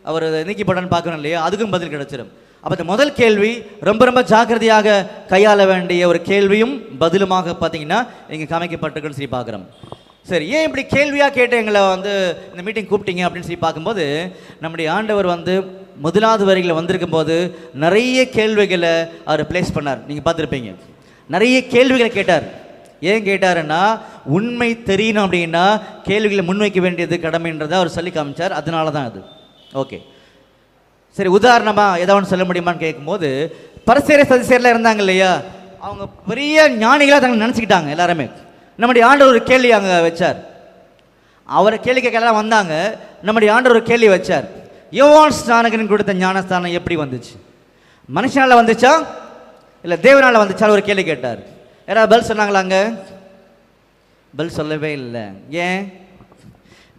அவர் நீக்கி போட்டான்னு பார்க்கணும் இல்லையா, அதுக்கும் பதில் கிடச்சிடும். அப்போ இந்த முதல் கேள்வி ரொம்ப ரொம்ப ஜாக்கிரதையாக கையாள வேண்டிய ஒரு கேள்வியும் பதிலுமாக பார்த்தீங்கன்னா இங்கே காமிக்கப்பட்டிருக்குன்னு சொல்லி பார்க்குறோம். சரி, ஏன் இப்படி கேள்வியாக கேட்டு எங்களை இந்த மீட்டிங் கூப்பிட்டீங்க அப்படின்னு சொல்லி பார்க்கும்போது, நம்முடைய ஆண்டவர் 1வது வரிகளில் வந்திருக்கும் போது நிறைய கேள்விகளை அவர் பிளேஸ் பண்ணார். நீங்கள் பார்த்துருப்பீங்க, நிறைய கேள்விகளை கேட்டார். ஏன் கேட்டாருன்னா, உண்மை தெரியணும் அப்படின்னா கேள்விகளை முன்வைக்க வேண்டியது கடமைன்றதை அவர் சொல்லி காமிச்சார். அதனால தான் அது. ஓகே, சரி. உதாரணமாக ஏதாவது சொல்ல முடியுமான்னு கேட்கும்போது, பரிசேயர் சதுசேயர்லாம் இருந்தாங்க இல்லையா, அவங்க பெரிய ஞானிகளாக தங்களை நினச்சிக்கிட்டாங்க எல்லாருமே. நம்முடைய ஆண்டவர் ஒரு கேள்வி அங்கே வச்சார். அவரை கேள்வி கேட்கலாம் வந்தாங்க. நம்முடைய ஆண்டவர் ஒரு கேள்வி வச்சார். யோவான் ஸ்நானகன் கொடுத்த ஞானஸ்தானம் எப்படி வந்துச்சு? மனுஷனால் வந்துச்சா இல்லை தேவனால் வந்துச்சா? ஒரு கேள்வி கேட்டார். யாராவது பதில் சொன்னாங்களாங்க? பதில் சொல்லவே இல்லை. ஏன்?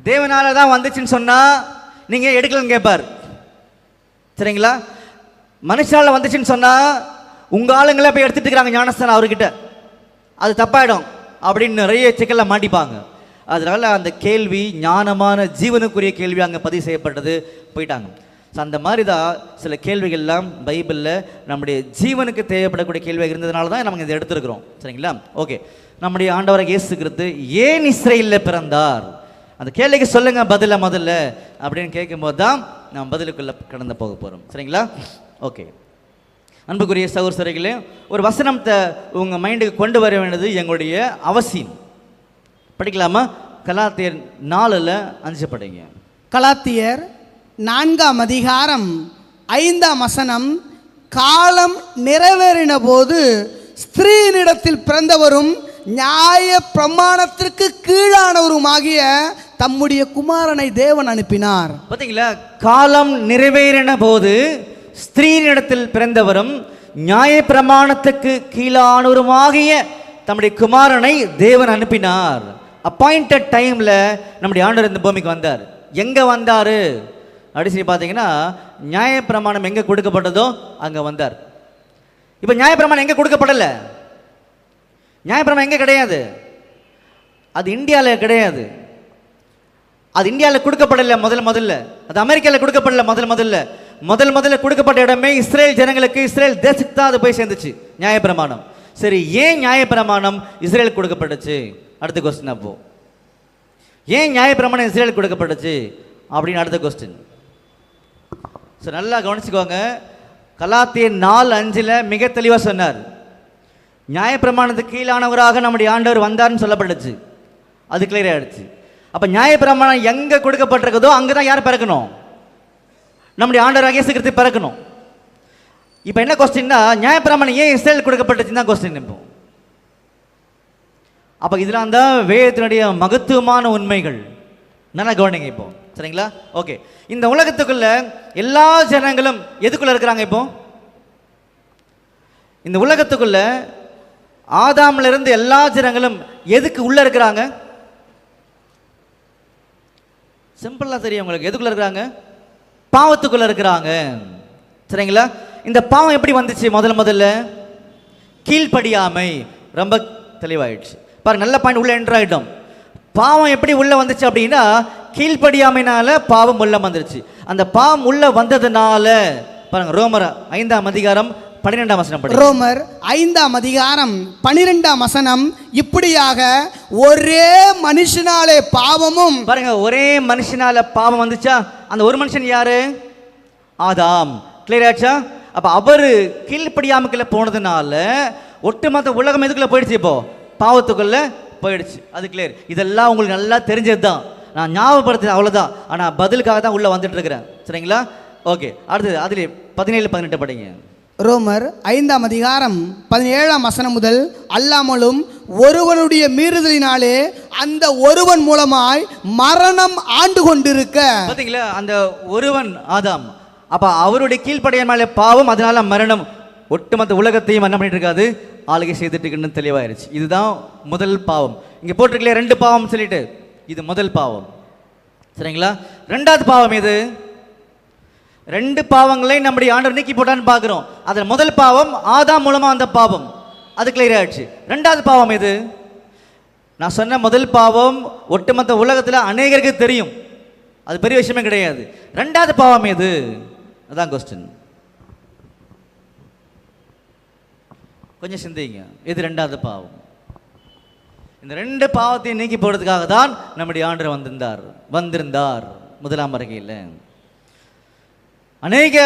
தேவனால தான் வந்துச்சுன்னு சொன்னால் நீங்கள் எடுக்கலன்னு கேட்பார். சரிங்களா? மனுஷனால் வந்துச்சுன்னு சொன்னால் உங்கள் ஆளுங்களே போய் எடுத்துகிட்டு இருக்கிறாங்க ஞானஸ்தானம் அவர்கிட்ட, அது தப்பாயிடும் அப்படின்னு நிறைய சிக்கலில் மாட்டிப்பாங்க. அதனால் அந்த கேள்வி ஞானமான ஜீவனுக்குரிய கேள்வி அங்கே பதிவு செய்யப்பட்டது, போயிட்டாங்க. ஸோ அந்த மாதிரி தான் சில கேள்விகள்லாம் பைபிளில் நம்முடைய ஜீவனுக்கு தேவைப்படக்கூடிய கேள்வியாக இருந்ததுனால தான் நமக்கு இதை எடுத்துருக்கிறோம். சரிங்களா? ஓகே, நம்முடைய ஆண்டவராக இயேசு கிறிஸ்து ஏன் இஸ்ரேலில் பிறந்தார், அந்த கேள்விக்கு சொல்லுங்க பதில முதல்ல அப்படின்னு கேட்கும்போது தான் நாம் பதிலுக்குள்ளே கடந்து போக போகிறோம். சரிங்களா? ஓகே, அன்புக்குரிய சகோதரர்களே, ஒரு வசனத்தை உங்கள் மைண்டுக்கு கொண்டு வர வேண்டியது எங்களுடைய அவசியம். படிக்கலாமா? கலாத்தியர் 4:5 படிங்க. கலாத்தியர் 4:5 காலம் நிறைவேறின போது ஸ்திரீனிடத்தில் பிறந்தவரும் நியாய பிரமாணத்திற்கு கீழானவருமாகிய தம்முடைய குமாரனை தேவன் அனுப்பினார். பார்த்தீங்களா? காலம் நிறைவேறின போது ஸ்திரீனிடத்தில் பிறந்தவரும் நியாய பிரமாணத்துக்கு கீழானவருமாகிய தம்முடைய குமாரனை தேவன் அனுப்பினார். அப்பாயிண்டட் டைம்ல நம்முடைய ஆண்டவர் இந்த பூமிக்கு வந்தார். எங்க வந்தாரு அப்படி சொல்லி பார்த்தீங்கன்னா, நியாயப்பிரமாணம் எங்கே கொடுக்கப்பட்டதோ அங்கே வந்தார். இப்போ நியாயப்பிரமாணம் எங்கே கொடுக்கப்படலை? நியாயப்பிரமாணம் எங்கே கிடையாது? அது இந்தியாவில் கிடையாது. அது இந்தியாவில் கொடுக்கப்படலை முதல்ல. அது அமெரிக்காவில் கொடுக்கப்படல முதல்ல கொடுக்கப்பட்ட இடமே இஸ்ரேல் ஜனங்களுக்கு, இஸ்ரேல் தேசத்துக்கு தான் அது போய் சேர்ந்துச்சு நியாயப்பிரமாணம். சரி, ஏன் நியாயப்பிரமாணம் இஸ்ரேலுக்கு கொடுக்கப்பட்டுச்சு? அடுத்த கொஸ்டின். அப்போ ஏன் நியாயப்பிரமாணம் இஸ்ரேலுக்கு கொடுக்கப்பட்டுச்சு அப்படின்னு அடுத்த கொஸ்டின். ஸோ நல்லா கவனிச்சுக்கோங்க. கலாத்தியர் 4:5 மிக தெளிவாக சொன்னார். நியாயப்பிரமாணத்துக்கு கீழானவராக நம்முடைய ஆண்டவர் வந்தார்னு சொல்லப்பட்டுச்சு. அது கிளியர் ஆகிடுச்சு. அப்போ நியாயப்பிரமாணம் எங்கே கொடுக்கப்பட்டிருக்குதோ அங்கே தான் யார் பிறக்கணும்? நம்முடைய ஆண்டவராக இயேசு கிறிஸ்து பிறக்கணும். இப்போ என்ன கொஸ்டின்னா, நியாயப்பிரமாணம் ஏன் இஸ்ரேல் கொடுக்கப்பட்டுச்சுன்னு தான் கொஸ்டின். இப்போ அப்போ இதெல்லாம் தான் வேதத்தினுடைய மகத்துவமான உண்மைகள். நல்லா கவனிங்க இப்போ. சரிங்களா? ஓகே, இந்த உலகத்துக்குள்ள எல்லா ஜனங்களும் எதுக்குள்ள இருக்கிறாங்க? இப்போ இந்த உலகத்துக்குள்ள ஆதாம்ல இருந்து எல்லா ஜனங்களும் எதுக்கு உள்ள இருக்கிறாங்க? சிம்பிளா தெரியும் உங்களுக்கு. எதுக்குள்ள இருக்கிறாங்க? பாவத்துக்குள்ள இருக்கிறாங்க. சரிங்களா? இந்த பாவம் எப்படி வந்துச்சு? முதல்ல கீழ்ப்படியாமை. ரொம்ப தெளிவாயிடுச்சு பாருங்க. நல்ல பாயிண்ட். உள்ள என்டர் ஆயிட்டோம். பாவம் எப்படி உள்ள வந்துச்சு அப்படின்னா, கீழ்ப்படியாமைனால பாவம் உள்ள வந்துருச்சு. அந்த பாவம் உள்ள வந்ததுனால பாருங்க, ரோமர் 5:12 படி. ரோமர் 5:12 இப்படியாக ஒரே மனுஷனாலே பாவமும். பாருங்க, ஒரே மனுஷனால பாவம் வந்துச்சா? அந்த ஒரு மனுஷன் யாரு? ஆதாம். கிளியர் ஆச்சா? அப்ப அவரு கீழ்ப்படியாமைக்குள்ள போனதுனால ஒட்டுமொத்த உலகம் எதுக்குள்ள போயிடுச்சு? இப்போ பாவத்துக்குள்ள போயிடுச்சு. அது கிளியர். இதெல்லாம் உங்களுக்கு நல்லா தெரிஞ்சது தான், நான் ஞாபகப்படுத்துறேன், அவ்வளோதான். ஆனால் பதிலுக்காக தான் உள்ளே வந்துட்டு இருக்கிறேன். சரிங்களா? ஓகே, அடுத்தது அதில் 17-18 படிங்க. ரோமர் 5:17 முதல் அல்லாமலும் ஒருவனுடைய மீறுதலினாலே அந்த ஒருவன் மூலமாய் மரணம் ஆண்டு கொண்டிருக்க. பார்த்தீங்களா? அந்த ஒருவன் ஆதாம். அப்போ அவருடைய கீழ்ப்படியாமையிலே பாவம், அதனால மரணம் ஒட்டுமொத்த உலகத்தையும் என்ன பண்ணிட்டு இருக்காது? ஆளுகை செய்துட்டு இருக்குன்னு தெளிவாயிருச்சு. இதுதான் முதல் பாவம். இங்கே போட்டிருக்கலையே 2 பாவம் சொல்லிட்டு, இது முதல் பாவம். சரிங்களா? 2வது பாவம் எது? 2 பாவங்களை நம்முடைய ஆண்டவர் நீக்கி போட்டான்னு பார்க்குறோம். அதில் முதல் பாவம் ஆதாம் மூலமாக அந்த பாவம், அது கிளியர் ஆயிடுச்சு. 2வது பாவம் எது? நான் சொன்ன முதல் பாவம் ஒட்டுமொத்த உலகத்தில் அநேகருக்கு தெரியும், அது பெரிய விஷயமே கிடையாது. 2வது பாவம் எது? அதான் கொஸ்டின். கொஞ்சம் சிந்திங்க. இது 2வது பாவம். இந்த 2 பாவத்தையும் நீக்கி போடுறதுக்காக தான் நம்முடைய ஆண்டவர் வந்திருந்தார் முதலாம் வருகையில். அநேக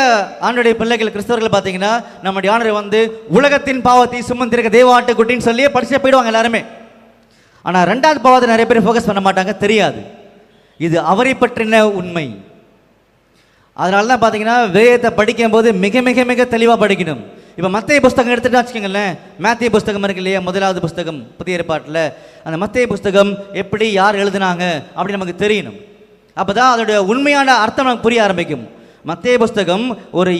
ஆண்டுடைய பிள்ளைகள் கிறிஸ்தவர்கள் பார்த்தீங்கன்னா, நம்முடைய ஆண்டவர் வந்து உலகத்தின் பாவத்தை சுமந்திருக்க தேவ ஆட்டுக்குட்டின்னு சொல்லியே படிச்சு போயிடுவாங்க எல்லாருமே. ஆனால் 2வது பாவத்தை நிறைய பேர் ஃபோக்கஸ் பண்ண மாட்டாங்க, தெரியாது. இது அவரை பற்றின உண்மை. அதனால தான் பார்த்தீங்கன்னா வேதத்தை படிக்கும் போது மிக மிக மிக தெளிவாக படிக்கணும். இப்போ மத்தேயு புஸ்தகம் எடுத்துகிட்டு வச்சுக்கோங்களேன். மேத்தேயு புஸ்தகம் இருக்கு இல்லையா, முதலாவது புஸ்தகம் புதிய ஏற்பாட்டில். அந்த மத்தேயு புஸ்தகம் எப்படி யார் எழுதுனாங்க அப்படின்னு நமக்கு தெரியணும். அப்போ தான் அதோடைய உண்மையான அர்த்தம் நமக்கு புரிய ஆரம்பிக்கும். மத்தேயு புஸ்தகம் ஒரு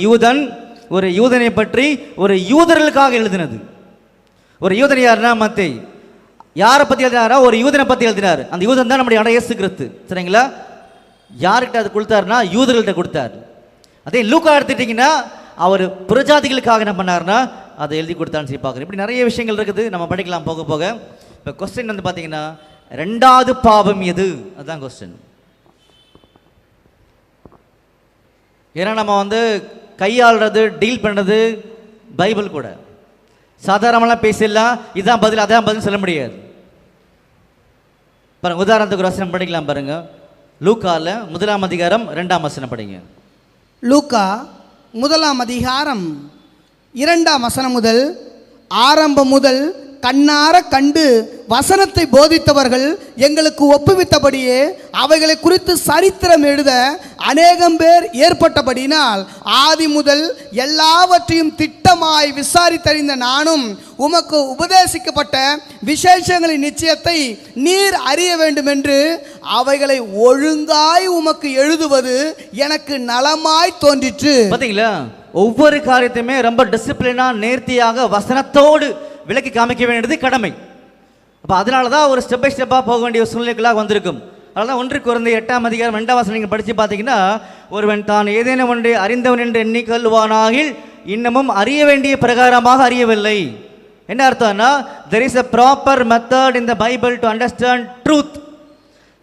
யூதனை பற்றி ஒரு யூதர்களுக்காக எழுதினது. ஒரு யூதன் யாருன்னா மத்தேயு. யாரை பற்றி எழுதினாரா? ஒரு யூதனை பற்றி எழுதினார். அந்த யூதன் தான் நம்முடைய இயேசு கிறிஸ்து. சரிங்களா? யார்கிட்ட அது கொடுத்தாருன்னா யூதர்கள்ட்ட கொடுத்தார். அதே லூக்கா எடுத்துட்டிங்கன்னா அவர் புறஜாதிகளுக்காக என்ன பண்ணார்னா அதை எழுதி கொடுத்தான்னு சொல்லி பார்க்குறோம். இப்படி நிறைய விஷயங்கள் இருக்குது, நம்ம படிக்கலாம் போக போக. இப்போ கொஸ்டின் வந்து பார்த்தீங்கன்னா 2வது பாவம் எது? அதுதான் கொஸ்டின். ஏன்னா நம்ம வந்து கையாளுறது டீல் பண்ணுறது பைபிள் கூட. சாதாரணமெல்லாம் பேசிடலாம், இதான் பதில் அதான் பதில் சொல்ல முடியாது. பாருங்க, உதாரணத்துக்கு ஒரு வசனம் படிக்கலாம் பாருங்க. லூக்கால 1ஆம் அதிகாரம் 2ஆம் வசனம் படிங்க. லூக்கா 1ஆம் அதிகாரம் 2ஆம் வசனம் முதல், ஆரம்பம் முதல் கண்ணார கண்டு வசனத்தை போதித்தவர்கள் எங்களுக்கு ஒப்புவித்தபடியே அவைகளை குறித்து சரித்திரம் எழுத அநேகம் பேர் ஏற்பட்டபடினால் ஆதி முதல் எல்லாவற்றையும் திட்டமாய் விசாரித்தறிந்த நானும் உமக்கு உபதேசிக்கப்பட்ட விசேஷங்களின் நிச்சயத்தை நீர் அறிய வேண்டும் என்று அவைகளை ஒழுங்காய் உமக்கு எழுதுவது எனக்கு நலமாய் தோன்றிற்று. பார்த்தீங்களா, ஒவ்வொரு காரியத்தையுமே ரொம்ப டிசிப்ளினா நேர்த்தியாக வசனத்தோடு விளக்கி காமிக்க வேண்டியது கடமை. அப்போ அதனால தான் ஒரு ஸ்டெப் பை ஸ்டெப்பாக போக வேண்டிய சூழ்நிலைகளாக வந்திருக்கும். அதனால தான் 1 கொரிந்தியர் 8ஆம் அதிகாரம் 2ஆம் வசனம் நீங்கள் படித்து பார்த்தீங்கன்னா, ஒருவன் தான் ஏதேனும் ஒன்றை அறிந்தவன் என்று எண்ணிக்கொள்வானாகில் இன்னமும் அறிய வேண்டிய பிரகாரமாக அறியவில்லை. என்ன அர்த்தம்னா, there is a proper method in the Bible to understand truth.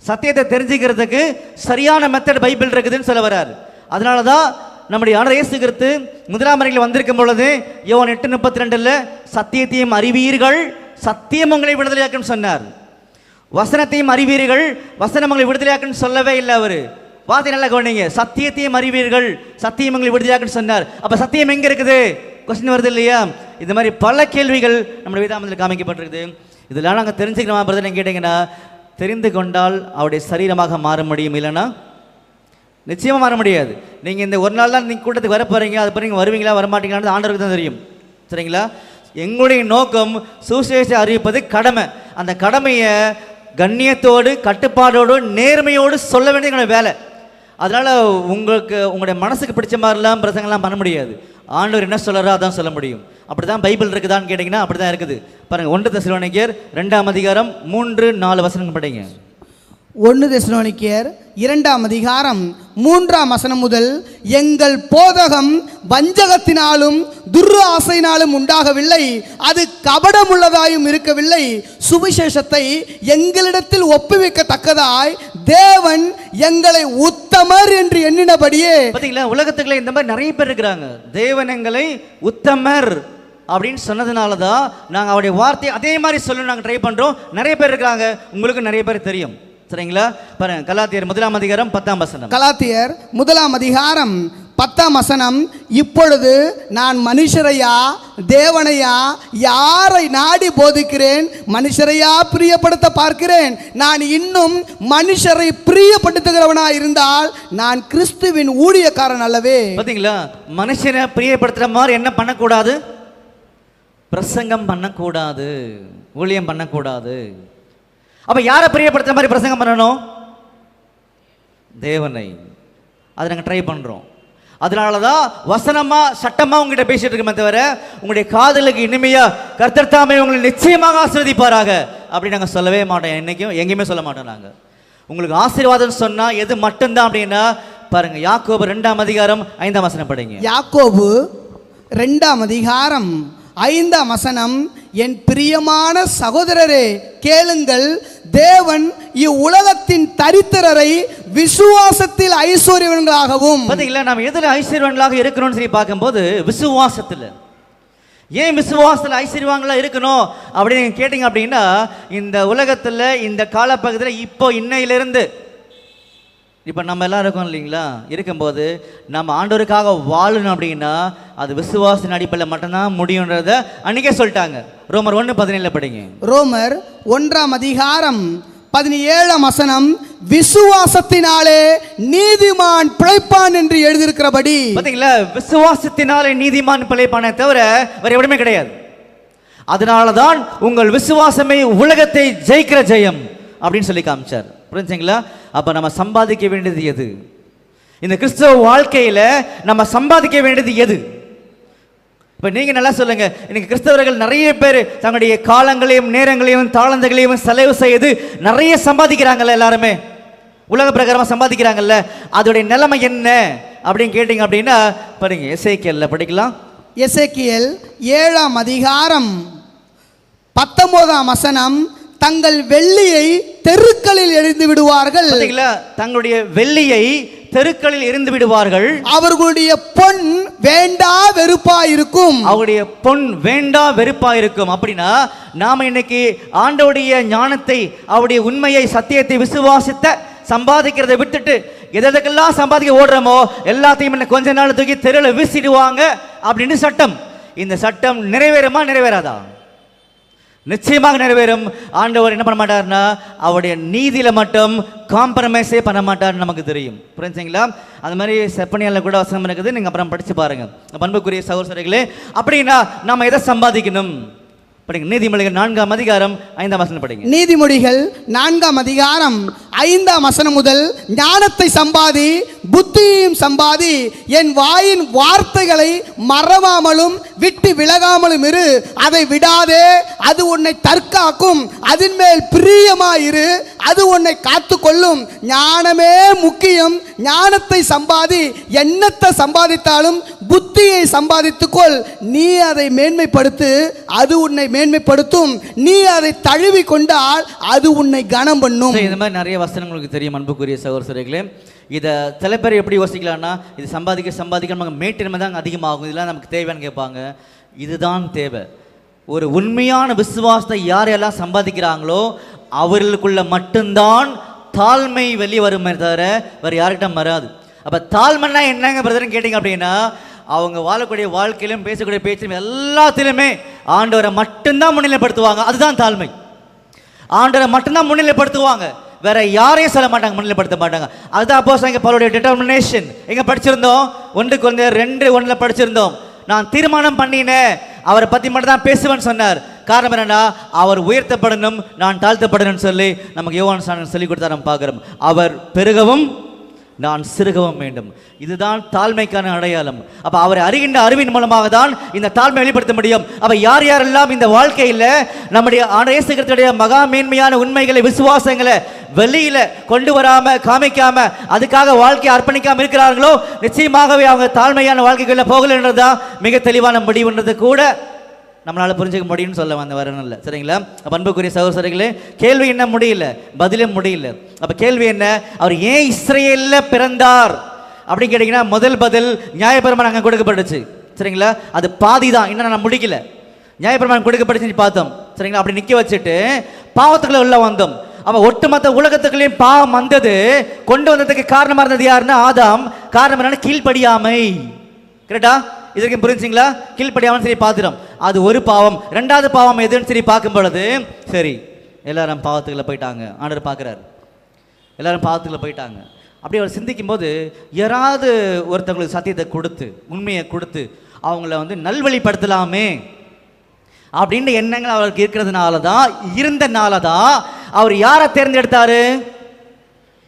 சத்தியத்தை தெரிஞ்சுக்கிறதுக்கு சரியான மெத்தட் பைபிள் இருக்குதுன்னு சொல்ல வர்றார். அதனால தான் நம்முடைய ஆண்டவர் இயேசு கிறிஸ்து 1ஆம் அறையில் வந்திருக்கும் பொழுது யோவான் 8:32 சத்தியத்தையும் அறிவீர்கள், சத்தியம் உங்களை விடுதலையாக்குன்னு சொன்னார். வசனத்தையும் அறிவீர்கள், வசனம் உங்களை விடுதலையாக்குன்னு சொல்லவே இல்லை. அவர் வார்த்தை நல்லா கவனிங்க, சத்தியத்தையும் அறிவீர்கள், சத்தியம் உங்களை விடுதலையாக்குன்னு சொன்னார். அப்போ சத்தியம் எங்கே இருக்குது? கொஸ்டின் வருது இல்லையா? இது மாதிரி பல கேள்விகள் நம்முடைய வேதாகமத்தில் காமிக்கப்பட்டிருக்குது. இதெல்லாம் நாங்கள் தெரிஞ்சுக்கணுமா பிரதர் கேட்டிங்கன்னா, தெரிந்து கொண்டால் அவருடைய சரீரமாக மாற முடியும், இல்லைன்னா நிச்சயமாக மாற முடியாது. நீங்கள் இந்த ஒரு நாள் தான் நீங்கள் கூட்டத்துக்கு வர போகிறீங்க, அது பிறகு வருவீங்களா வரமாட்டீங்களான்னு ஆண்டவருக்கு தான் தெரியும். சரிங்களா? எங்களுடைய நோக்கம் சுவிசேஷத்தை அறிவிப்பது கடமை. அந்த கடமையை கண்ணியத்தோடு கட்டுப்பாடோடு நேர்மையோடு சொல்ல வேண்டியது வேலை. அதனால் உங்களுக்கு உங்களுடைய மனசுக்கு பிடிச்ச மாதிரிலாம் பிரசங்கெல்லாம் பண்ண முடியாது. ஆண்டவர் என்ன சொல்கிறாரோ அதான் சொல்ல முடியும். அப்படி தான் பைபிள் இருக்குதான்னு கேட்டிங்கன்னா அப்படி தான் இருக்குது. பாருங்கள், 1 தெசலோனிக்கேயர் 2ஆம் அதிகாரம் 3-4 வசனங்கள் படிங்க. 1 தெசலோனிக்கேயர் 2ஆம் அதிகாரம் 3ஆம் வசனம் முதல், எங்கள் போதகம் வஞ்சகத்தினாலும் துர்ஆசையினாலும் உண்டாகவில்லை, அது கபடமுள்ளதாயும் இருக்கவில்லை. சுவிசேஷத்தை எங்களிடத்தில் ஒப்புவிக்கத்தக்கதாய் தேவன் எங்களை உத்தமர் என்று எண்ணினபடியே. பார்த்தீங்களா, உலகத்துக்குள்ள இந்த மாதிரி நிறைய பேர் இருக்கிறாங்க. தேவன் எங்களை உத்தமர் அப்படின்னு சொன்னதுனால தான் நாங்கள் அவருடைய வார்த்தையை அதே மாதிரி சொல்ல நாங்கள் ட்ரை பண்ணுறோம். நிறைய பேர் இருக்கிறாங்க, உங்களுக்கு நிறைய பேர் தெரியும். சரிங்களா? பாருங்க, கலாத்தியர் 1ஆம் அதிகாரம் 10ஆம் வசனம். கலாத்தியர் 1ஆம் அதிகாரம் 10ஆம் வசனம், இப்பொழுது நான் மனுஷரையா தேவனையா யாரை நாடி போதிக்கிறேன்? மனுஷரையா பிரியப்படுத்த பார்க்கிறேன்? நான் இன்னும் மனுஷரை பிரியப்படுத்துகிறவனா இருந்தால் நான் கிறிஸ்துவின் ஊழியக்காரன் அல்லவே. பார்த்தீங்களா, மனுஷனை பிரியப்படுத்துற மாதிரி என்ன பண்ணக்கூடாது? பிரசங்கம் பண்ணக்கூடாது, ஊழியம் பண்ணக்கூடாது. அப்ப யாரை பிரியப்படுத்துற மாதிரி பிரசங்கம் பண்ணணும்? தேவனை. அதை நாங்கள் ட்ரை பண்றோம். அதனால தான் வசனமா சட்டமா உங்ககிட்ட பேசிட்டு இருக்கமே தவிர உங்களுடைய காதலுக்கு இனிமையா கர்த்தர் தாமே உங்களை நிச்சயமாக ஆசீர்வதிப்பாராக அப்படி நாங்கள் சொல்லவே மாட்டோம். என்னைக்கும் எங்கேயுமே சொல்ல மாட்டோம். நாங்கள் உங்களுக்கு ஆசீர்வாதம் சொன்னா எது மட்டும்தான் அப்படின்னா, பாருங்க, யாக்கோபு 2ஆம் அதிகாரம் 5ஆம் வசனம் படிங்க. யாக்கோபு 2ஆம் அதிகாரம் 5ஆம் வசனம், என் பிரியமான சகோதரரே கேளுங்கள், தேவன் இவ்வுலகத்தின் தரித்திரரை விசுவாசத்தில் ஐஸ்வர்யவான்களாகவும். பார்த்தீங்களா, நம்ம எதில் ஐஸ்வர்யவான்களாக இருக்கணும்னு சொல்லி பார்க்கும்போது விசுவாசத்தில். ஏன் விசுவாசத்தில் ஐஸ்வர்யவான்களாக இருக்கணும் அப்படின்னு கேட்டிங்க அப்படின்னா, இந்த உலகத்தில் இந்த காலப்பகுதியில் இப்போ இன்னையிலிருந்து இப்போ நம்ம எல்லாம் இருக்கோம் இல்லைங்களா, இருக்கும்போது நம்ம ஆண்டவருக்காக வாழணும் அப்படின்னா அது விசுவாசின் அடிப்படையில் மட்டும்தான் முடியுன்றத அன்றைக்கே சொல்லிட்டாங்க. ரோமர் 1:17 படிங்க. ரோமர் 1ஆம் அதிகாரம் 17ஆம் வசனம், விசுவாசத்தினாலே நீதிமான் பிழைப்பான் என்று எழுதியிருக்கிறபடி. பார்த்தீங்களா, விசுவாசத்தினாலே நீதிமான் பிழைப்பானே தவிர வேற எவ்வளவுமே கிடையாது. அதனால தான் உங்கள் விசுவாசமே உலகத்தை ஜெயிக்கிற ஜெயம் அப்படின்னு சொல்லி காமிச்சார். புரிஞ்சுங்களா? அப்ப நம்ம சம்பாதிக்க வேண்டியது எது? இந்த கிறிஸ்தவ வாழ்க்கையில நம்ம சம்பாதிக்க வேண்டியது எது? இப்ப நீங்க நல்லா சொல்லுங்க. இன்னைக்கு கிறிஸ்தவர்கள் நிறைய பேர் தங்களுடைய காலங்களையும் நேரங்களையும் தாளந்துகளையும் செலவு செய்து நிறைய சம்பாதிக்கிறாங்கல்ல, எல்லாருமே உலக பிரகாரமா சம்பாதிக்கிறாங்கல்ல. அதோடைய நிலைமை என்ன அப்படின்னு கேட்டீங்க அப்படின்னா, பாருங்க, எசேக்கியேல்ல படிக்கலாம். எசேக்கியேல் 7ஆம் அதிகாரம் 19ஆம் வசனம், தங்கள் வெள்ளியை தெருக்களில் எறிந்து விடுவார்கள். தங்களுடைய வெள்ளியை தெருக்களில் எரிந்து விடுவார்கள். அவர்களுடைய பொன் வேண்டா வெறுப்பா இருக்கும். அவருடைய பொன் வேண்டா வெறுப்பா இருக்கும். அப்படின்னா நாம இன்னைக்கு ஆண்டவருடைய ஞானத்தை, அவருடைய உண்மையை, சத்தியத்தை விசுவாசித்த சம்பாதிக்கிறதை விட்டுட்டு எதற்கெல்லாம் சம்பாதிக்க ஓடுறோமோ எல்லாத்தையும் கொஞ்ச நாள் தூக்கி தெருவில் வீசிடுவாங்க அப்படின்னு சட்டம். இந்த சட்டம் நிறைவேறுமா நிறைவேறாதா? நிச்சயமாக நிறைவேறும். ஆண்டவர் என்ன பண்ண மாட்டார்னா அவருடைய நீதியில மட்டும் காம்ப்ரமைஸே பண்ண மாட்டார்னு நமக்கு தெரியும். புரிஞ்சுங்களா? அந்த மாதிரி செப்பனியால கூட வசனம் இருக்குது, நீங்க அப்புறம் படிச்சு பாருங்க. பண்புக்குரிய சகோதரர்களே, அப்படின்னா நம்ம எதை சம்பாதிக்கணும்? படிங்க. நீதிமொழிகள் 4ஆம் அதிகாரம் 5ஆம் வசனம் படிங்க. நீதிமொழிகள் 4ஆம் அதிகாரம் 5ஆம் வசனம் முதல், ஞானத்தை சம்பாதி, புத்தியையும் சம்பாதி, என் வாயின் வார்த்தைகளை மறவாமலும் விட்டு விலகாமலும் இரு, அதை விடாதே, அது உன்னை தற்காக்கும், அதன் மேல் பிரியமாயிரு, அது உன்னை காத்து கொள்ளும். ஞானமே முக்கியம். ஞானத்தை சம்பாதி. எண்ணத்தை சம்பாதித்தாலும் புத்தியை சம்பாதித்துக்கொள். நீ அதை மேன்மைப்படுத்து, அது உன்னை மேன்மைப்படுத்தும். நீ அதை தழுவி கொண்டால் அது உன்னை கனம் பண்ணும். இந்த மாதிரி நிறைய வசனங்களுக்கு தெரியும் அன்புக்குரிய சகோதரர்களே. இதை சில பேர் எப்படி யோசிக்கலாம்னா, இது சம்பாதிக்க நமக்கு மேட்டின்மை தான் அதிகமாகும், இதெல்லாம் நமக்கு தேவைன்னு கேட்பாங்க. இதுதான் தேவை. ஒரு உண்மையான விசுவாசத்தை யாரெல்லாம் சம்பாதிக்கிறாங்களோ அவர்களுக்குள்ள மட்டும்தான் தாழ்மை வெளியே வருமே தவிர வேறு யார்கிட்ட வராது. அப்போ தாழ்மைன்னா என்னங்க பிரதர்ன்னு கேட்டிங்க அப்படின்னா, அவங்க வாழக்கூடிய வாழ்க்கையிலும் பேசக்கூடிய பேச்சிலும் எல்லாத்திலுமே ஆண்டவரை மட்டும்தான் முன்னிலைப்படுத்துவாங்க. அதுதான் தாழ்மை. ஆண்டவரை மட்டும்தான் முன்னிலைப்படுத்துவாங்க, வேற யாரையும் சொல்ல மாட்டாங்க, முன்னிலைப்படுத்த மாட்டாங்க. அதுதான் அப்போஸ்தலனாகிய பவுலுடைய டிட்டர்மினேஷன். எங்க படிச்சிருந்தோம்? 1 கொரிந்தியர் 2:1 படிச்சிருந்தோம். நான் தீர்மானம் பண்ணினேன், அவரை பத்தி மட்டும் தான் பேசுவேன்னு சொன்னார். காரணம் என்னன்னா, அவர் உயர்த்தப்படணும், நான் தாழ்த்தப்படணும்னு சொல்லி நமக்கு யோவான் சாணன் சொல்லி கொடுத்தா நம்ம பார்க்கிறோம். அவர் பெருகவும் நான் சிறுகவும் வேண்டும். இதுதான் தாழ்மைக்கான அடையாளம். அப்ப அவரை அறிகின்ற அறிவின் மூலமாக தான் இந்த தாழ்மை வெளிப்படுத்த முடியும். அப்ப யார் யாரெல்லாம் இந்த வாழ்க்கையில் நம்முடைய இயேசு கிறிஸ்துவுடைய மகா மேன்மையான உண்மைகளை, விசுவாசங்களை வெளியில கொண்டு வராம, காமிக்காம, அதுக்காக வாழ்க்கையை அர்ப்பணிக்காம இருக்கிறார்களோ நிச்சயமாகவே அவங்க தாழ்மையான வாழ்க்கைக்குள்ள போகலன்றதுதான் மிக தெளிவான முடிவுன்றது கூட நம்மளால புரிஞ்சுக்க முடியும்னு சொல்ல வந்த வரணும்ல. சரிங்களா? அன்புக்குரிய சகோதரர்களே, கேள்வி என்ன முடியல, பதிலும் முடியல. அப்ப கேள்வி என்ன? அவர் ஏன் இஸ்ரேல்ல பிறந்தார் அப்படின்னு கேட்டீங்கன்னா, முதல் பதில் நியாயப்பிரமாணம் அங்கே கொடுக்கப்பட்டுச்சு. சரிங்களா? அது பாதி தான், இன்னும் நான் முடிக்கல. நியாயப்பிரமாணம் கொடுக்கப்பட்டுச்சு பார்த்தோம். சரிங்களா? அப்படி நிக்க வச்சுட்டு பாவத்துக்குள்ள உள்ள வந்தோம். அப்ப ஒட்டுமொத்த உலகத்துக்குள்ளேயும் பாவம் வந்தது. கொண்டு வந்ததுக்கு காரணமா இருந்தது யாருன்னா ஆதாம். காரணம் என்னன்னா கீழ்ப்படியாமை. கரெக்டா? இதற்கு புரிஞ்சுங்களா? கீழ்ப்படியாமல் சரி பார்த்துடும். அது ஒரு பாவம். 2வது பாவம் எதுன்னு சரி பார்க்கும் பொழுது, சரி எல்லாரும் பாவத்துக்குள்ள போயிட்டாங்க, ஆண்டவர் பார்க்குறாரு, எல்லாரும் பாவத்துக்குள்ள போயிட்டாங்க. அப்படி அவர் சிந்திக்கும் போது, யாராவது ஒருத்தவங்களுக்கு சத்தியத்தை கொடுத்து, உண்மையை கொடுத்து அவங்கள நல்வழிப்படுத்தலாமே அப்படின்ற எண்ணங்கள் அவருக்கு இருந்தனால தான் அவர் யாரை தேர்ந்தெடுத்தாரு?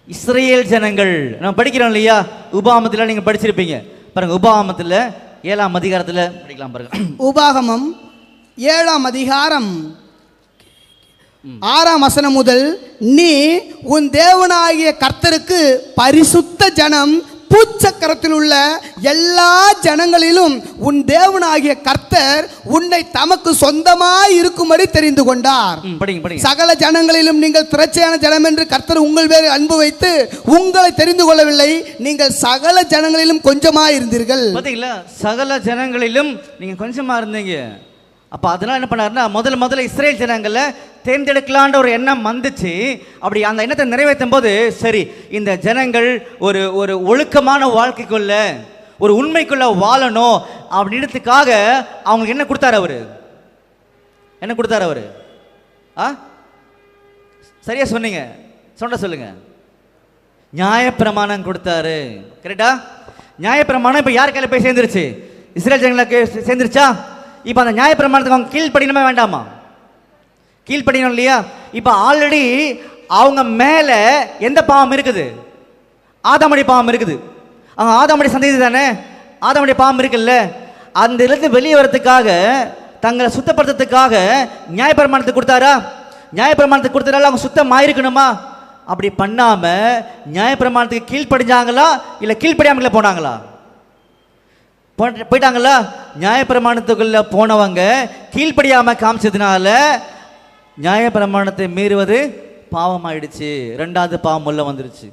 இஸ்ரேல் ஜனங்கள். நம்ம படிக்கிறோம் இல்லையா? உபாகமத்தில் நீங்க படிச்சிருப்பீங்க பாருங்க. உபாகமத்தில் 7ஆம் அதிகாரத்தில் படிக்கலாம் பாருங்க. உபாகமம் 7ஆம் அதிகாரம் 6ஆம் வசனம் முதல், நீ உன் தேவனாகிய கர்த்தருக்கு பரிசுத்த ஜனம், பூச்சக்கரத்தில் உள்ள எல்லா ஜனங்களிலும் உன் தேவனாகிய கர்த்தர் உன்னை தமக்கு சொந்தமாய் இருக்கும்படி தெரிந்து கொண்டார். சகல ஜனங்களிலும் நீங்கள் திரட்சையான ஜனம் என்று கர்த்தர் உங்கள் பேரில் அன்பு வைத்து உங்களை தெரிந்து கொள்ளவில்லை. நீங்கள் சகல ஜனங்களிலும் கொஞ்சமாய் இருந்தீர்கள். பாத்தீங்களா? சகல ஜனங்களிலும் நீங்க கொஞ்சமா இருந்தீங்க. அப்ப அதனால என்ன பண்ணாருன்னா, முதல்ல இஸ்ரேல் ஜனங்களை தேர்ந்தெடுக்கலான்ற ஒரு எண்ணம் வந்துச்சு. அப்படி அந்த எண்ணத்தை நிறைவேற்றும் போது, சரி இந்த ஜனங்கள் ஒரு ஒரு ஒழுக்கமான வாழ்க்கைக்குள்ள, ஒரு உண்மைக்குள்ள வாழணும் அப்படின்றதுக்காக அவங்களுக்கு என்ன கொடுத்தாரு அவரு? என்ன கொடுத்தாரு அவரு? சரியா சொன்னீங்க, சொல்லுங்க. நியாயப்பிரமாணம் கொடுத்தாரு. கரெக்டா? நியாயப்பிரமாணம் இப்ப யார் கையில போய் சேர்ந்துருச்சு? இஸ்ரேல் ஜனங்களுக்கு சேர்ந்துருச்சா? இப்போ அந்த நியாயப்பிரமாணத்துக்கு அவங்க கீழ்ப்படியணுமா வேண்டாமா? கீழ்ப்படியணும் இல்லையா? இப்போ ஆல்ரெடி அவங்க மேலே எந்த பாவம் இருக்குது? ஆதாமுடைய பாவம் இருக்குது. அவங்க ஆதாமுடைய சந்ததி தானே, ஆதாமுடைய பாவம் இருக்குல்ல. அந்த இடத்துல வெளியே வரதுக்காக, தங்களை சுத்தப்படுத்துறதுக்காக நியாயப்பிரமாணத்தை கொடுத்தாரா? நியாயப்பிரமாணத்தை கொடுத்ததால அவங்க சுத்தமாக இருக்கணுமா? அப்படி பண்ணாம நியாயப்பிரமாணத்துக்கு கீழ்ப்படிஞ்சாங்களா இல்லை கீழ்ப்படியாமல போனாங்களா? போயிட்டாங்களா? நியாயப்பிரமாணத்துக்குள்ள போனவங்க கீழ்ப்படியாம காமிச்சதுனால நியாயப்பிரமாணத்தை மீறுவது பாவம் ஆயிடுச்சு. 2வது பாவம் உள்ள வந்துருச்சு.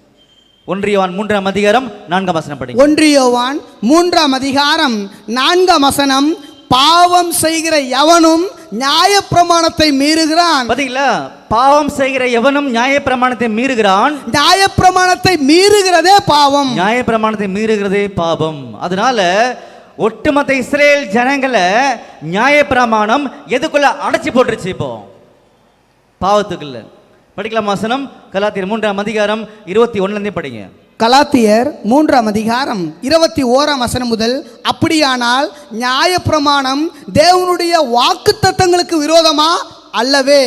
1 யோவான் 3ஆம் அதிகாரம் 4ஆம் வசனம் படிங்க. 1 யோவான் 3ஆம் அதிகாரம் 4ஆம் வசனம், பாவம் செய்கிற எவனும் நியாயப்பிரமாணத்தை மீறுகிறான். பாத்தீங்களா? பாவம் செய்கிற எவனும் நியாயப்பிரமாணத்தை மீறுகிறான். நியாயப்பிரமாணத்தை மீறுகிறதே பாவம். நியாயப்பிரமாணத்தை மீறுகிறதே பாவம். அதனால ஒட்டுமொத்த இஸ்ரேல் ஜனங்களை நியாயப்பிரமாணம் எதுக்குள்ள அடைச்சி போட்டுருச்சு? இப்போ பாவத்துக்குள்ள. படிக்கலாம் வசனம், கலாத்தியர் 3ஆம் அதிகாரம் 21 படிங்க. கலாத்தியர் 3ஆம் அதிகாரம் 21ஆம் வசனம் முதல், அப்படியானால் நியாயப்பிரமாணம் தேவனுடைய வாக்குத்தத்தங்களுக்கு விரோதமா? அல்லவே,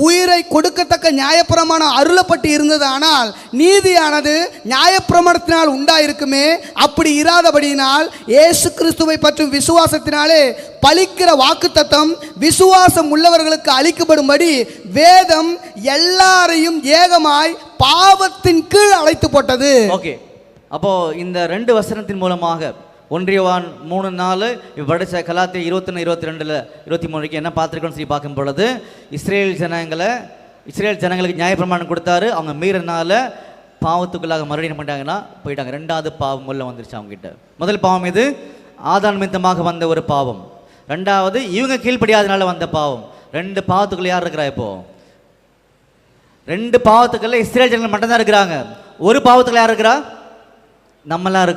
உயிரை கொடுக்கத்தக்க நியாயப்பிரமாணம் அருளப்பட்டு இருந்தது, ஆனால் நீதியானது நியாயப்பிரமாணத்தினால் உண்டாயிருக்குமே. அப்படி இராதபடியினால் இயேசு கிறிஸ்துவை பற்றும் விசுவாசத்தினாலே பலிக்கிற வாக்குத்தத்தம் விசுவாசம் உள்ளவர்களுக்கு அளிக்கப்படும்படி வேதம் எல்லாரையும் ஏகமாய் பாவத்தின் கீழ் அழைத்து போட்டது. ஓகே, அப்போ இந்த 2 வசனத்தின் மூலமாக 1 யோவான் 3:4 படிச்ச கலாத்தியர் 21, 22, 23 என்ன பார்த்துருக்கோன்னு சொல்லி பார்க்கும் பொழுது, இஸ்ரேல் ஜனங்களுக்கு நியாயப்பிரமாணம் கொடுத்தாரு. அவங்க மீறினால பாவத்துக்குள்ளாக மறுபடியும் பண்ணிட்டாங்கன்னா போயிட்டாங்க. 2வது பாவம் உள்ள வந்துருச்சு அவங்க கிட்ட. முதல் பாவம் இது ஆதாம் நிமித்தமாக வந்த ஒரு பாவம். 2வது இவங்க கீழ்ப்படியாதனால வந்த பாவம். 2 பாவத்துக்குள்ள யார் இருக்கிறா? இப்போ 2 பாவத்துக்குள்ள இஸ்ரேல் ஜனங்கள் மட்டும்தான் இருக்கிறாங்க. ஒரு பாவத்துக்குள்ள யார் இருக்கிறா? நம்மளாம்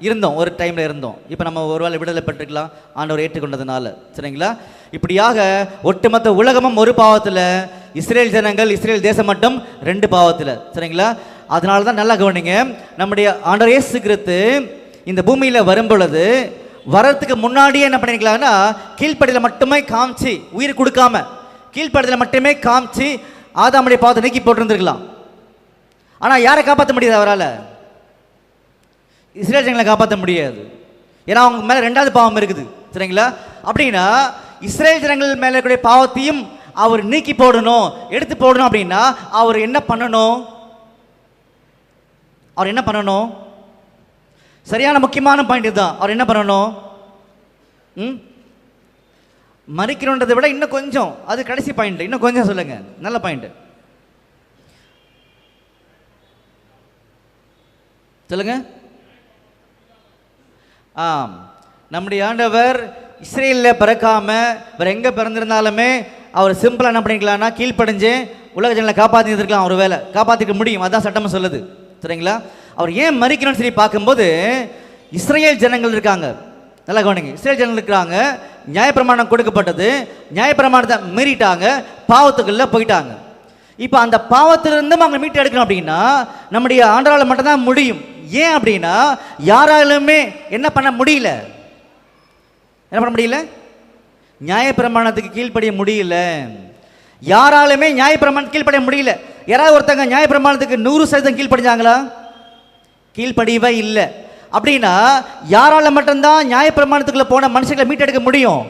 இருந்தோம், ஒரு டைமில் இருந்தோம். இப்போ நம்ம ஒரு வேளை விடுதலை பெற்றுக்கலாம், ஆண்டவர் ஏற்றுக்கொண்டதுனால. சரிங்களா? இப்படியாக ஒட்டுமொத்த உலகமும் ஒரு பாவத்தில், இஸ்ரேல் ஜனங்கள், இஸ்ரேல் தேசம் மட்டும் 2 பாவத்தில். சரிங்களா? அதனால தான் நல்லா கவனிங்க, நம்முடைய ஆண்டவர் இயேசு கிறிஸ்து இந்த பூமியில் வரும் பொழுது வரத்துக்கு முன்னாடியே என்ன பண்ணிக்கலாம்னா, கீழ்ப்படியில் மட்டுமே காமிச்சு, உயிர் கொடுக்காம கீழ்ப்படியில் மட்டுமே காமிச்சு ஆதாமுடைய பாவத்தை நீக்கி போட்டிருந்துருக்கலாம். ஆனால் யாரை காப்பாற்ற முடியாது? அவரால் இஸ்ரேல் ஜனங்களை காப்பாற்ற முடியாது. ஏன்னா அவங்க மேலே 2வது பாவம் இருக்குது. சரிங்களா? அப்படின்னா இஸ்ரேல் ஜனங்கள் மேலே இருக்கக்கூடிய பாவத்தையும் அவர் நீக்கி போடணும், எடுத்து போடணும். அப்படின்னா அவர் என்ன பண்ணணும்? சரியான முக்கியமான பாயிண்ட் இதுதான். அவர் என்ன பண்ணணும்? மறிக்கணுன்றதை விட இன்னும் கொஞ்சம், அது கடைசி பாயிண்ட், இன்னும் கொஞ்சம் சொல்லுங்க, நல்ல பாயிண்ட் சொல்லுங்க. நம்முடைய ஆண்டவர் இஸ்ரேலில் பிறக்காம வேற எங்கே பிறந்திருந்தாலுமே அவர் சிம்பிளாக என்ன பண்ணிக்கலாம்னா, கீழ்ப்படிஞ்சு உலக ஜனங்களை காப்பாற்றிருக்கலாம். ஒரு வேலை காப்பாற்றிக்க முடியும், அதான் சட்டமும் சொல்லுது. சரிங்களா? அவர் ஏன் மறிக்கணும்னு சொல்லி பார்க்கும்போது, இஸ்ரேல் ஜனங்கள் இருக்காங்க, நல்லா கவனிங்க, இஸ்ரேல் ஜனங்கள் இருக்கிறாங்க, நியாயப்பிரமாணம் கொடுக்கப்பட்டது, நியாயப்பிரமாணத்தை மீறிட்டாங்க, பாவத்துக்குள்ள போயிட்டாங்க. இப்போ அந்த பாவத்திலிருந்தும் அவங்க மீட்டு எடுக்கணும் அப்படின்னா நம்முடைய ஆண்டவரால் மட்டும்தான் முடியும். ஏன் அப்படின்னா யாராலுமே என்ன பண்ண முடியல? நியாயப்பிரமாணத்துக்கு கீழ்ப்படிய முடியல. யாராலுமே நியாயப்பிரமாணத்துக்கு கீழ்ப்படிய முடியல. யாராவது ஒருத்தங்க நியாயப்பிரமாணத்துக்கு 100% கீழ்ப்படிஞ்சாங்களா? கீழ்ப்படியவே இல்லை. அப்படின்னா யாரால மட்டும்தான் நியாயப்பிரமாணத்துக்குள்ள போன மனுஷங்களை மீட்டெடுக்க முடியும்?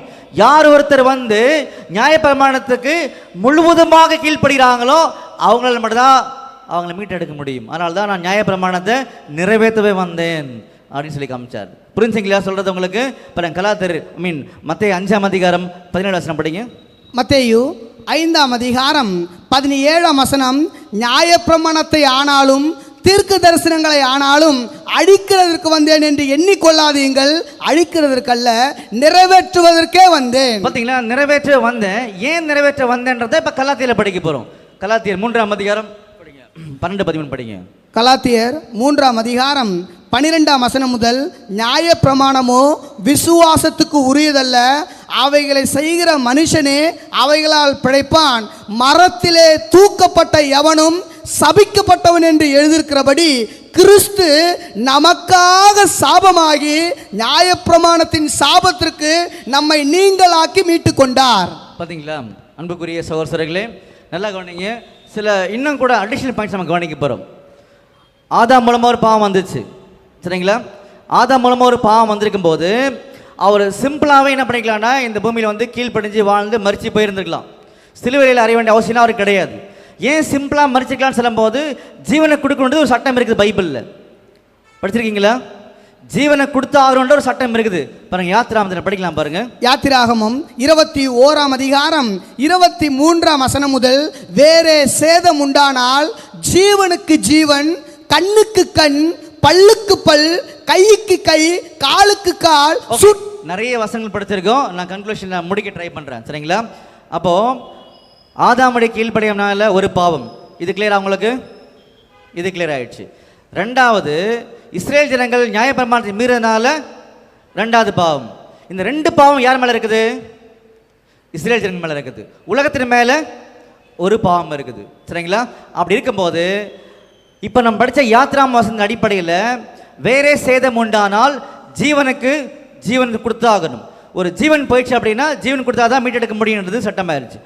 யார் ஒருத்தர் நியாயப்பிரமாணத்துக்கு முழுவதுமாக கீழ்ப்படுகிறாங்களோ அவங்களால மட்டும்தான் அவங்கள மீட்டெடுக்க முடியும். அதனால தான் நான் நியாயப்பிரமாணத்தை நிறைவேற்றவே வந்தேன் அப்படின்னு சொல்லி காமிச்சார். புரிஞ்சுங்களா சொல்றது உங்களுக்கு? இப்போ கலாத்தியர் மத்தேயு 5ஆம் அதிகாரம் 17 வசனம் படிங்க. மத்தேயு 5ஆம் அதிகாரம் 17ஆம் வசனம், நியாயப்பிரமாணத்தை ஆனாலும் தீர்க்க தரிசனங்களை ஆனாலும் அழிக்கிறதற்கு வந்தேன் என்று எண்ணிக்கொள்ளாதீங்கள், அழிக்கிறதற்கல்ல நிறைவேற்றுவதற்கே வந்தேன். பார்த்தீங்களா? நிறைவேற்ற வந்தேன். ஏன் நிறைவேற்ற வந்தேன்றதை இப்போ கலாத்தியர் படிக்க போகிறோம். கலாத்தியர் 3ஆம் அதிகாரம் 12-13 படிங்க. கலாத்தியர் 3ஆம் அதிகாரம் 12ஆம் வசனம் முதல், நியாயப்பிரமாணமோ விசுவாசத்துக்கு உரியதல்ல, அவைகளை செய்கிற மனுஷனே அவைகளால் பிழைப்பான், மரத்திலே தூக்கப்பட்ட எவனும் சபிக்கப்பட்டவன் என்று எழுதியிருக்கிறபடி கிறிஸ்து நமக்காக சாபமாகி நியாயப்பிரமாணத்தின் சாபத்திற்கு நம்மை நீங்களாக்கி மீட்டு கொண்டார். பார்த்தீங்களா? அன்புக்குரிய சகோதரர்களே, நல்லா கவனிங்க. சில இன்னும் கூட அடிஷனல் பாயிண்ட்ஸ் நம்ம கவனிக்க போகிறோம். ஆதாம் மூலமாக ஒரு பாவம் வந்துச்சு. சரிங்களா? ஆதாம் மூலமாக ஒரு பாவம் வந்திருக்கும் போது அவர் சிம்பிளாகவே என்ன பண்ணிக்கலாம்னா, இந்த பூமியில் கீழ்ப்படிஞ்சு வாழ்ந்து மறித்து போயிருந்துருக்கலாம். சிலுவையில் அறிய வேண்டிய அவசியம் அவருக்கு கிடையாது. ஏன் சிம்பிளாக மறிச்சிக்கலாம்னு சொல்லும் போது, ஜீவனை கொடுக்கணுன்றது ஒரு சட்டம் இருக்குது பைபிளில். படிச்சிருக்கீங்களா? ஜீவனை கொடுத்து ஆகணுன்ற ஒரு சட்டம் இருக்குது. பாருங்க, யாத்திராகமத்தில் படிக்கலாம் பாருங்க. யாத்திராகமம் 21ஆம் அதிகாரம் 23ஆம் வசனம் முதல், வேறே சேதம் உண்டானால் ஜீவனுக்கு ஜீவன், கண்ணுக்கு கண், பல்லுக்கு பல், கைக்கு கை, காலுக்கு கால். நிறைய வசனங்கள் படிச்சிருக்கோம். நான் கன்க்ளூஷன் முடிக்க ட்ரை பண்றேன். சரிங்களா? அப்போ ஆதாமுடைய கீழ்ப்படியாமையால ஒரு பாவம், இது கிளியர் உங்களுக்கு? இது கிளியர் ஆயிடுச்சு. ரெண்டாவது, இஸ்ரேல் ஜனங்கள் நியாயப்பிரமாணத்தை மீறினால ரெண்டாவது பாவம். இந்த ரெண்டு பாவம் யார் மேல இருக்குது? இஸ்ரேல் ஜனங்கள் மேல இருக்குது. உலகத்தின் மேல ஒரு பாவம் இருக்குது. சரிங்களா? அப்படி இருக்கும்போது இப்போ நம்ம படித்த யாத்ராம் வசனத்தின் அடிப்படையில் வேறே சேதம் உண்டானால் ஜீவனுக்கு கொடுத்தாகணும். ஒரு ஜீவன் போயிடுச்சு அப்படின்னா ஜீவன் கொடுத்தா தான் மீட்டெடுக்க முடியுன்றது சட்டமாயிருச்சு.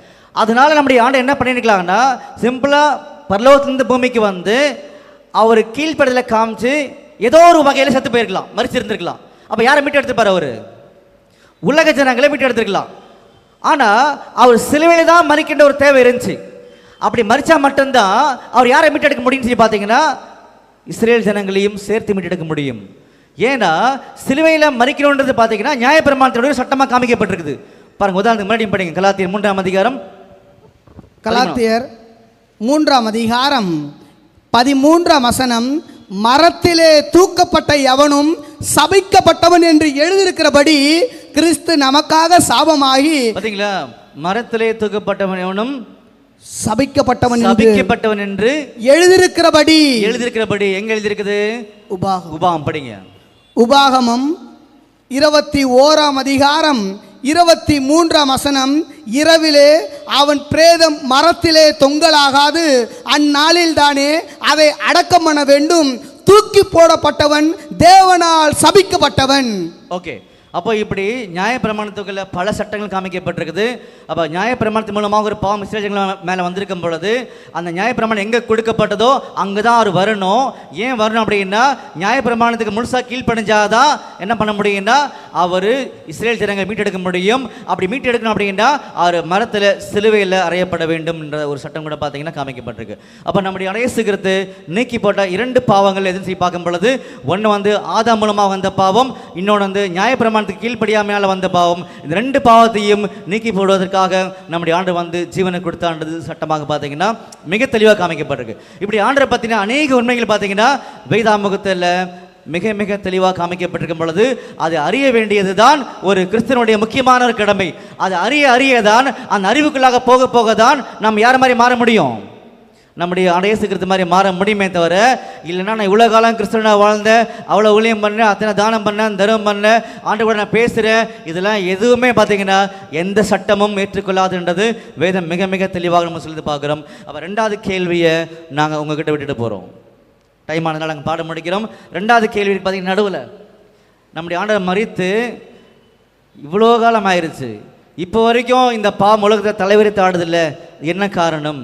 அதனால நம்முடைய ஆண்டு என்ன பண்ணிருக்கலாம்னா, சிம்பிளாக பரலோகத்திலிருந்து பூமிக்கு வந்து அவர் கீழ்ப்படலை காமிச்சு ஏதோ ஒரு வகையில் செத்து போயிருக்கலாம், மறிச்சிருந்துருக்கலாம். அப்போ யாரை மீட்டு எடுத்துப்பார்? அவர் உலக ஜனங்களை மீட்டு எடுத்துருக்கலாம். ஆனால் அவர் சிலுவையில் தான் மறிக்கின்ற ஒரு தேவை இருந்துச்சு. அப்படி மறிச்சா மட்டும்தான் அவர் யாரை மீட்டெடுக்க முடியும்னு சொல்லி பார்த்தீங்கன்னா, இஸ்ரேல் ஜனங்களையும் சேர்த்து மீட்டெடுக்க முடியும். ஏன்னா சிலுவையில் மறிக்கணுன்றது பார்த்தீங்கன்னா நியாயப்பிரமாணத்தினுடைய சட்டமாக காமிக்கப்பட்டிருக்குது. பாருங்க, உதாரணத்துக்கு முன்னாடி படிங்க கலாத்தியர் 3ஆம் அதிகாரம். கலாத்தியர் 3ஆம் அதிகாரம் 13ஆம் வசனம். மரத்திலே தூக்கப்பட்ட எவனும் சபிக்கப்பட்டவன் என்று எழுதியிருக்கிறபடி கிறிஸ்து நமக்காக சாபமாகி. பாத்தீங்களா? மரத்திலே தூக்கப்பட்டவன் எவனும் சபிக்கப்பட்டவன் என்று எழுதியிருக்கிறபடி. எங்க எழுதியிருக்குது? உபாகம் படிங்க. உபாகமம் 21ஆம் அதிகாரம் 23ஆம் வசனம். இரவிலே அவன் பிரேதம் மரத்திலே தொங்கலாகாது, அந்நாளில் தானே அதை அடக்கம் பண்ண வேண்டும். தூக்கி போடப்பட்டவன் தேவனால் சபிக்கப்பட்டவன். ஓகே, அப்போ இப்படி நியாயப்பிரமாணத்துக்குள்ள பல சட்டங்கள் காமிக்கப்பட்டிருக்குது. அப்போ நியாயப்பிரமாணத்தின் மூலமாக ஒரு பாவம் இஸ்ரேல் மேலே வந்திருக்கும் பொழுது அந்த நியாயப்பிரமாணம் எங்கே கொடுக்கப்பட்டதோ அங்கே தான் அவர் வரணும். ஏன் வரணும் அப்படின்னா, நியாயப்பிரமாணத்துக்கு முழுசாக கீழ்ப்படிஞ்சாதான் என்ன பண்ண முடியும்னா அவர் இஸ்ரேல் ஜனங்களை மீட்டெடுக்க முடியும். அப்படி மீட்டெடுக்கணும் அப்படின்னா அவர் மரத்தில் சிலுவையில் அறையப்பட வேண்டும் என்ற ஒரு சட்டம் கூட பார்த்தீங்கன்னா காமிக்கப்பட்டிருக்கு. அப்போ நம்முடைய இயேசு கிறிஸ்து நீக்கி போட்ட இரண்டு பாவங்கள் எதுன்னு சொல்லி பார்க்கும் பொழுது, ஒன்று வந்து ஆதாம் மூலமாக வந்த பாவம், இன்னொன்று வந்து நியாயப்பிரமாணத்துக்கு கீழ்ப்படியாமையால் வந்த பாவம். இந்த ரெண்டு பாவத்தையும் நீக்கி போடுவதற்காக நம்முடைய ஆண்டு வந்து ஜீவனை கொடுத்தான்றது சட்டமாக பார்த்தீங்கன்னா மிக தெளிவாக காமிக்கப்பட்டிருக்கு. இப்படி ஆண்டரை பற்றின அநேக உண்மைகள் பார்த்தீங்கன்னா வேதாகமத்தில் மிக மிக தெளிவாக காமிக்கப்பட்டிருக்கும் பொழுது அது அறிய வேண்டியதுதான் ஒரு கிறிஸ்தவனுடைய முக்கியமான ஒரு கடமை. அது அறியதான், அந்த அறிவுக்குள்ளாக போக போக தான் நம்ம யார் மாதிரி மாற முடியும்? நம்முடைய இயேசு கிறிஸ்து மாதிரி மாற முடியுமே தவிர, இல்லைன்னா நான் இவ்வளோ காலம் கிறிஸ்தவனாக வாழ்ந்தேன், அவ்வளோ ஊழியம் பண்ணேன், அத்தனை தானம் பண்ணேன், தர்மம் பண்ணேன், ஆண்டு கூட நான் பேசுகிறேன், இதெல்லாம் எதுவுமே பார்த்தீங்கன்னா எந்த சட்டமும் ஏற்றுக்கொள்ளாதுன்றது வேதம் மிக மிக தெளிவாக நம்ம சொல்லி பார்க்குறோம். அப்போ ரெண்டாவது கேள்வியை நாங்கள் உங்ககிட்ட விட்டுட்டு போகிறோம். டைம் ஆனதுனால நாங்கள் பாடம் முடிக்கிறோம். ரெண்டாவது கேள்வி பார்த்தீங்கன்னா, நடுவில் நம்முடைய ஆண்டவர் மரித்து இவ்வளோ காலம் ஆயிடுச்சு, இப்போ வரைக்கும் இந்த உலகத்தை தலைவரித்து ஆடுதில்லை, என்ன காரணம்?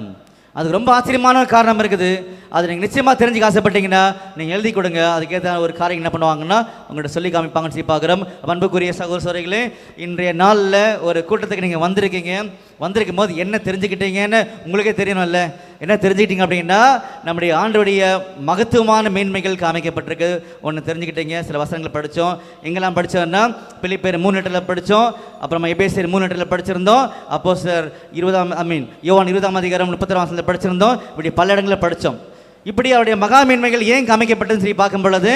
அதுக்கு ரொம்ப ஆச்சரியமான ஒரு காரணம் இருக்குது. அது நீங்கள் நிச்சயமாக தெரிஞ்சுக்க ஆசைப்பட்டீங்கன்னா நீங்கள் எழுதி கொடுங்க. அதுக்கேற்ற ஒரு காரியம் என்ன பண்ணுவாங்கன்னா உங்கள்கிட்ட சொல்லி காமிப்பாங்கன்னு சொல்லி பார்க்குறோம். அன்புக்குரிய சகோதரர்களே, இன்றைய நாளில் ஒரு கூட்டத்துக்கு நீங்கள் வந்திருக்கும் போது என்ன தெரிஞ்சுக்கிட்டீங்கன்னு உங்களுக்கே தெரியணும்ல. என்ன தெரிஞ்சுக்கிட்டீங்க அப்படின்னா, நம்முடைய ஆண்டோடைய மகத்துவமான மேன்மைகள் காமிக்கப்பட்டிருக்கு. ஒன்று தெரிஞ்சுக்கிட்டீங்க. சில வசனங்களை படித்தோம். எங்கெல்லாம் படித்தோம்னா, பிலிப்பியர் 3:8 படித்தோம், அப்புறமா எபேசியர் 3:8 படிச்சிருந்தோம், அப்போஸ்தலர் யோவான் 20ஆம் அதிகாரம் 32ஆம் வசனத்தில் படிச்சிருந்தோம். இப்படி பல இடங்களில் படித்தோம். இப்படி அவருடைய மகா மேன்மைகள் ஏன் காமிக்கப்பட்டதுன்னு சொல்லி பார்க்கும் பொழுது,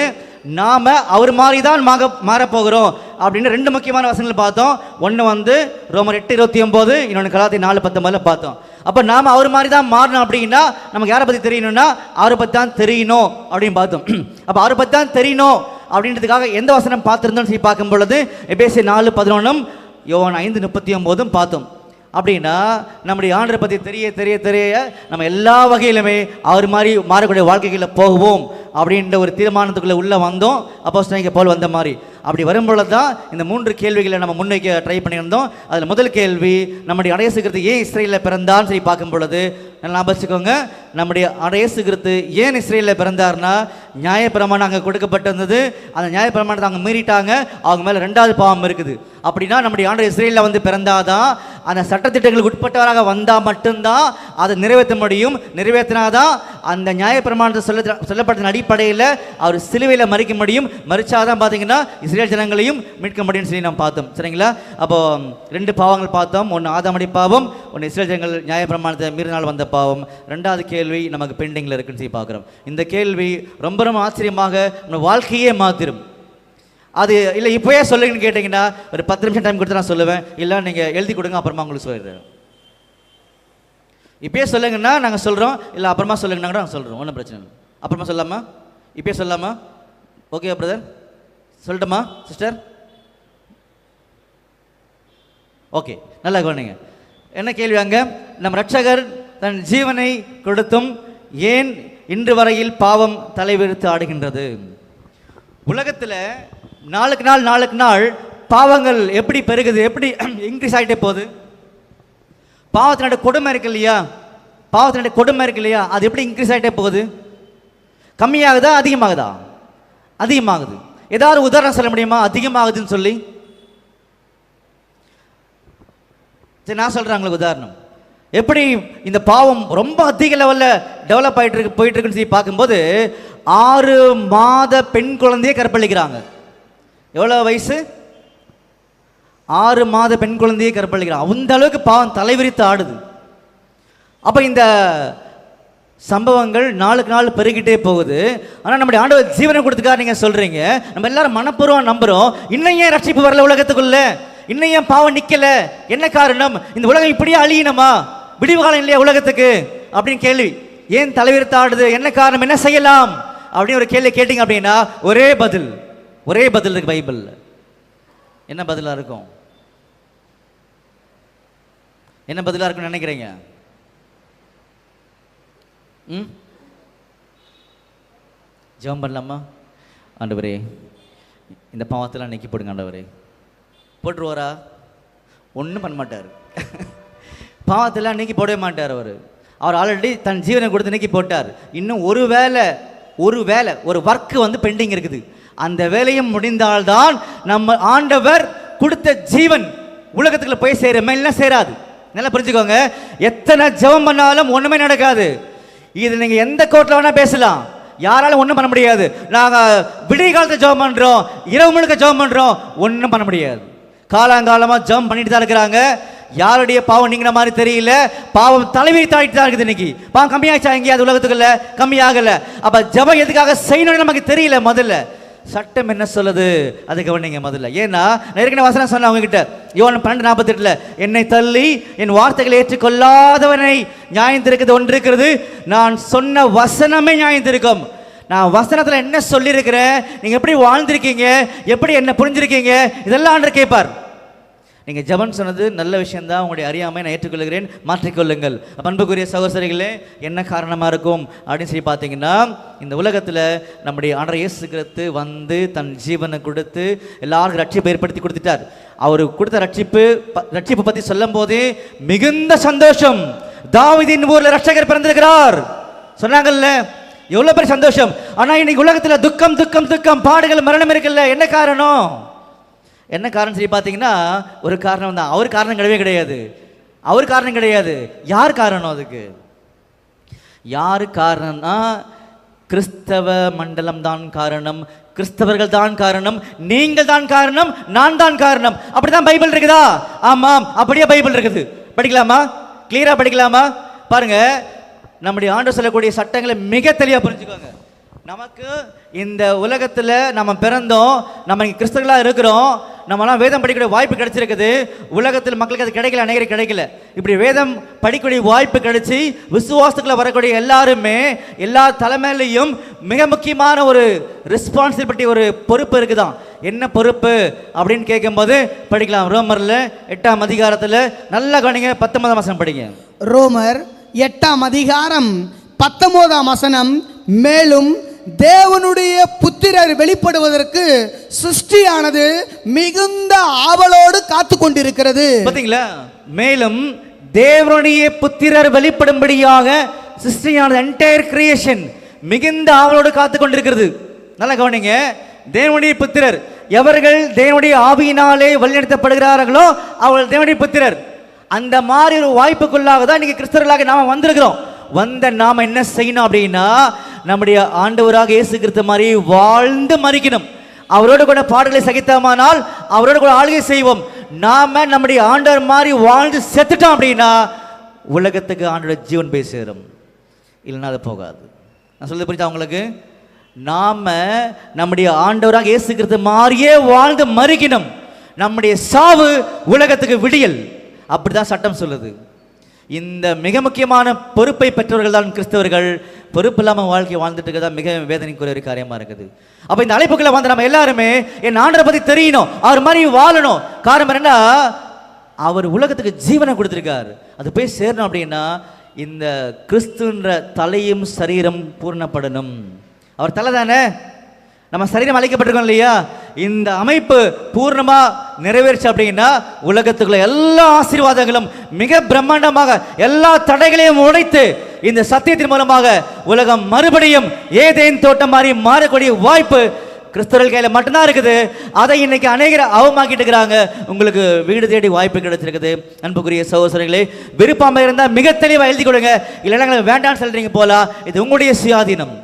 நாம் அவர் மாதிரி தான் மாறப்போகிறோம் அப்படின்னு ரெண்டு முக்கியமான வசனங்கள் பார்த்தோம். ஒன்று வந்து ரோமர் 8:29, இன்னொன்று கலாத்தியர் 4:19 பார்த்தோம். அப்போ நாம் அவர் மாதிரி தான் மாறணும் அப்படின்னா நமக்கு யாரை பற்றி தெரியணும்னா அவரை பற்றி தான் தெரியணும் அப்படின்னு பார்த்தோம். அப்போ அவரை பற்றி தான் தெரியணும் அப்படின்றதுக்காக எந்த வசனம் பார்த்துருந்தோம்னு சொல்லி பார்க்கும் பொழுது எபேசியர் 4:11, யோவான் 5:39 பார்த்தோம். அப்படின்னா நம்முடைய ஆண்டரை பற்றி தெரிய நம்ம எல்லா வகையிலுமே அவர் மாதிரி மாறக்கூடிய வாழ்க்கைகளில் போகுவோம் அப்படின்ற ஒரு தீர்மானத்துக்குள்ளே உள்ளே வந்தோம். அப்போஸ்தலனாகிய பவுல் வந்த மாதிரி. அப்படி வரும்பொழுது தான் இந்த 3 கேள்விகளை நம்ம முன்வைக்க ட்ரை பண்ணியிருந்தோம். அதில் முதல் கேள்வி, நம்முடைய இயேசு கிறிஸ்து ஏன் இஸ்ரேலில் பிறந்தான்னு சொல்லி பார்க்கும் பொழுது நல்லா வச்சுக்கோங்க, நம்முடைய இயேசு கிறிஸ்து ஏன் இஸ்ரேலில் பிறந்தார்னா, நியாயப்பிரமாணம் அங்கே கொடுக்கப்பட்டிருந்தது. அந்த நியாயப்பிரமாணத்தை அவங்க மீறிட்டாங்க, அவங்க மேலே ரெண்டாவது பாவம் இருக்குது. அப்படின்னா நம்முடைய ஆண்டவர் இஸ்ரேலில் வந்து பிறந்தாதான், அந்த சட்டத்திட்டங்களுக்கு உட்பட்டவராக வந்தால் மட்டும்தான் அதை நிறைவேற்ற முடியும். நிறைவேற்றினாதான் அந்த நியாயப்பிரமாணத்தை சொல்லப்பட்ட அடிப்படையில் அவர் சிலுவையில் மறிக்க முடியும். மறிச்சாதான் பார்த்தீங்கன்னா இஸ்ரேல் ஜனங்களையும் மீட்க முடியும்னு சொல்லி நம்ம பார்த்தோம். சரிங்களா? அப்போ 2 பாவங்கள் பார்த்தோம். ஒன்று ஆதாமுடைய பாவம், ஒன்று இஸ்ரேல் ஜனங்கள் நியாயப்பிரமாணத்தை மீறினால் வந்த பாவம். ரெண்டாவது கேள்வி நமக்கு பெண்டிங்கில் இருக்குன்னு சொல்லி பார்க்குறோம். இந்த கேள்வி ரொம்ப ரொம்ப ஆச்சரியமாக நம்ம வாழ்க்கையே மாற்றிடும். அது இல்லை இப்போயே சொல்லுங்கன்னு கேட்டிங்கன்னா ஒரு 10 நிமிஷம் டைம் கொடுத்து நான் சொல்லுவேன், இல்லை நீங்கள் எழுதி கொடுங்க அப்புறமா உங்களுக்கு சொல்லிடுறேன். இப்போயே சொல்லுங்கன்னா நாங்கள் சொல்கிறோம், இல்லை அப்புறமா சொல்லுங்கன்னா கூட நாங்கள் சொல்கிறோம், ஒன்றும் பிரச்சனை இல்லை. அப்புறமா சொல்லாமா? இப்போயே சொல்லாமா? ஓகே பிரதர், சொல்லட்டுமா சிஸ்டர்? ஓகே, நல்லா கவனிங்க. என்ன கேள்வி அங்கே? நம் ரட்சகர் தன் ஜீவனை கொடுத்தும் ஏன் இன்று வரையில் பாவம் தலைவிரித்து ஆடுகின்றது? உலகத்தில் நாளுக்கு நாள் பாவங்கள் எப்படி பெருகுது, எப்படி இன்க்ரீஸ் ஆகிட்டே போகுது? பாவத்தினுடைய கொடுமை இருக்கு இல்லையா, பாவத்தினுடைய கொடுமை இருக்கு இல்லையா, அது எப்படி இன்க்ரீஸ் ஆகிட்டே போகுது? கம்மியாகுதா அதிகமாகுதா? அதிகமாகுது. ஏதாவது உதாரணம் சொல்ல முடியுமா அதிகமாகுதுன்னு சொல்லி? சரி, நான் சொல்கிறேன் உங்களுக்கு உதாரணம். எப்படி இந்த பாவம் ரொம்ப அதிக லெவலில் டெவலப் போயிட்டு இருக்குன்னு சொல்லி பார்க்கும்போது 6 மாத பெண் குழந்தையை கற்பழிக்கிறாங்க. எவ்வளோ வயசு? 6 மாத பெண் குழந்தையை கற்பழிக்கிறாங்க. அந்த அளவுக்கு பாவம் தலைவிரித்து ஆடுது. அப்போ இந்த சம்பவங்கள் நாளுக்கு நாள் பெருகிட்டே போகுது. ஆனால் நம்முடைய ஆண்டவர் ஜீவனை கொடுத்துக்காரு நீங்கள் சொல்கிறீங்க, நம்ம எல்லாரும் மனப்பூர்வம் நம்புகிறோம். இன்னும் ஏன் ரட்சிப்பு வரல உலகத்துக்குள்ள? இன்னும் ஏன் பாவம் நிற்கல? என்ன காரணம்? இந்த உலகம் இப்படியே அழியணுமா? விடிவு காலம் இல்லையா உலகத்துக்கு அப்படின்னு கேள்வி. ஏன் தலைவிரித்து ஆடுது? என்ன காரணம்? என்ன செய்யலாம் அப்படின்னு ஒரு கேள்வி கேட்டிங்க அப்படின்னா ஒரே பதில் இருக்கு பைபிளில். என்ன பதிலாக இருக்கும்? என்ன பதிலாக இருக்குன்னு நினைக்கிறீங்க? ஜெபம் பண்ணலாமா? ஆண்டவரே, இந்த பாவத்தெல்லாம் நீக்கி போடுங்க ஆண்டவரே. போட்டுருவாரா? ஒன்றும் பண்ண மாட்டார். பாவத்தெல்லாம் நீக்கி போடவே மாட்டார். அவர் ஆல்ரெடி தன் ஜீவனை கொடுத்து நீக்கி போட்டார். இன்னும் ஒரு வேலை ஒரு ஒர்க்கு பெண்டிங் இருக்குது. அந்த வேலையும் முடிந்தால்தான் நம்ம ஆண்டவர் கொடுத்த ஜீவன் உலகத்துக்குள்ள போய் சேருமே, இல்லை சேராது. நல்லா புரிஞ்சுக்கோங்க. எத்தனை ஜெபம் பண்ணாலும் ஒன்றுமே நடக்காது. இது நீங்கள் எந்த கோர்ட்டில் வேணால் பேசலாம், யாராலும் ஒன்றும் பண்ண முடியாது. நாங்கள் விடிய காலத்தை ஜெபம் பண்ணுறோம், இரவு முழுக்க ஜெபம் பண்ணுறோம், ஒன்றும் பண்ண முடியாது. காலங்காலமாக ஜெபம் பண்ணிட்டு தான் இருக்கிறாங்க. யாருடைய பாவம் நீங்கிற மாதிரி தெரியல. பாவம் தலைவி தாழ்த்தி தான் இருக்குது. இன்னைக்கு பாவம் கம்மியாச்சா? எங்கேயாவது உலகத்துக்குள்ள கம்மியாகல. அப்போ ஜெபம் எதுக்காக செய்யணும்னு நமக்கு தெரியல. முதல்ல சட்டம் என்ன சொல்லுது அதை கவனிங்க முதல்ல. ஏன்னா ஏற்கனவே வசனம் சொன்ன அவங்க கிட்ட யோவான் 12:48 என்னை தள்ளி என் வார்த்தைகளை ஏற்றுக்கொள்ளாதவனை நியாயந்திருக்கிறது ஒன்று இருக்கிறது, நான் சொன்ன வசனமே நியாயந்திருக்கும். நான் வசனத்தில் என்ன சொல்லியிருக்கிறேன், நீங்கள் எப்படி வாழ்ந்திருக்கீங்க, எப்படி என்ன புரிஞ்சிருக்கீங்க, இதெல்லாம் ஆண்டவர் கேட்பார். நீங்கள் ஜெபம் சொன்னது நல்ல விஷயந்தான், உங்களுடைய அறியாமை நான் ஏற்றுக்கொள்கிறேன், மாற்றிக்கொள்ளுங்கள். அன்புக்குரிய சகோதரிகளே, என்ன காரணமாக இருக்கும் அப்படின்னு சொல்லி பார்த்தீங்கன்னா, இந்த உலகத்தில் நம்முடைய ஆண்டவர் இயேசு கிறிஸ்து வந்து தன் ஜீவனை கொடுத்து எல்லாருக்கும் ரட்சிப்பை ஏற்படுத்தி கொடுத்துட்டார். அவர் கொடுத்த ரட்சிப்பு பற்றி சொல்லும் போதே மிகுந்த சந்தோஷம். தாவீதின் ஊரில் ரட்சகர் பிறந்திருக்கிறார் சொன்னாங்கல்ல, எவ்வளோ பெரிய சந்தோஷம். ஆனால் இன்னைக்கு உலகத்தில் துக்கம் துக்கம் துக்கம், பாடுகள், மரணம் இருக்குல்ல. என்ன காரணம்? என்ன காரணம் சொல்லி பார்த்தீங்கன்னா ஒரு காரணம் தான். அவர் காரணம் கிடையாது. அவர் காரணம் கிடையாது. யார் காரணம்? அதுக்கு யார் காரணம்னா கிறிஸ்தவ மண்டலம் தான் காரணம், கிறிஸ்தவர்கள் தான் காரணம், நீங்கள் தான் காரணம், நான் தான் காரணம். அப்படிதான் பைபிள் இருக்குதா? ஆமாம், அப்படியே பைபிள் இருக்குது. படிக்கலாமா? கிளியரா படிக்கலாமா? பாருங்க, நம்முடைய ஆண்டவர் சொல்லக்கூடிய சட்டங்களை மிக தெளிவாக புரிஞ்சுக்கோங்க. நமக்கு இந்த உலகத்தில் நம்ம பிறந்தோம், நம்ம இங்கே கிறிஸ்தவர்களாக இருக்கிறோம், நம்மளாம் வேதம் படிக்கக்கூடிய வாய்ப்பு கிடைச்சிருக்குது. உலகத்தில் மக்களுக்கு அது கிடைக்கல, அநேகருக்கு கிடைக்கல. இப்படி வேதம் படிக்கக்கூடிய வாய்ப்பு கிடைச்சி விசுவாசத்துக்குள்ள வரக்கூடிய எல்லாருமே எல்லா தலைமையிலையும் மிக முக்கியமான ஒரு ரெஸ்பான்சிபிலிட்டி, ஒரு பொறுப்பு இருக்குதான். என்ன பொறுப்பு அப்படின்னு கேட்கும்போது படிக்கலாம். ரோமரில் 8ஆம் அதிகாரத்தில் நல்லா கவனிங்க, 19ஆம் வசனம் படிங்க. ரோமர் 8ஆம் அதிகாரம் 19ஆம் வசனம். மேலும் தேவனுடைய புத்திரர் வெளிப்படுவதற்கு சிருஷ்டியானது மிகுந்த ஆவலோடு காத்து கொண்டிருக்கிறது. பாத்தீங்களா? மேலும் தேவனுடைய புத்திரர் வெளிப்படும்படியாக சிருஷ்டியானது, என்டையர் கிரியேஷன் மிகுந்த ஆவலோடு காத்து கொண்டிருக்கிறது. நல்லா கவனிங்க. தேவனுடைய புத்திரர் எவர்கள் தேவனுடைய ஆவியினாலே வழிநடத்தப்படுகிறார்களோ அவர்கள் தேவனுடைய புத்திரர். அந்த மாதிரி ஒரு வாய்ப்புக்குள்ளாக தான் இன்னைக்கு கிறிஸ்தவர்களாக நாம வந்திருக்கிறோம். வந்த நாம என்ன செய்யணும் அப்படின்னா, நம்முடைய ஆண்டவராக இயேசு கிறிஸ்து மாதிரி வாழ்ந்து மரிக்கணும். அவரோடு கூட பாடுகளை சகித்தமானால் அவரோடு கூட ஆளுகை செய்வோம். நாம நம்முடைய ஆண்டவர் மாதிரி வாழ்ந்து செத்துட்டோம் அப்படின்னா உலகத்துக்கு ஆண்டோட ஜீவன் போய் சேரும், இல்லைன்னா அது போகாது. நான் சொல்றது புரியுதா உங்களுக்கு? நாம நம்முடைய ஆண்டவராக இயேசு கிறிஸ்து மாதிரியே வாழ்ந்து மறிக்கணும். நம்முடைய சாவு உலகத்துக்கு விடியல், அப்படிதான் சட்டம் சொல்லுது. இந்த மிக முக்கியமான பொறுப்பை பெற்றவர்கள் தான் கிறிஸ்தவர்கள். பொறுப்பு இல்லாமல் வாழ்க்கை வாழ்ந்துட்டு இருக்கதான் மிக வேதனைக்குரிய ஒரு காரியமா இருக்குது. அப்போ இந்த அழைப்புகளை வந்து நம்ம எல்லாருமே என் ஆண்டரை பற்றி தெரியணும், அவர் மாதிரி வாழணும். காரணம் என்னன்னா, அவர் உலகத்துக்கு ஜீவனை கொடுத்துருக்கார். அது போய் சேரணும் அப்படின்னா இந்த கிறிஸ்துன்ற தலையும் சரீரம் பூர்ணப்படணும். அவர் தலை தானே, நம்ம சரீரம் அழைக்கப்பட்டிருக்கோம் இல்லையா? இந்த அமைப்பு பூர்ணமா நிறைவேறுச்சு அப்படின்னா உலகத்துக்குள்ள எல்லா ஆசீர்வாதங்களும் மிக பிரம்மாண்டமாக எல்லா தடைகளையும் உடைத்து இந்த சத்தியத்தின் மூலமாக உலகம் மறுபடியும் ஏதேன் தோட்டம் மாதிரி மாறக்கூடிய வாய்ப்பு கிறிஸ்தவர்கள் கையில் மட்டும்தான் இருக்குது. அதை இன்னைக்கு அநேகர் அவமாக்கிட்டு இருக்கிறாங்க. உங்களுக்கு வீடு தேடி வாய்ப்பு கிடைச்சிருக்குது. அன்புக்குரிய சகோதரர்களே, விருப்பமாக இருந்தால் மிக தெளிவாக எழுதி கொடுங்க. இல்லைன்னா வேண்டாம்னு சொல்றீங்க போலாம், இது உங்களுடைய சுயாதீனம்.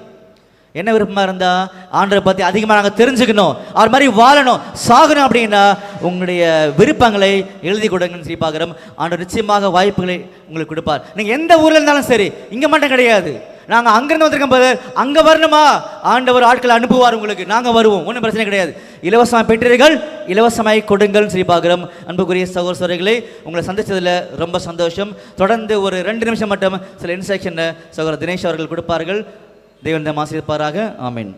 என்ன விருப்பமாக இருந்தால் ஆண்டரை பற்றி அதிகமாக நாங்கள் தெரிஞ்சுக்கணும், அவர் மாதிரி வாழணும், சாகணும் அப்படின்னா உங்களுடைய விருப்பங்களை எழுதி கொடுங்கன்னு சொல்லி பார்க்குறோம். ஆண்டவர் நிச்சயமாக வாய்ப்புகளை உங்களுக்கு கொடுப்பார். நீங்கள் எந்த ஊரில் இருந்தாலும் சரி, இங்கே மட்டும் கிடையாது. நாங்கள் அங்கேருந்து வந்திருக்கும் போது அங்கே வரணுமா, ஆண்டவர் ஆட்களை அனுப்புவார் உங்களுக்கு, நாங்கள் வருவோம், ஒன்றும் பிரச்சனை கிடையாது. இலவசமாக பெற்றீர்கள், இலவசமாய் கொடுங்கள்னு சொல்லி பார்க்குறோம். அன்புக்குரிய சகோதரர்களே, உங்களை சந்தித்ததில் ரொம்ப சந்தோஷம். தொடர்ந்து ஒரு 2 நிமிஷம் மட்டும் சில இன்ஸ்ட்ரக்ஷன் சகோதரர் தினேஷ் அவர்கள் கொடுப்பார்கள். தேவன் ஆசீர்வதிப்பாராக. ஆமென்.